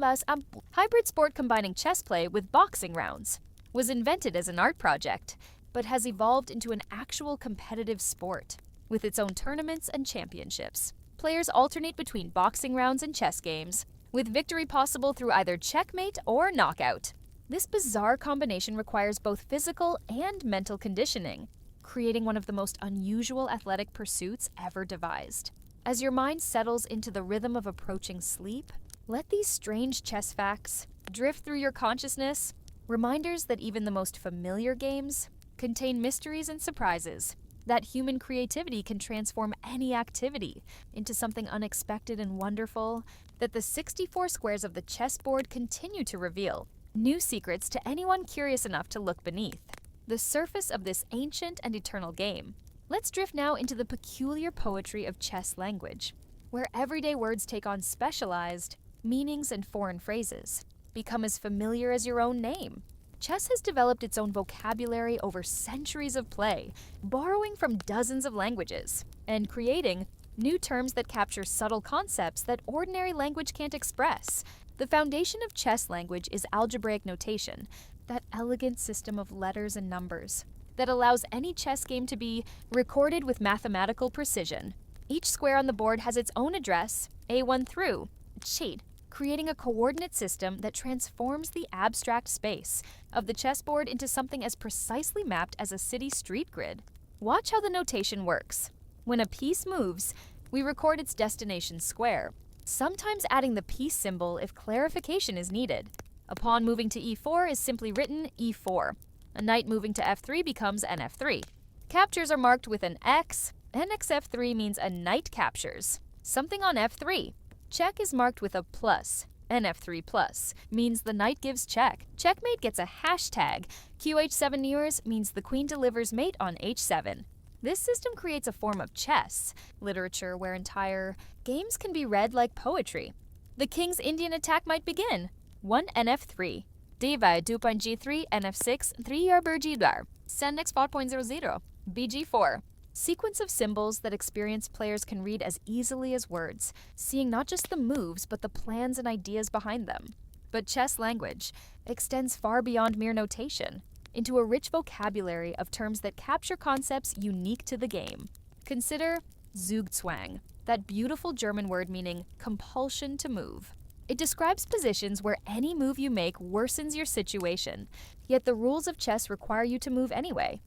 hybrid sport combining chess play with boxing rounds, was invented as an art project, but has evolved into an actual competitive sport, with its own tournaments and championships. Players alternate between boxing rounds and chess games, with victory possible through either checkmate or knockout. This bizarre combination requires both physical and mental conditioning, creating one of the most unusual athletic pursuits ever devised. As your mind settles into the rhythm of approaching sleep, let these strange chess facts drift through your consciousness, reminders that even the most familiar games contain mysteries and surprises, that human creativity can transform any activity into something unexpected and wonderful, that the 64 squares of the chessboard continue to reveal new secrets to anyone curious enough to look beneath the surface of this ancient and eternal game. Let's drift now into the peculiar poetry of chess language, where everyday words take on specialized meanings and foreign phrases, become as familiar as your own name. Chess has developed its own vocabulary over centuries of play, borrowing from dozens of languages, and creating new terms that capture subtle concepts that ordinary language can't express. The foundation of chess language is algebraic notation, that elegant system of letters and numbers that allows any chess game to be recorded with mathematical precision. Each square on the board has its own address, A1 through shade, creating a coordinate system that transforms the abstract space of the chessboard into something as precisely mapped as a city street grid. Watch how the notation works. When a piece moves, we record its destination square, sometimes adding the piece symbol if clarification is needed. A pawn moving to e4 is simply written e4. A knight moving to f3 becomes nf3. Captures are marked with an x. NXF3 means a knight captures something on f3. Check is marked with a plus. NF3 plus means the knight gives check. Checkmate gets a hashtag. QH7 nears means the queen delivers mate on h7. This system creates a form of chess literature where entire games can be read like poetry. The king's Indian attack might begin. 1 NF3. Diva 2.G3 NF6 3 G-bar. Send next 4.00. BG4. Sequence of symbols that experienced players can read as easily as words, seeing not just the moves but the plans and ideas behind them. But chess language extends far beyond mere notation, into a rich vocabulary of terms that capture concepts unique to the game. Consider Zugzwang, that beautiful German word meaning compulsion to move. It describes positions where any move you make worsens your situation, yet the rules of chess require you to move anyway.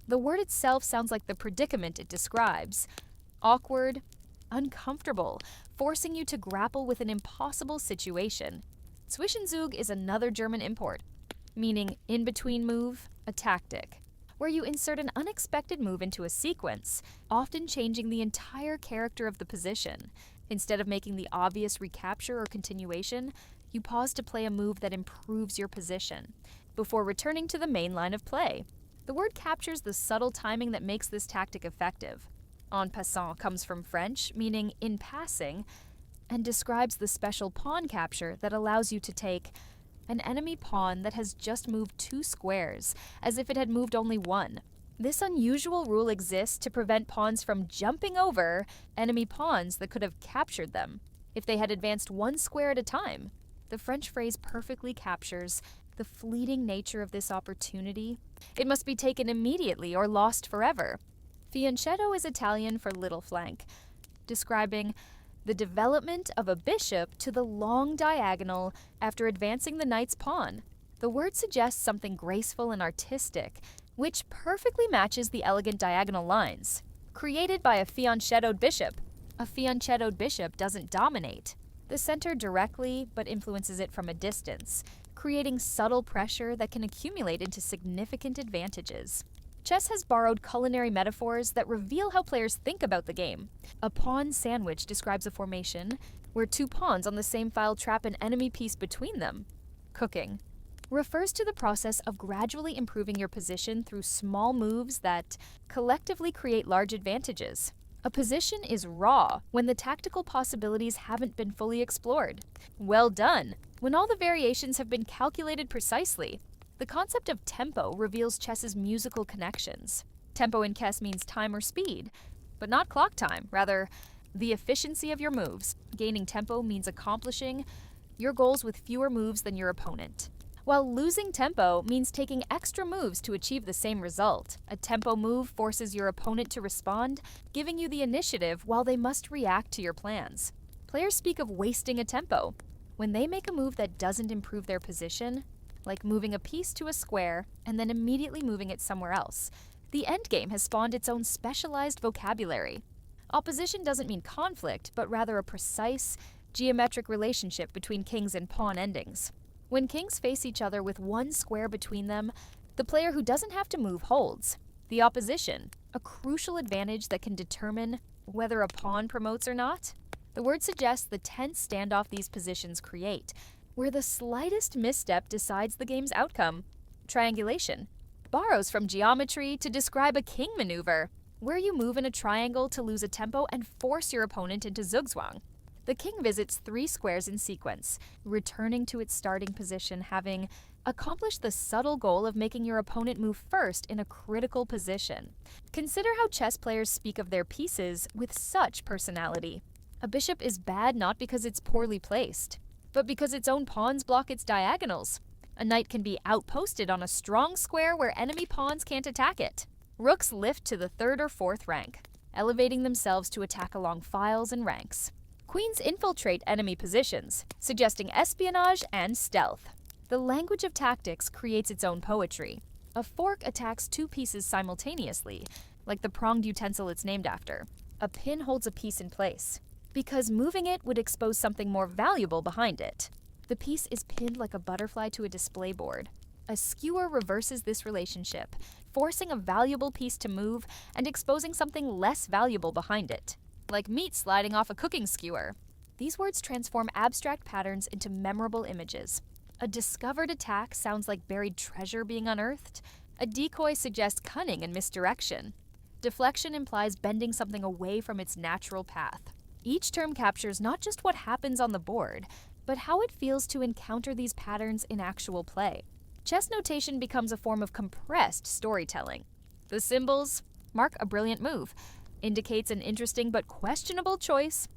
The word itself sounds like the predicament it describes. Awkward, uncomfortable, forcing you to grapple with an impossible situation. Zwischenzug is another German import, meaning in-between move, a tactic, where you insert an unexpected move into a sequence, often changing the entire character of the position. Instead of making the obvious recapture or continuation, you pause to play a move that improves your position, before returning to the main line of play. The word captures the subtle timing that makes this tactic effective. En passant comes from French, meaning in passing, and describes the special pawn capture that allows you to take an enemy pawn that has just moved 2 squares, as if it had moved only 1. This unusual rule exists to prevent pawns from jumping over enemy pawns that could have captured them if they had advanced 1 square at a time. The French phrase perfectly captures the fleeting nature of this opportunity. It must be taken immediately or lost forever. Fianchetto is Italian for little flank, describing the development of a bishop to the long diagonal after advancing the knight's pawn. The word suggests something graceful and artistic, which perfectly matches the elegant diagonal lines. Created by a fianchettoed bishop. A fianchettoed bishop doesn't dominate the center directly, but influences it from a distance, creating subtle pressure that can accumulate into significant advantages. Chess has borrowed culinary metaphors that reveal how players think about the game. A pawn sandwich describes a formation where two pawns on the same file trap an enemy piece between them. Cooking refers to the process of gradually improving your position through small moves that collectively create large advantages. A position is raw when the tactical possibilities haven't been fully explored. Well done when all the variations have been calculated precisely. The concept of tempo reveals chess's musical connections. Tempo in chess means time or speed, but not clock time, rather, the efficiency of your moves. Gaining tempo means accomplishing your goals with fewer moves than your opponent, while losing tempo means taking extra moves to achieve the same result. A tempo move forces your opponent to respond, giving you the initiative while they must react to your plans. Players speak of wasting a tempo when they make a move that doesn't improve their position, like moving a piece to a square and then immediately moving it somewhere else. The endgame has spawned its own specialized vocabulary. Opposition doesn't mean conflict, but rather a precise, geometric relationship between kings and pawn endings. When kings face each other with one square between them, the player who doesn't have to move holds. The opposition, a crucial advantage that can determine whether a pawn promotes or not. The word suggests the tense standoff these positions create, where the slightest misstep decides the game's outcome. Triangulation borrows from geometry to describe a king maneuver, where you move in a triangle to lose a tempo and force your opponent into zugzwang. The king visits 3 squares in sequence, returning to its starting position, having accomplished the subtle goal of making your opponent move first in a critical position. Consider how chess players speak of their pieces with such personality. A bishop is bad not because it's poorly placed, but because its own pawns block its diagonals. A knight can be outposted on a strong square where enemy pawns can't attack it. Rooks lift to the 3rd or 4th rank, elevating themselves to attack along files and ranks. Queens infiltrate enemy positions, suggesting espionage and stealth. The language of tactics creates its own poetry. A fork attacks 2 pieces simultaneously, like the pronged utensil it's named after. A pin holds a piece in place, because moving it would expose something more valuable behind it. The piece is pinned like a butterfly to a display board. A skewer reverses this relationship, forcing a valuable piece to move and exposing something less valuable behind it, like meat sliding off a cooking skewer. These words transform abstract patterns into memorable images. A discovered attack sounds like buried treasure being unearthed. A decoy suggests cunning and misdirection. Deflection implies bending something away from its natural path. Each term captures not just what happens on the board, but how it feels to encounter these patterns in actual play. Chess notation becomes a form of compressed storytelling. The symbols mark a brilliant move, indicates an interesting but questionable choice,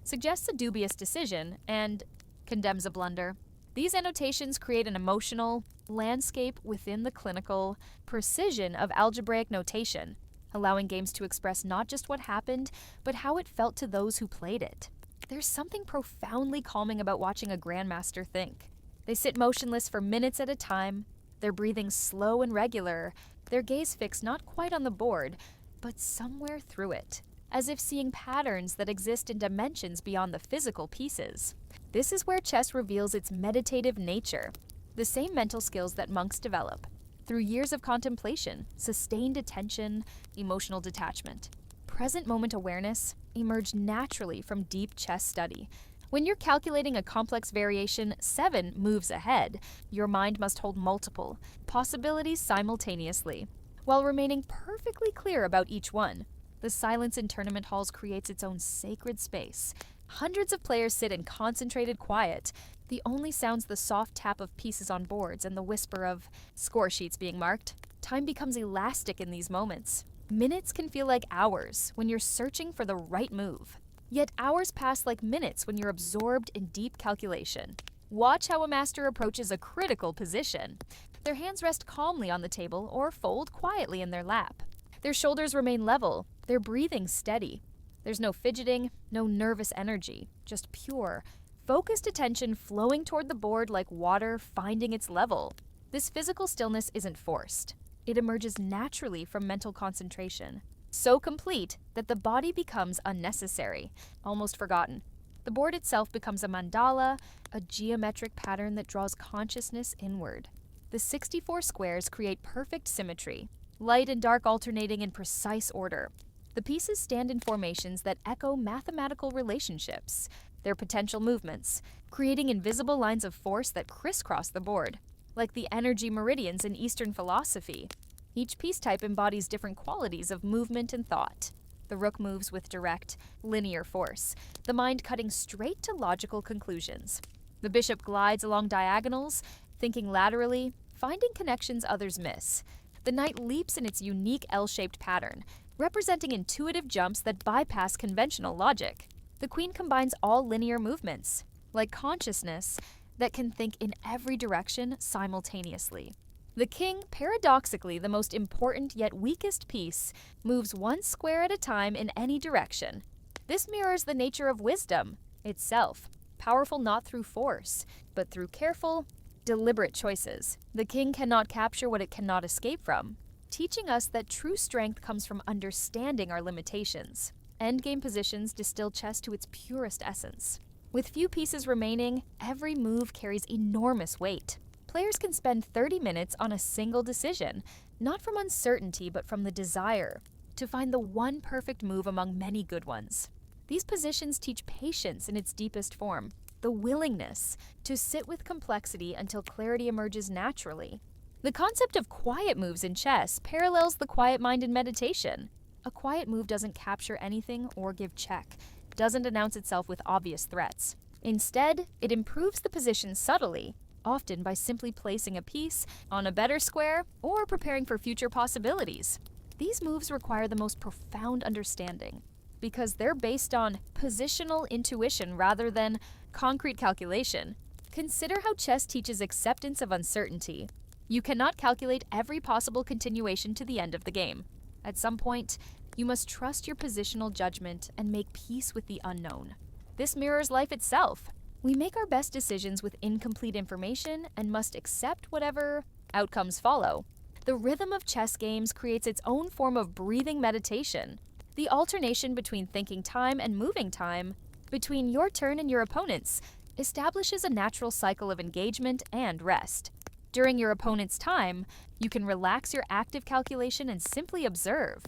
suggests a dubious decision, and condemns a blunder. These annotations create an emotional landscape within the clinical precision of algebraic notation, allowing games to express not just what happened, but how it felt to those who played it. There's something profoundly calming about watching a grandmaster think. They sit motionless for minutes at a time, their breathing slow and regular, their gaze fixed not quite on the board, but somewhere through it, as if seeing patterns that exist in dimensions beyond the physical pieces. This is where chess reveals its meditative nature, the same mental skills that monks develop through years of contemplation, sustained attention, emotional detachment. Present moment awareness emerge naturally from deep chess study. When you're calculating a complex variation 7 moves ahead, your mind must hold multiple possibilities simultaneously, while remaining perfectly clear about each one. The silence in tournament halls creates its own sacred space. Hundreds of players sit in concentrated quiet. The only sounds the soft tap of pieces on boards and the whisper of score sheets being marked. Time becomes elastic in these moments. Minutes can feel like hours when you're searching for the right move. Yet hours pass like minutes when you're absorbed in deep calculation. Watch how a master approaches a critical position. Their hands rest calmly on the table or fold quietly in their lap. Their shoulders remain level, their breathing steady. There's no fidgeting, no nervous energy, just pure, focused attention flowing toward the board like water finding its level. This physical stillness isn't forced. It emerges naturally from mental concentration, so complete that the body becomes unnecessary, almost forgotten. The board itself becomes a mandala, a geometric pattern that draws consciousness inward. The 64 squares create perfect symmetry, light and dark alternating in precise order. The pieces stand in formations that echo mathematical relationships, their potential movements, creating invisible lines of force that crisscross the board, like the energy meridians in Eastern philosophy. Each piece type embodies different qualities of movement and thought. The rook moves with direct, linear force, the mind cutting straight to logical conclusions. The bishop glides along diagonals, thinking laterally, finding connections others miss. The knight leaps in its unique L-shaped pattern, representing intuitive jumps that bypass conventional logic. The queen combines all linear movements, like consciousness, that can think in every direction simultaneously. The king, paradoxically the most important yet weakest piece, moves one square at a time in any direction. This mirrors the nature of wisdom itself, powerful not through force, but through careful, deliberate choices. The king cannot capture what it cannot escape from, teaching us that true strength comes from understanding our limitations. Endgame positions distill chess to its purest essence. With few pieces remaining, every move carries enormous weight. Players can spend 30 minutes on a single decision, not from uncertainty but from the desire to find the one perfect move among many good ones. These positions teach patience in its deepest form, the willingness to sit with complexity until clarity emerges naturally. The concept of quiet moves in chess parallels the quiet mind in meditation. A quiet move doesn't capture anything or give check, doesn't announce itself with obvious threats. Instead, it improves the position subtly, often by simply placing a piece on a better square or preparing for future possibilities. These moves require the most profound understanding, because they're based on positional intuition rather than concrete calculation. Consider how chess teaches acceptance of uncertainty. You cannot calculate every possible continuation to the end of the game. At some point, you must trust your positional judgment and make peace with the unknown. This mirrors life itself. We make our best decisions with incomplete information and must accept whatever outcomes follow. The rhythm of chess games creates its own form of breathing meditation. The alternation between thinking time and moving time, between your turn and your opponent's, establishes a natural cycle of engagement and rest. During your opponent's time, you can relax your active calculation and simply observe,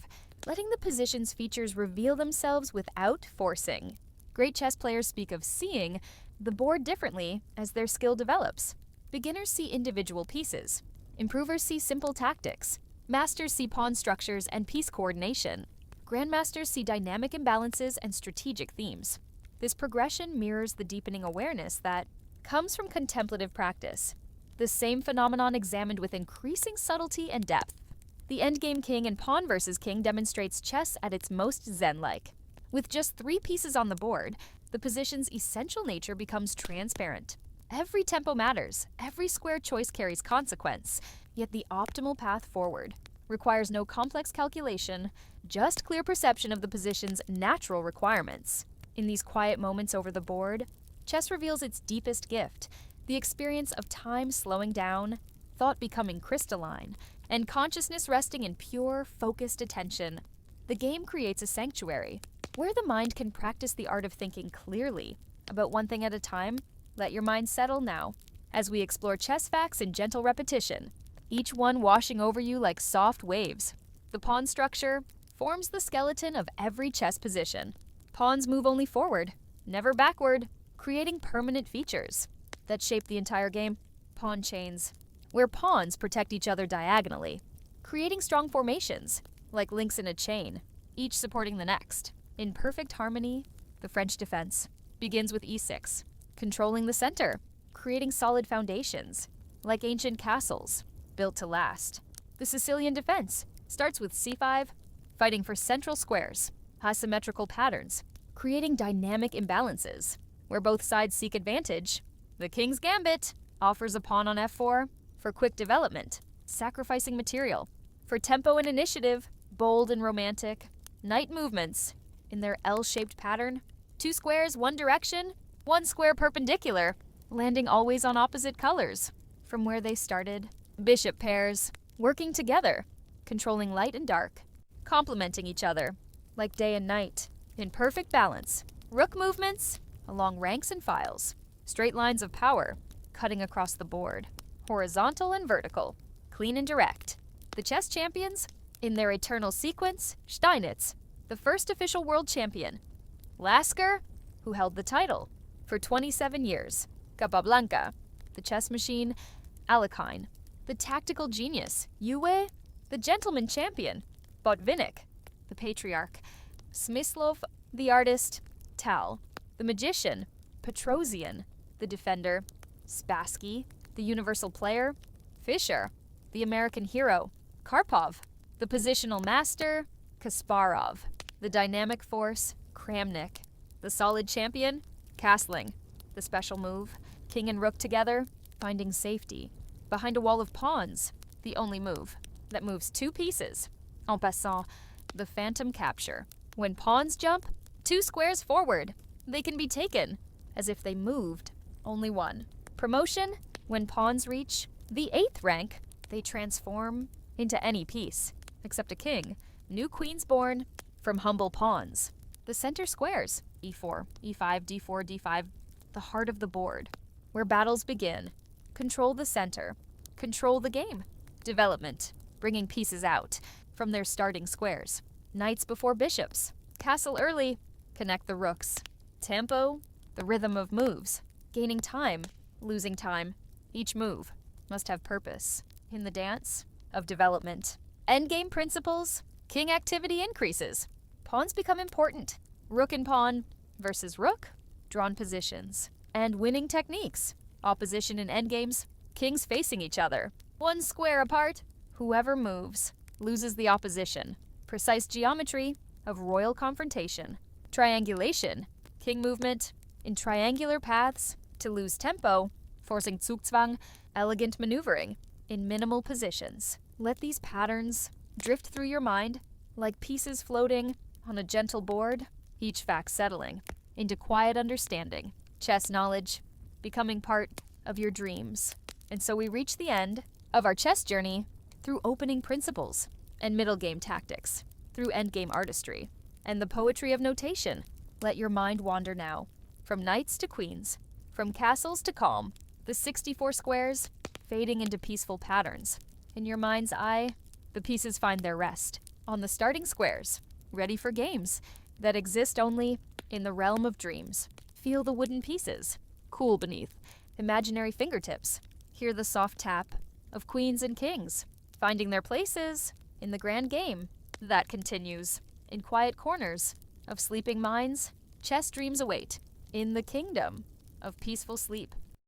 letting the position's features reveal themselves without forcing. Great chess players speak of seeing the board differently as their skill develops. Beginners see individual pieces. Improvers see simple tactics. Masters see pawn structures and piece coordination. Grandmasters see dynamic imbalances and strategic themes. This progression mirrors the deepening awareness that comes from contemplative practice, the same phenomenon examined with increasing subtlety and depth. The endgame king and pawn versus king demonstrates chess at its most zen-like. With just 3 pieces on the board, the position's essential nature becomes transparent. Every tempo matters, every square choice carries consequence, yet the optimal path forward requires no complex calculation, just clear perception of the position's natural requirements. In these quiet moments over the board, chess reveals its deepest gift, the experience of time slowing down, thought becoming crystalline, and consciousness resting in pure, focused attention. The game creates a sanctuary, where the mind can practice the art of thinking clearly. About one thing at a time, let your mind settle now, as we explore chess facts in gentle repetition, each one washing over you like soft waves. The pawn structure forms the skeleton of every chess position. Pawns move only forward, never backward, creating permanent features that shape the entire game. Pawn chains, where pawns protect each other diagonally, creating strong formations, like links in a chain, each supporting the next. In perfect harmony, the French defense begins with e6, controlling the center, creating solid foundations, like ancient castles, built to last. The Sicilian defense starts with c5, fighting for central squares, asymmetrical patterns, creating dynamic imbalances, where both sides seek advantage. The king's gambit offers a pawn on f4 for quick development, sacrificing material. For tempo and initiative, bold and romantic, knight movements in their L-shaped pattern. 2 squares, one direction, 1 square perpendicular, landing always on opposite colors. From where they started, bishop pairs, working together, controlling light and dark, complementing each other, like day and night, in perfect balance. Rook movements along ranks and files, straight lines of power, cutting across the board, horizontal and vertical, clean and direct. The chess champions, in their eternal sequence, Steinitz, the first official world champion. Lasker, who held the title for 27 years. Capablanca, the chess machine. Alekhine, the tactical genius. Yue, the gentleman champion. Botvinnik, the patriarch. Smyslov, the artist. Tal, the magician. Petrosian, the defender. Spassky, the universal player. Fischer, the American hero. Karpov, the positional master. Kasparov, the dynamic force. Kramnik, the solid champion. Castling, the special move. King and rook together, finding safety. Behind a wall of pawns, the only move that moves 2 pieces. En passant, the phantom capture. When pawns jump 2 squares forward, they can be taken as if they moved only 1. Promotion, when pawns reach the 8th rank, they transform into any piece, except a king. New queens born from humble pawns. The center squares, e4, e5, d4, d5, the heart of the board, where battles begin. Control the center, control the game. Development, bringing pieces out from their starting squares. Knights before bishops. Castle early, connect the rooks. Tempo, the rhythm of moves. Gaining time, losing time. Each move must have purpose. In the dance of development. Endgame principles, king activity increases. Pawns become important. Rook and pawn versus rook, drawn positions. And winning techniques. Opposition in endgames, kings facing each other. 1 square apart, whoever moves loses the opposition. Precise geometry of royal confrontation. Triangulation, king movement in triangular paths to lose tempo, forcing Zugzwang, elegant maneuvering in minimal positions. Let these patterns drift through your mind like pieces floating on a gentle board, each fact settling into quiet understanding. Chess knowledge becoming part of your dreams. And so we reach the end of our chess journey through opening principles and middle game tactics, through endgame artistry, and the poetry of notation. Let your mind wander now, from knights to queens, from castles to calm, the 64 squares fading into peaceful patterns. In your mind's eye, the pieces find their rest on the starting squares, ready for games that exist only in the realm of dreams. Feel the wooden pieces, cool beneath imaginary fingertips. Hear the soft tap of queens and kings, finding their places in the grand game that continues. In quiet corners of sleeping minds, chess dreams await in the kingdom of peaceful sleep.